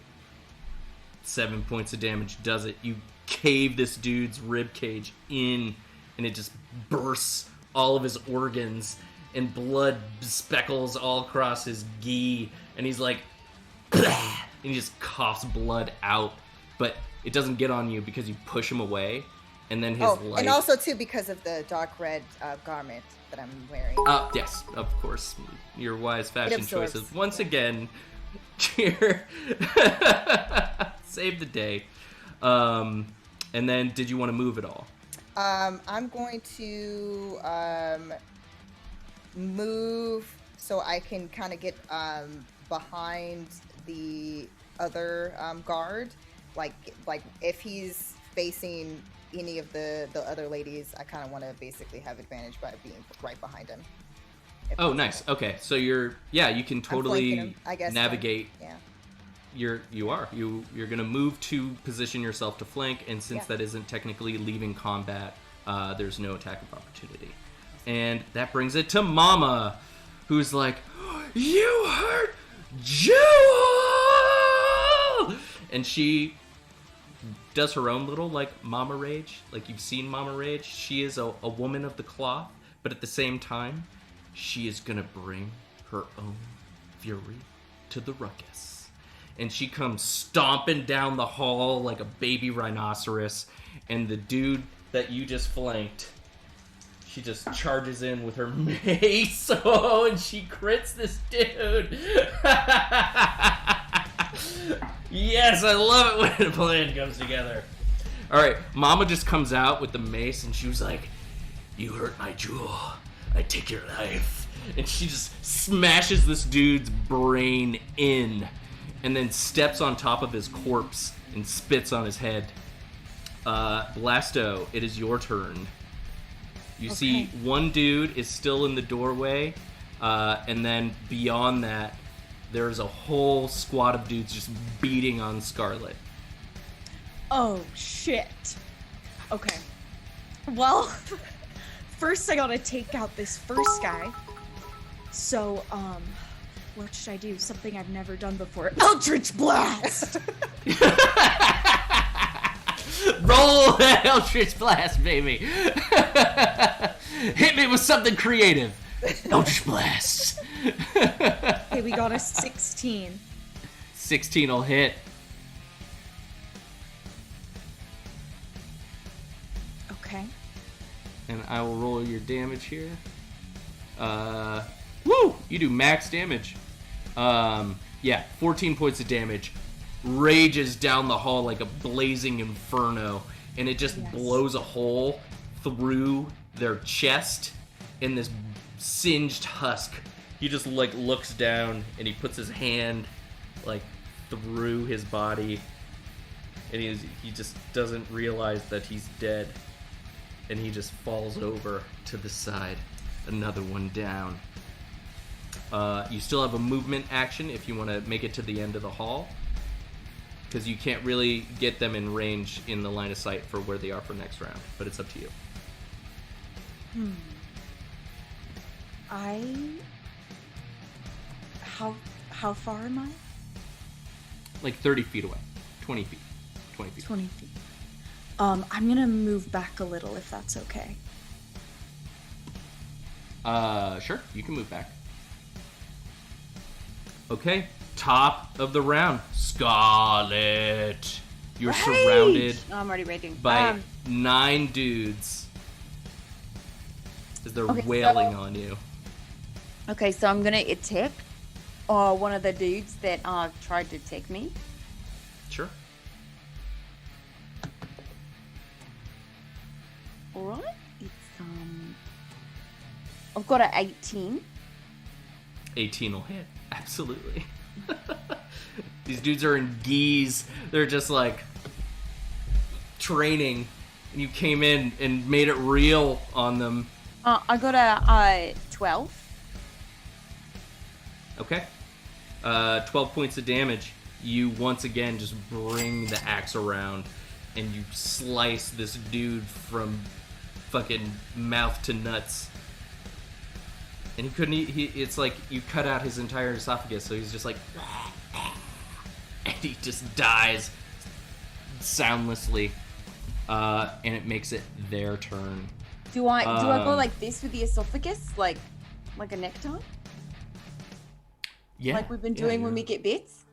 7 points of damage does it. You cave this dude's rib cage in, and it just bursts all of his organs, and blood speckles all across his gi, and he's like, and he just coughs blood out, but it doesn't get on you because you push him away, and then his life... and also too because of the dark red garment that I'm wearing. Yes, of course. Your wise fashion absorbs. choices. Once again, cheer. Save the day. And then, did you want to move at all? I'm going to move so I can kind of get behind the other guard. Like if he's facing any of the other ladies, I kind of want to basically have advantage by being right behind him. Oh, nice. Okay, so you can totally him, I guess, navigate. Yeah. You're gonna move to position yourself to flank, and since Yeah. that isn't technically leaving combat, there's no attack of opportunity. And that brings it to Mama, who's like, "You hurt Jewel!" And she does her own little Mama rage. Like you've seen Mama rage. She is a woman of the cloth, but at the same time, she is gonna bring her own fury to the ruckus. And she comes stomping down the hall like a baby rhinoceros, and the dude that you just flanked, she just charges in with her mace. Oh, and she crits this dude. Yes, I love it when a plan comes together. All right, Mama just comes out with the mace, and she was like, "You hurt my jewel. I take your life." And she just smashes this dude's brain in. and then steps on top of his corpse and spits on his head. Blasto, it is your turn. You see one dude is still in the doorway, and then beyond that, there's a whole squad of dudes just beating on Scarlet. Oh, shit. Okay. Well, first I gotta take out this first guy. So, what should I do? Something I've never done before. Eldritch Blast! Roll that Eldritch Blast, baby! Hit me with something creative. Eldritch Blast. Okay, we got a 16. 16 will hit. Okay. And I will roll your damage here. Woo! You do max damage. Yeah, 14 points of damage. Rages down the hall like a blazing inferno, and it just blows a hole through their chest in this singed husk. He just like looks down and he puts his hand like through his body, and he just doesn't realize that he's dead, and he just falls over to the side. Another one down. You still have a movement action if you want to make it to the end of the hall, because you can't really get them in range in the line of sight for where they are for next round, but it's up to you. How far am I? Like 30 feet away. 20 feet. 20 feet. 20 feet. I'm gonna move back a little if that's okay. Sure, you can move back. Okay, top of the round. Scarlet. You're surrounded Oh, I'm already rating. by 9 dudes as they're wailing on you. Okay, so I'm gonna attack one of the dudes that tried to take me. Sure. Alright, it's I've got an 18. 18 will hit. Absolutely. These dudes are in geese. They're just like training, and you came in and made it real on them. I got a 12. Okay. 12 points of damage. You once again just bring the axe around, and you slice this dude from fucking mouth to nuts. And he couldn't eat. It's like you cut out his entire esophagus, so he's just like, and he just dies soundlessly. And it makes it their turn. Do I go like this with the esophagus, like a necktie? Yeah, like we've been doing when we get bits.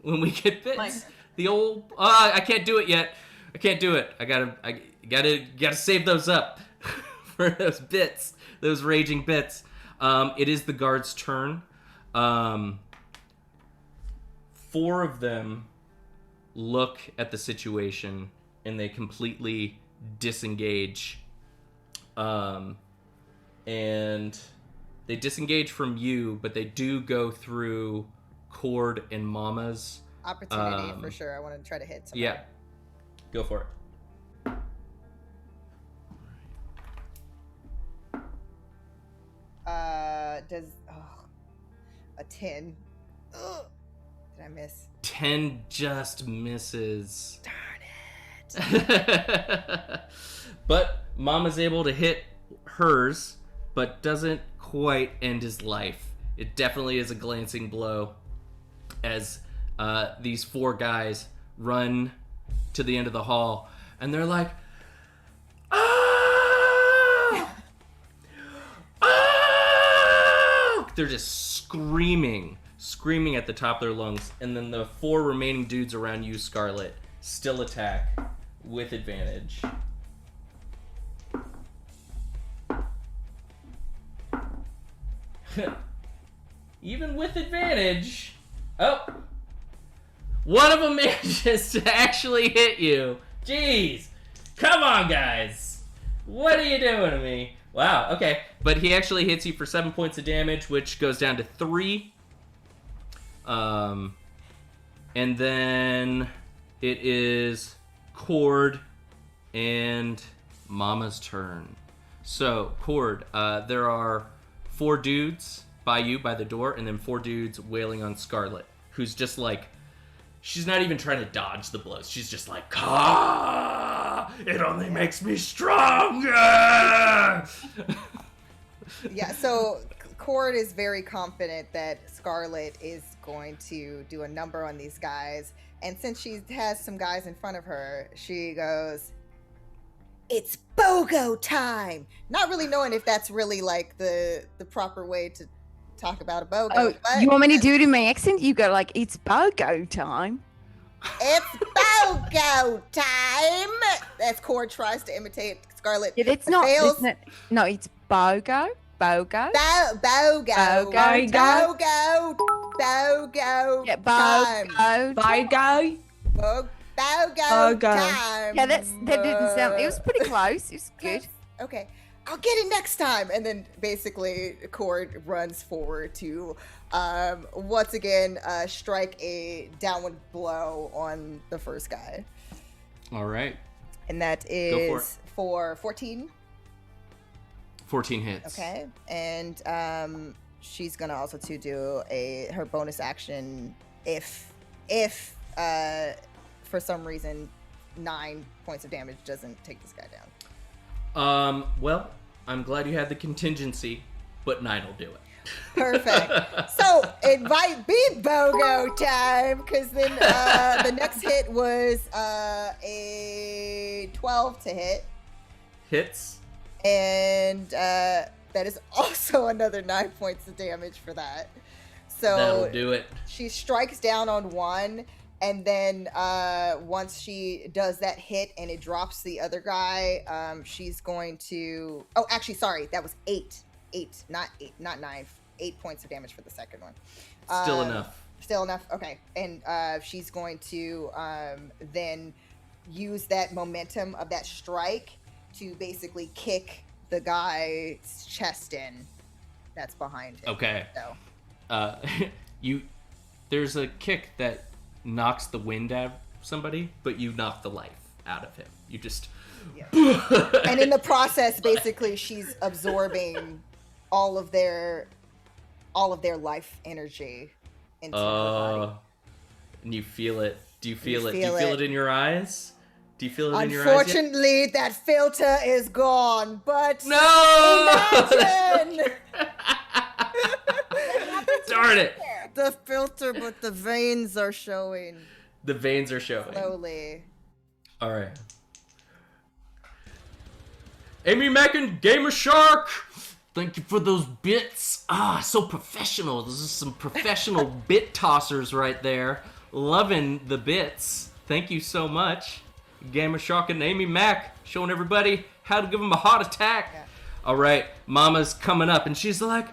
When we get bits, Like- the old. I can't do it yet. I can't do it. I gotta save those up for those bits, those raging bits. It is the guard's turn. 4 of them look at the situation and they completely disengage. And they disengage from you, but they do go through Cord and Mama's. Opportunity for sure. I want to try to hit somebody. Yeah. Go for it. A 10. Ugh. Did I miss? 10 just misses. Darn it. But Mama's able to hit hers, but doesn't quite end his life. It definitely is a glancing blow as these 4 guys run to the end of the hall, and they're like, "Oh! Oh!" They're just screaming at the top of their lungs, and then the 4 remaining dudes around you, Scarlet, still attack with advantage. Even with advantage. Oh. One of them manages to actually hit you. Jeez. Come on, guys. What are you doing to me? Wow, okay. But he actually hits you for 7 points of damage, which goes down to 3. And then it is Cord and Mama's turn. So, Cord, there are 4 dudes by the door, and then 4 dudes wailing on Scarlet, who's just like, she's not even trying to dodge the blows. She's just like, it only makes me stronger! Yeah, so Cord is very confident that Scarlet is going to do a number on these guys. And since she has some guys in front of her, she goes, "It's BOGO time!" Not really knowing if that's really like the proper way to talk about a BOGO. Oh, but you want me to do it in my accent? You go like, "It's BOGO time." It's BOGO time! As Cord tries to imitate Scarlet. Yeah, it's not. Fails. No, it's BOGO. BOGO. BOGO. BOGO. BOGO. BOGO. Yeah, time. BOGO. BOGO. BOGO time. Yeah, that didn't sound. It was pretty close. It was good. Okay, I'll get it next time. And then basically, Cord runs forward to, once again, strike a downward blow on the first guy. All right. And that is for 14. 14 hits. Okay, and she's gonna also do her bonus action if for some reason 9 points of damage doesn't take this guy down. Well, I'm glad you had the contingency, but 9 will do it. Perfect. So it might be BOGO time, because then the next hit was a 12 to hit. Hits. And that is also another 9 points of damage for that. So that'll do it. She strikes down on one, and then once she does that hit and it drops the other guy, she's going to... Oh, actually, sorry, that was 8. 8, not 9. 8 points of damage for the second one. Still enough. Still enough? Okay. And she's going to then use that momentum of that strike to basically kick the guy's chest in that's behind him. Okay. So. There's a kick that knocks the wind out of somebody, but you knock the life out of him. You just... Yeah. And in the process, basically, she's absorbing all of their life energy into her body. And you feel it. Do you feel it? Do you feel feel it it in your eyes? Do you feel it in your eyes? Unfortunately, that filter is gone, but No! imagine! Darn it! The filter, but the veins are showing. The veins are showing. Slowly. All right. Amy Mackin, Gamer Shark! Thank you for those bits. So professional. This is some professional bit tossers right there. Loving the bits. Thank you so much. Gamer Shark and Amy Mac showing everybody how to give them a heart attack. Yeah. All right, Mama's coming up, and she's like,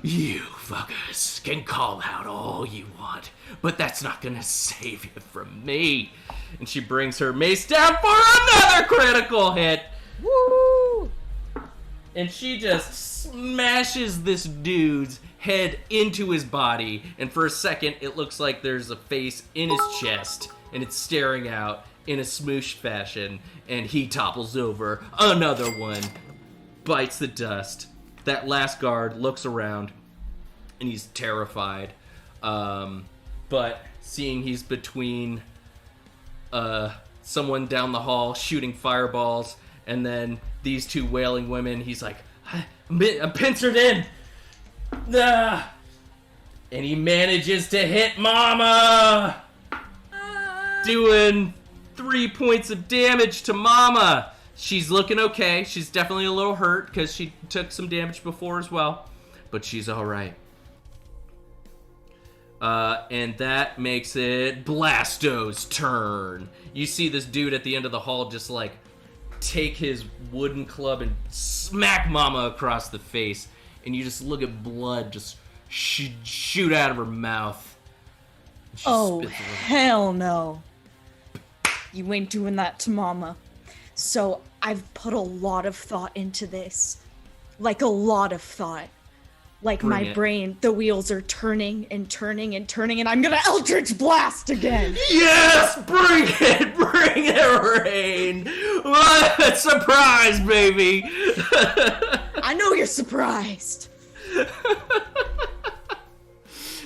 "You fuckers can call out all you want, but that's not gonna save you from me." And she brings her mace down for another critical hit. Woo! And she just smashes this dude's head into his body, and for a second, it looks like there's a face in his chest, and it's staring out in a smoosh fashion, and he topples over. Another one bites the dust. That last guard looks around, and he's terrified. But seeing he's between someone down the hall shooting fireballs, and then these 2 wailing women, he's like, I'm pincered in. And he manages to hit Mama, doing 3 points of damage to Mama. She's looking okay. She's definitely a little hurt because she took some damage before as well, but she's all right. And that makes it Blasto's turn. You see this dude at the end of the hall just like take his wooden club and smack Mama across the face, and you just look at blood just shoot out of her mouth. Oh, hell no. You ain't doing that to Mama. So I've put a lot of thought into this. Like a lot of thought. Like Bring my it. brain, the wheels are turning and turning and turning, and I'm gonna Eldritch Blast again. Yes, bring it, Rain. What surprise, baby. I know you're surprised.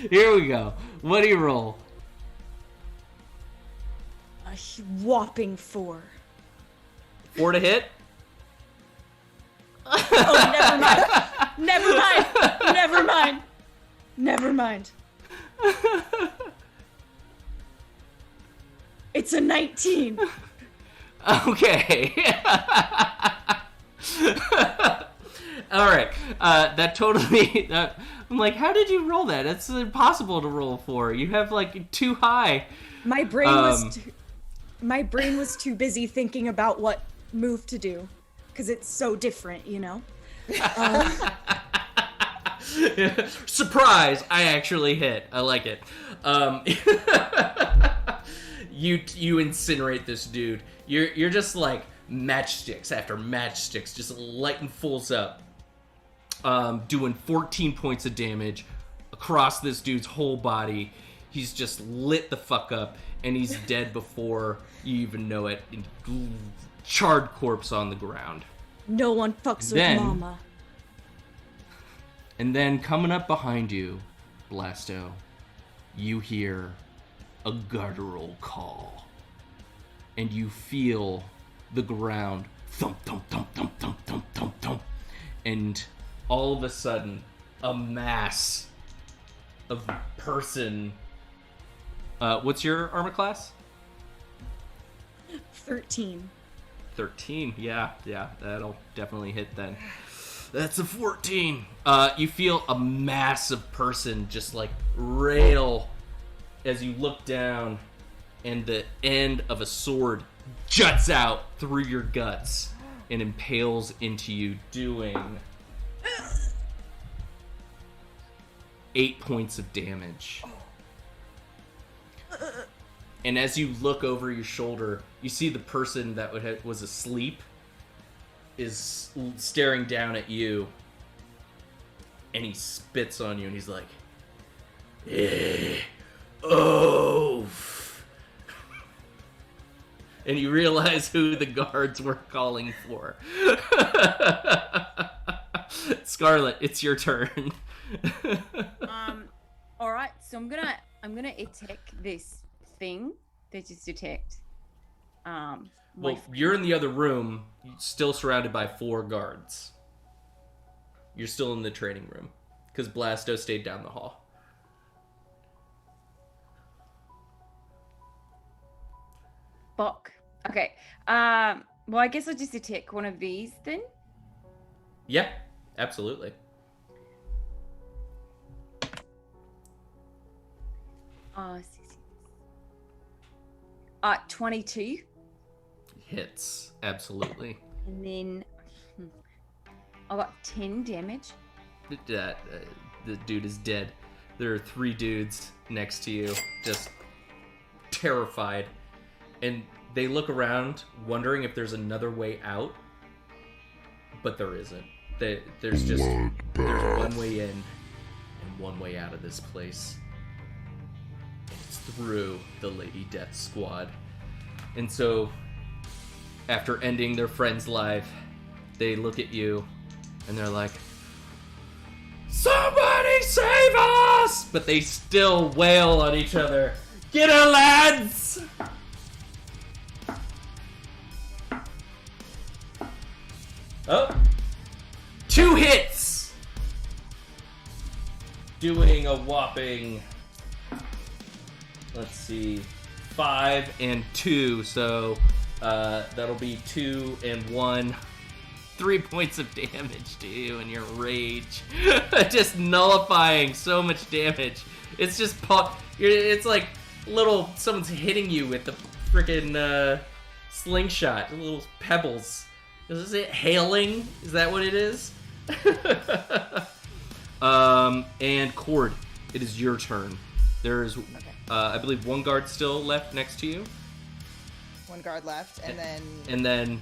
Here we go. What do you roll? A whopping 4. 4 to hit? Oh, never mind. Never mind. Never mind. Never mind. It's a 19. Okay. All right. That totally. I'm like, how did you roll that? That's impossible to roll for. You have like too high. My brain was too busy thinking about what move to do, because it's so different, you know. Surprise! I actually hit. I like it. You incinerate this dude. You're just like matchsticks after matchsticks, just lighting fools up. Doing 14 points of damage across this dude's whole body. He's just lit the fuck up, and he's dead before you even know it. Charred corpse on the ground. No one fucks with Mama. And then coming up behind you, Blasto, you hear a guttural call. And you feel the ground thump, thump, thump, thump, thump, thump, thump, thump. And all of a sudden, a mass of person. What's your armor class? 13. 13, yeah, that'll definitely hit then. That's a 14. You feel a massive person just like rail as you look down, and the end of a sword juts out through your guts and impales into you, doing 8 points of damage. And as you look over your shoulder, you see the person that was asleep is staring down at you, and he spits on you, and he's like, oh. And you realize who the guards were calling for. Scarlet, it's your turn. All right, so I'm gonna attack this thing that just attacked. Well, you're in the other room, still surrounded by 4 guards. You're still in the training room because Blasto stayed down the hall. Fuck. Okay. Well, I guess I'll just attack one of these then. Yeah, absolutely. 22. Hits, absolutely. And then I got 10 damage. The dude is dead. There are 3 dudes next to you, just terrified. And they look around, wondering if there's another way out. But there isn't. There's one way in and one way out of this place. It's through the Lady Death Squad. And so, after ending their friend's life, they look at you and they're like, somebody save us! But they still wail on each other. Get her, lads! Oh. 2 hits! Doing a whopping, let's see, 5 and 2, so that'll be 2 and 1. 3 points of damage to you in your rage. Just nullifying so much damage. It's just, it's like someone's hitting you with the freaking slingshot, little pebbles. Is it hailing? Is that what it is? And Cord, it is your turn. There's, I believe, 1 guard still left next to you. 1 guard left, and then... And then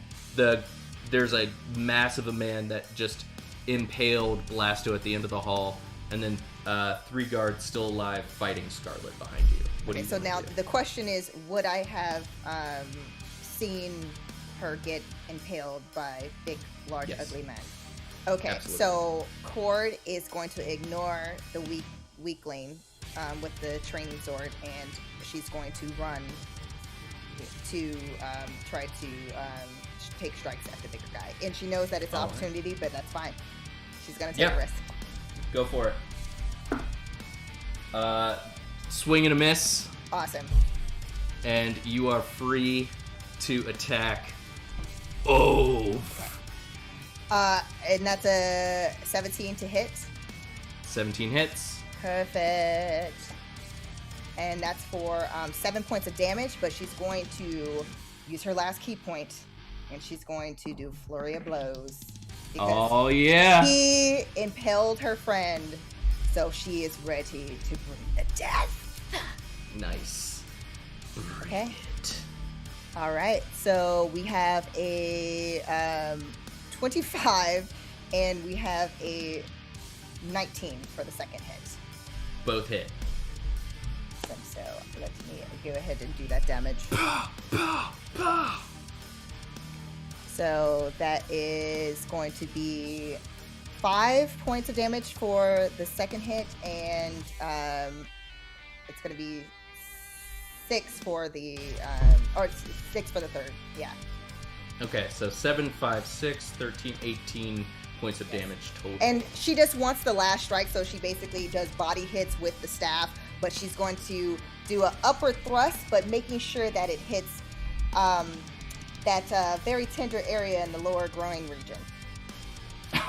there's a massive man that just impaled Blasto at the end of the hall. and then 3 guards still alive fighting Scarlet behind you. What do Okay, you so wanna now do? the question is, would I have seen her get impaled by big, large, Yes. ugly men? Okay, Absolutely. so Cord is going to ignore the weakling with the training sword, and she's going to run to try to take strikes at the bigger guy. And she knows that it's an All right. opportunity, but that's fine. She's going to take Yeah. a risk. Go for it. Swing and a miss, Awesome. and you are free to attack. Oh, And that's a 17 to hit. 17 hits. Perfect. And that's for 7 points of damage, but she's going to use her last key point, and she's going to do Flurry of Blows. Because Oh yeah. he impaled her friend, so she is ready to bring the death. Nice. Okay. It. All right, so we have a 25, and we have a 19 for the second hit. Both hit. So let me go ahead and do that damage. So that is going to be 5 points of damage for the second hit, and it's going to be 6 for the or 6 for the third. Yeah. Okay, so 7, 5, 6, 13, 18 points of damage total. And she just wants the last strike, so she basically does body hits with the staff, but she's going to do an upward thrust, but making sure that it hits that very tender area in the lower groin region.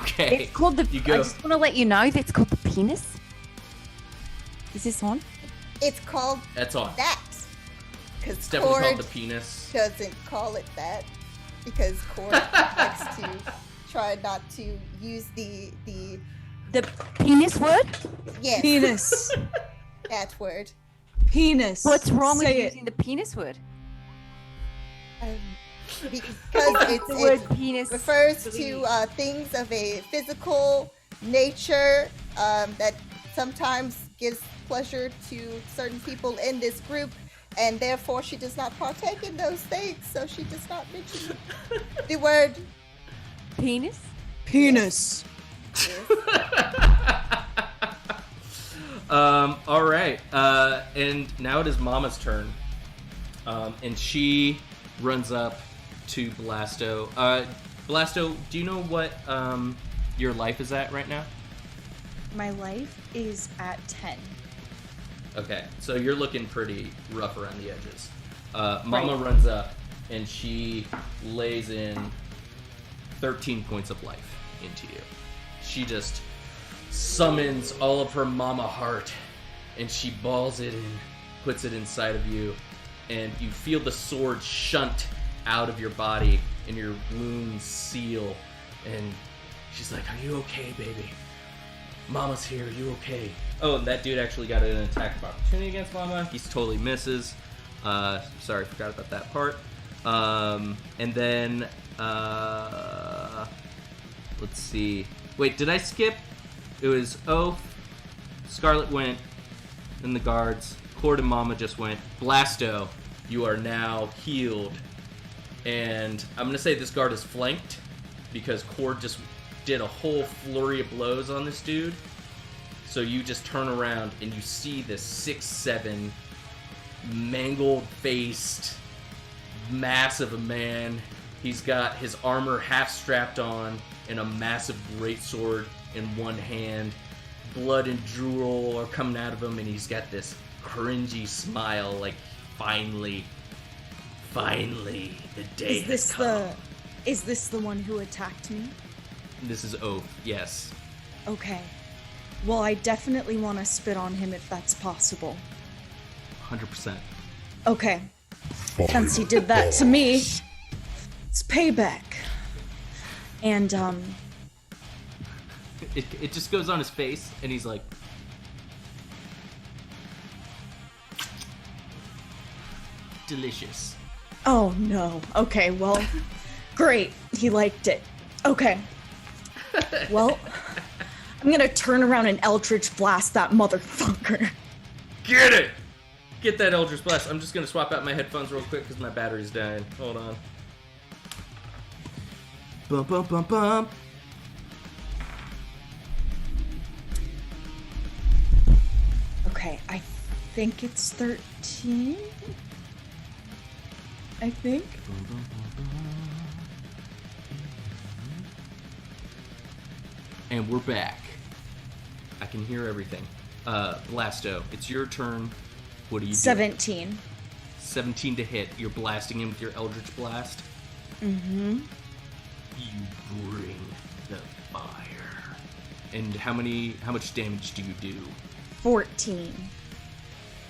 Okay. It's called the. You I go. just want to let you know that's called the penis. Is this on? It's called That's on. that because It's definitely called Cord the penis. doesn't call it that because Cord likes to try not to use the The penis word? yes Penis. that word. Penis. What's wrong with Say it. using the penis word? Because The it word penis refers to things of a physical nature that sometimes gives pleasure to certain people in this group, and therefore she does not partake in those things, so she does not mention the word. penis. Penis. All right. And now it is Mama's turn. And she runs up to Blasto. Blasto, do you know what your life is at right now? My life is at 10. Okay, so you're looking pretty rough around the edges. Mama runs up and she lays in 13 points of life into you. She just summons all of her mama heart and she balls it and puts it inside of you, and you feel the sword shunt out of your body and your wounds seal, and she's like, "Are you okay, baby? Mama's here, are you okay?" Oh, and that dude actually got an attack of opportunity against Mama. He totally misses. Sorry, forgot about that part. And then, let's see. Wait, did I skip? It was Oath, Scarlet went, then the guards, Cord and Mama just went. Blasto, you are now healed. And I'm going to say this guard is flanked because Cord just did a whole flurry of blows on this dude. So you just turn around and you see this 6'7", mangled-faced, massive a man. He's got his armor half strapped on and a massive greatsword in one hand. Blood and drool are coming out of him, and he's got this cringy smile, like, finally, the day has come. Is this the one who attacked me? This is Oath, yes. Okay. Well, I definitely want to spit on him if that's possible. 100%. Okay. Since he did that to me, it's payback. And, It just goes on his face, and he's like, delicious. oh no. Okay, well, great. He liked it. Okay. Well, I'm gonna turn around and Eldritch Blast that motherfucker. Get it! Get that Eldritch Blast. I'm just gonna swap out my headphones real quick because my battery's dying. Hold on. Bump, bump, bump, bump. Okay, I think it's 13. I think. And we're back. I can hear everything. Blasto, it's your turn. What are you doing? 17. 17 to hit. You're blasting him with your Eldritch Blast. Mm-hmm. You bring the fire. And how much damage do you do? 14.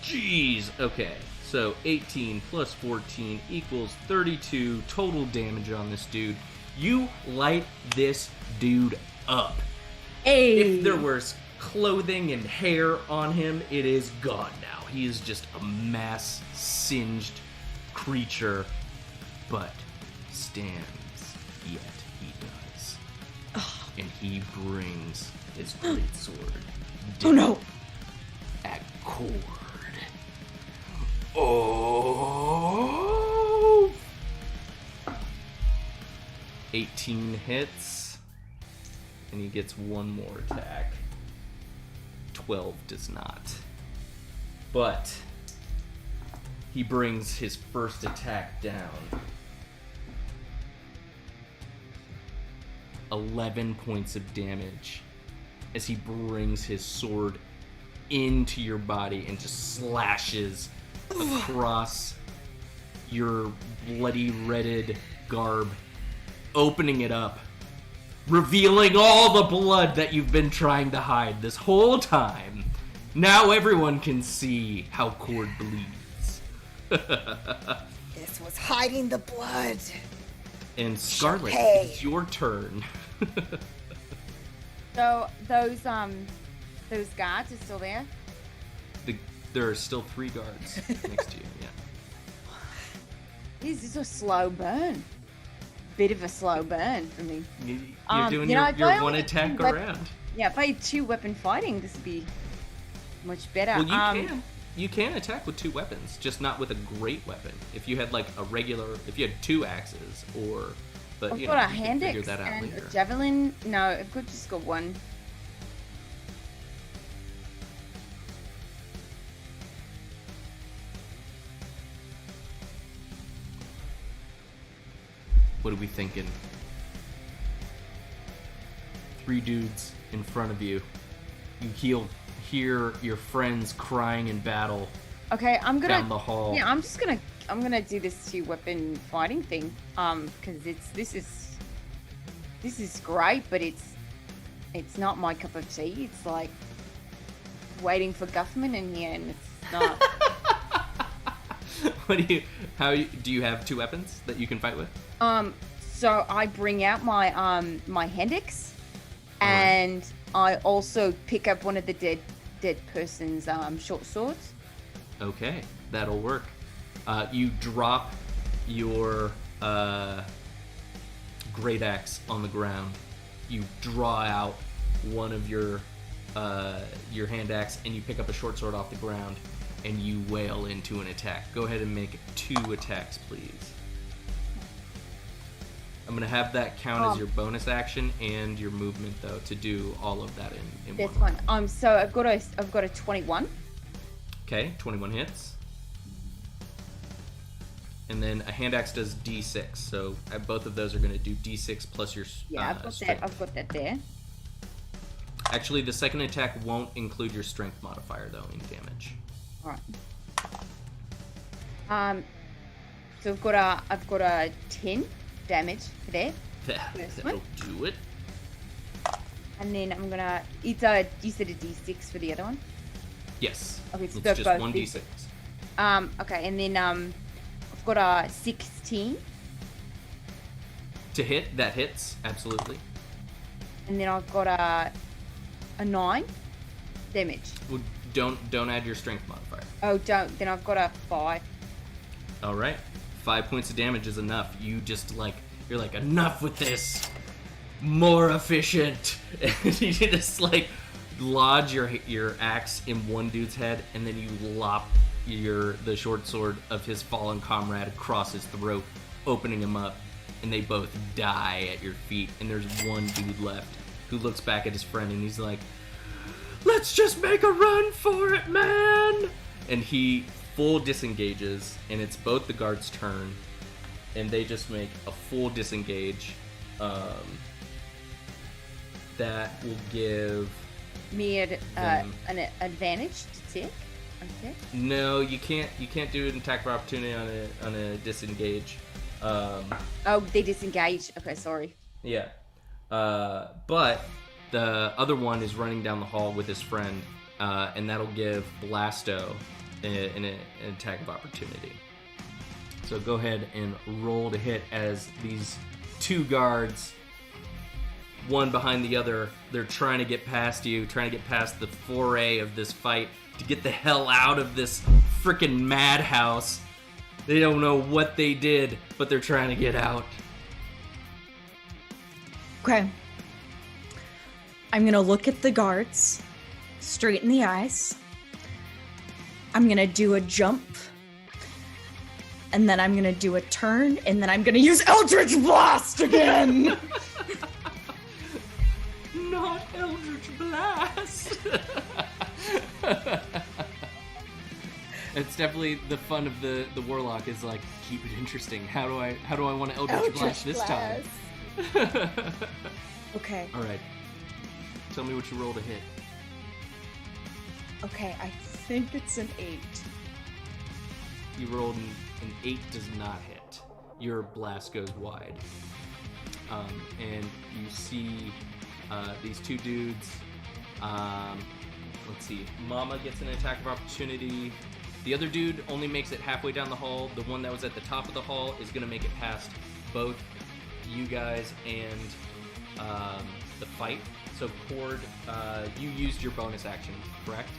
Jeez. Okay. So 18 plus 14 equals 32 total damage on this dude. You light this dude up. Hey. If there was clothing and hair on him, it is gone now. He is just a mass singed creature, but stands yet he does. And he brings his great sword. Oh no! At Cord. Oh! 18 hits, and he gets one more attack. 12 does not. But he brings his first attack down. 11 points of damage as he brings his sword into your body and just slashes across your bloody redded garb, opening it up, revealing all the blood that you've been trying to hide this whole time. Now everyone can see how Cord bleeds. This was hiding the blood. And Scarlet, Hey. it's your turn. So those guards are still there. There are still 3 guards next to you, yeah. This is a slow burn. Bit of a slow burn for me. You're doing if your I one only attack do wep- around. Yeah, if I had 2 weapon fighting, this would be much better. Well, you can attack with 2 weapons, just not with a great weapon. If you had like if you had 2 axes, but I've you got know, a you can hand figure axe that out and later. a javelin. No, I've just got 1. What are we thinking? 3 dudes in front of you. You hear your friends crying in battle Okay, I'm gonna down the hall. Yeah, I'm gonna do this 2 weapon fighting thing. Because this is great, but it's not my cup of tea. It's like waiting for Guffman in here, and it's not. Do you have 2 weapons that you can fight with? So I bring out my my hand axe, Alright. and I also pick up one of the dead person's short swords. Okay, that'll work. You drop your great axe on the ground. You draw out one of your hand axe, and you pick up a short sword off the ground, and you wail into an attack. Go ahead and make 2 attacks, please. I'm gonna have that count as your bonus action and your movement, though, to do all of that in That's one. fine. So I've got a 21. Okay, 21 hits. And then a hand axe does D6, so both of those are going to do D6 plus your Yeah, I've got strength. that. I've got that there. Actually, the second attack won't include your strength modifier, though, in damage. All right. So I've got a 10 damage for that. That'll do it. And then I'm gonna. You said a D6 for the other one. Yes. Okay, so It's they're just both 1d6. Okay, and then I've got a 16, To hit, that hits, absolutely. and then I've got a 9 damage. Well, don't add your strength modifier. Oh, don't. Then I've got a 5. All right. 5 points of damage is enough. You're like, enough with this. more efficient. And you just like lodge your axe in one dude's head, and then you lop the short sword of his fallen comrade across his throat, opening him up, and they both die at your feet. And there's one dude left who looks back at his friend and he's like, "Let's just make a run for it, man!" And he full disengages, and it's both the guards' turn, and they just make a full disengage. That will give Me them... an advantage to tick. Okay. No, you can't do an attack of opportunity on a disengage. Oh, they disengage. Okay, sorry. Yeah. But the other one is running down the hall with his friend, and that'll give Blasto an attack of opportunity. So go ahead and roll to hit as these two guards, one behind the other, they're trying to get past you, trying to get past the foray of this fight to get the hell out of this freaking madhouse. They don't know what they did, but they're trying to get out. Okay. I'm gonna look at the guards straight in the eyes. I'm gonna do a jump. And then I'm gonna do a turn, and then I'm gonna use Eldritch Blast again! Not Eldritch Blast! It's definitely the fun of the warlock is like, keep it interesting. How do I want to Eldritch Blast this time? Okay. Alright. Tell me what you roll to hit. Okay, I think it's an 8. You rolled an 8 does not hit. Your blast goes wide. And you see these two dudes. Let's see. Mama gets an attack of opportunity. The other dude only makes it halfway down the hall. The one that was at the top of the hall is going to make it past both you guys and the fight. So, Cord, you used your bonus action, correct?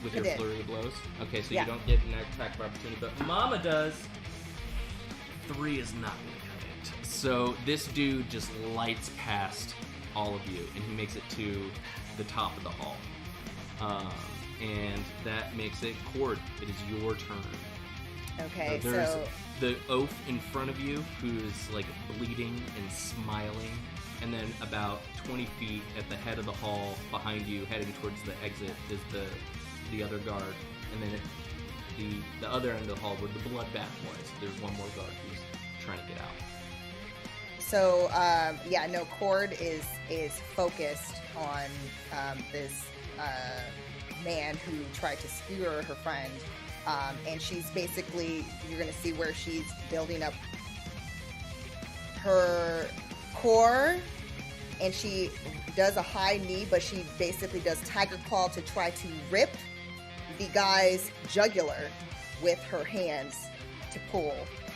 With your flurry of blows? Okay, so you don't get an attack of opportunity, but Mama does. 3 is not going to cut it. So this dude just lights past all of you, and he makes it to the top of the hall. And that makes it Cord. It is your turn. Okay, there's the oaf in front of you who's like bleeding and smiling, and then about 20 feet at the head of the hall behind you, heading towards the exit, is the other guard, and then the other end of the hall where the bloodbath was, there's one more guard who's trying to get out. So Cord is focused on this man who tried to skewer her friend, and she's basically, you're gonna see where she's building up her core, and she does a high knee, but she basically does tiger claw to try to rip the guy's jugular with her hands to pull.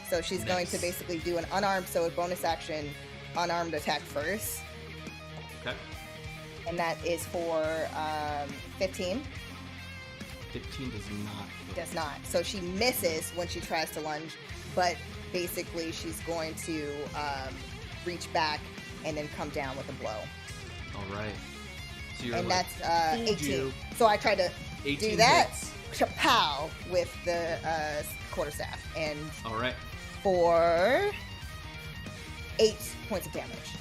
So she's going to basically do an unarmed, so a bonus action, unarmed attack first. Okay. And that is for 15. 15 does not hit. Does not. So she misses when she tries to lunge, but basically she's going to reach back and then come down with a blow. All right. So you're and like, that's 18. So I try to do that. Chapow with the quarterstaff. And all right. For 8 points of damage.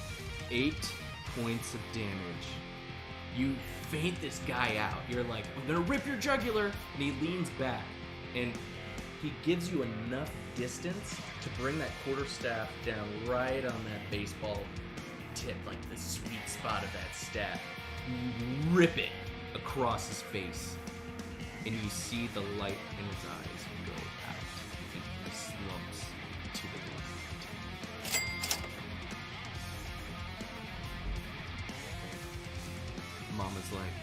8 points of damage. You feint this guy out. You're like, I'm gonna rip your jugular, and he leans back, and he gives you enough distance to bring that quarterstaff down right on that baseball tip, like the sweet spot of that staff. You rip it across his face, and you see the light in his eyes go out, and he slumps to the ground. Mama's like,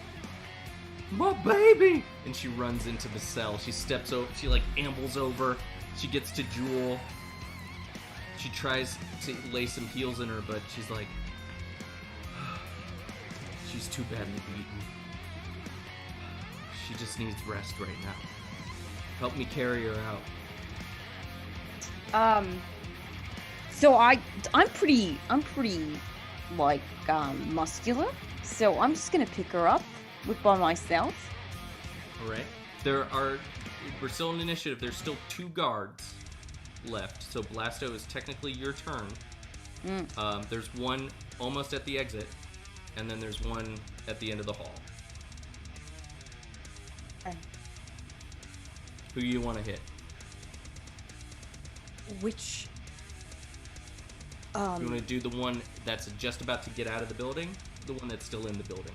my baby! And she runs into the cell. She steps over, she like ambles over. She gets to Jewel. She tries to lay some heals in her, but she's like, she's too badly beaten. She just needs rest right now. Help me carry her out. So I'm pretty like muscular, so I'm just gonna pick her up by myself. All right. We're still in initiative. There's still 2 guards left. So Blasto is technically your turn. There's one almost at the exit, and then there's one at the end of the hall. Okay. Who you want to hit? Which? You want to do the one that's just about to get out of the building? The one that's still in the building?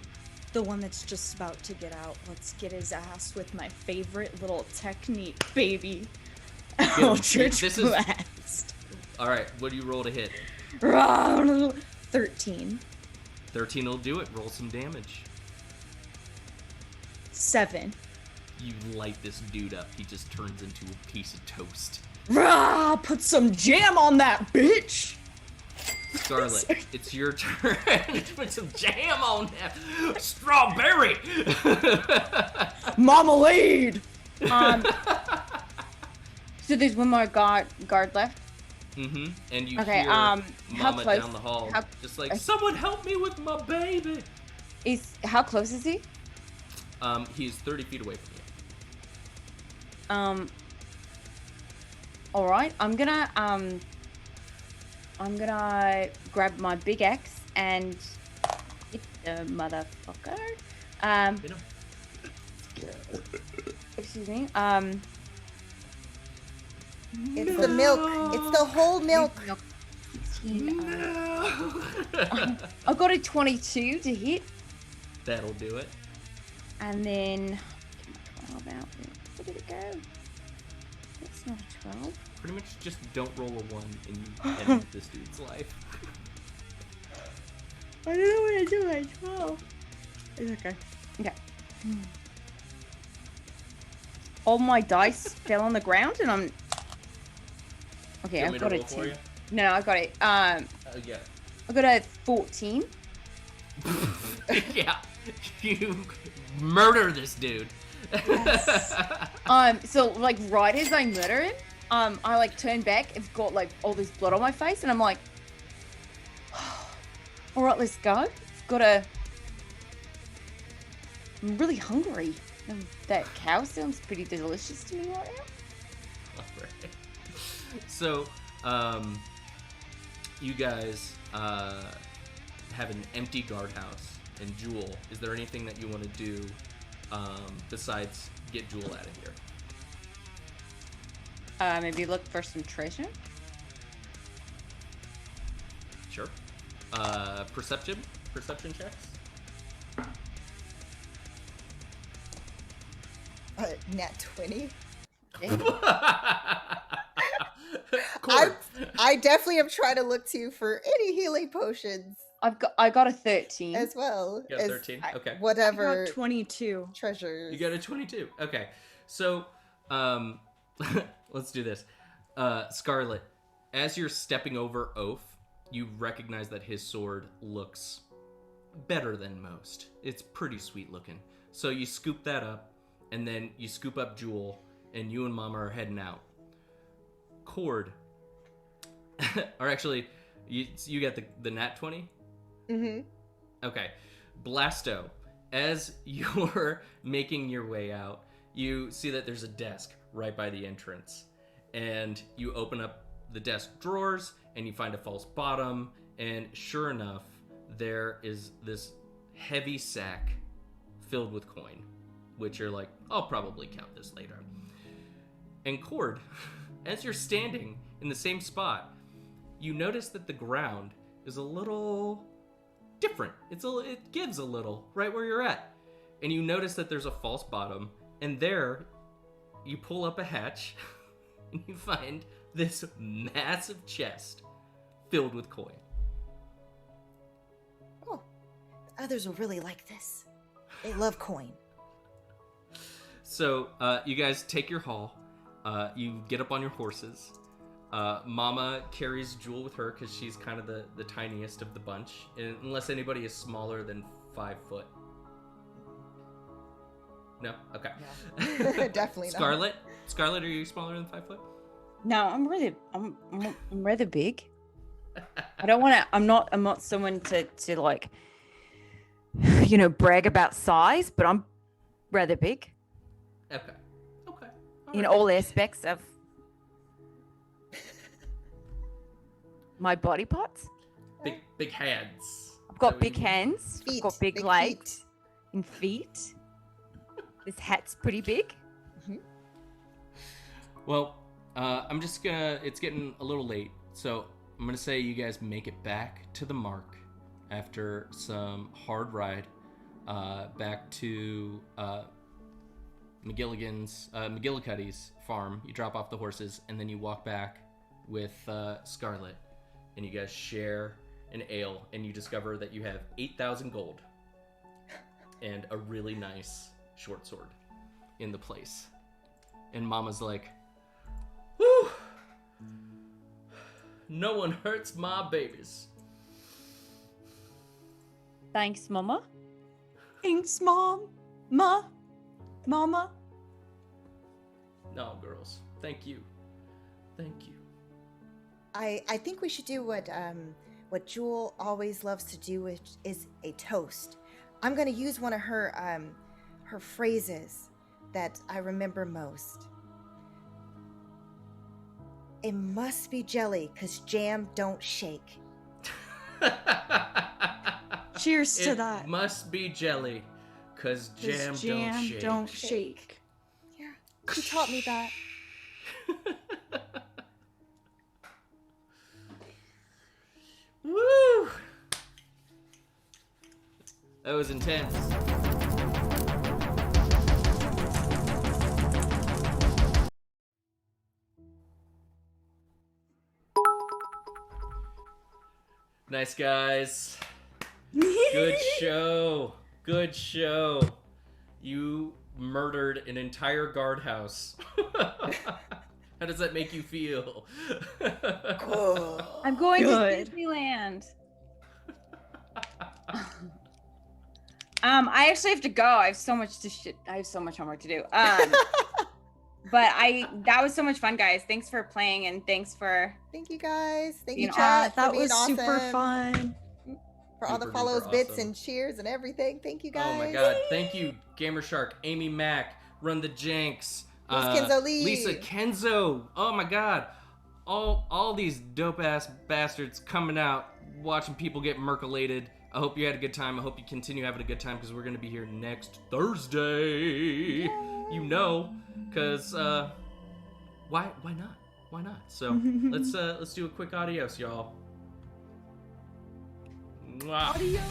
The one that's just about to get out. Let's get his ass with my favorite little technique, baby. Eldritch Blast. All right, what do you roll to hit? 13. 13 will do it. Roll some damage. 7. You light this dude up. He just turns into a piece of toast. Put some jam on that bitch. Scarlet, it's your turn. Put some jam on that. Strawberry. Marmalade. So there's one more guard left. Mm-hmm. And you Okay, hear how Mama close? down the hall, How- just like, someone help me with my baby. How close is he? He's 30 feet away from you. All right. I'm gonna grab my big axe and hit the motherfucker. You know. Excuse me. It's the milk. It's the whole milk. 16, I got a 22 to hit, That'll do it. and then get my 12 out. Where did it go? That's not a 12. Pretty much just don't roll a 1 and you end this dude's life. I don't know what to do at 12. It's okay. Okay. All my dice fell on the ground, and I'm. Okay, Want me I've to got a roll for 10. you? No, I got it. Yeah. I got a 14. Yeah. You murder this dude. So like right as I murder him, I like turn back. It's got like all this blood on my face, and I'm like, all right, let's go. I'm really hungry. And that cow sounds pretty delicious to me right now. Alright. So, you guys have an empty guardhouse. And Jewel, is there anything that you want to do besides get Jewel out of here? Maybe look for some treasure. Sure. Perception checks. Nat 20. Cord. I definitely am trying to look to you for any healing potions I got a 13. as well. You got as 13? Okay. I Whatever got 22. treasures. You got a 22. Okay. So, let's do this. Scarlet, as you're stepping over Oath, you recognize that his sword looks better than most. It's pretty sweet looking. So you scoop that up, and then you scoop up Jewel, and you and Mama are heading out. Cord, or actually, you got the nat 20? Mm-hmm. Okay. Blasto, as you're making your way out, you see that there's a desk right by the entrance. And you open up the desk drawers, and you find a false bottom, and sure enough, there is this heavy sack filled with coin, which you're like, I'll probably count this later. And Cord, as you're standing in the same spot, you notice that the ground is a little different. It gives a little right where you're at. And you notice that there's a false bottom, and there you pull up a hatch and you find this massive chest filled with coin. Oh, others will really like this. They love coin. So you guys take your haul. You get up on your horses. Mama carries Jewel with her because she's kind of the tiniest of the bunch, unless anybody is smaller than 5 foot. No? Okay. No. Definitely not. Scarlet, are you smaller than 5 foot? No, I'm rather big. I don't want to. I'm not someone to like, brag about size, but I'm rather big Okay. in all aspects of my body parts. Big hands. I've got big hands. Feet, I've got big legs and feet. This hat's pretty big. Well, I'm just gonna. It's getting a little late, so I'm gonna say you guys make it back to the mark after some hard ride, back to McGillicuddy's farm. You drop off the horses, and then you walk back with Scarlet, and you guys share an ale, and you discover that you have 8,000 gold and a really nice short sword in the place. And Mama's like, "Whew! No one hurts my babies." Thanks, Mama. Thanks, Mama. No, girls. Thank you. I think we should do what Jewel always loves to do, which is a toast. I'm gonna use one of her phrases that I remember most. It must be jelly, 'cause jam don't shake. Cheers to It that. must be jelly, 'cause jam, don't shake. Yeah, she taught me that. Woo! That was intense. Nice, guys. Good show. Good show. You murdered an entire guardhouse. How does that make you feel? Cool. I'm going Good. to Disneyland. I actually have to go. I have so much homework to do. But that was so much fun, guys. Thanks for playing, and thanks for Thank you guys. Thank you, You know, chat. That for being was super awesome. fun. For all the Super follows, duper bits, awesome. and cheers and everything. Thank you guys. Oh my god. Thank you, Gamer Shark, Amy Mack, Run the Janks, Kenzo Lee. Lisa Kenzo. Oh my god. All these dope ass bastards coming out, watching people get merculated. I hope you had a good time. I hope you continue having a good time, because we're gonna be here next Thursday. You know, because why not? Why not? So let's do a quick adios, y'all. Mwah. Adios.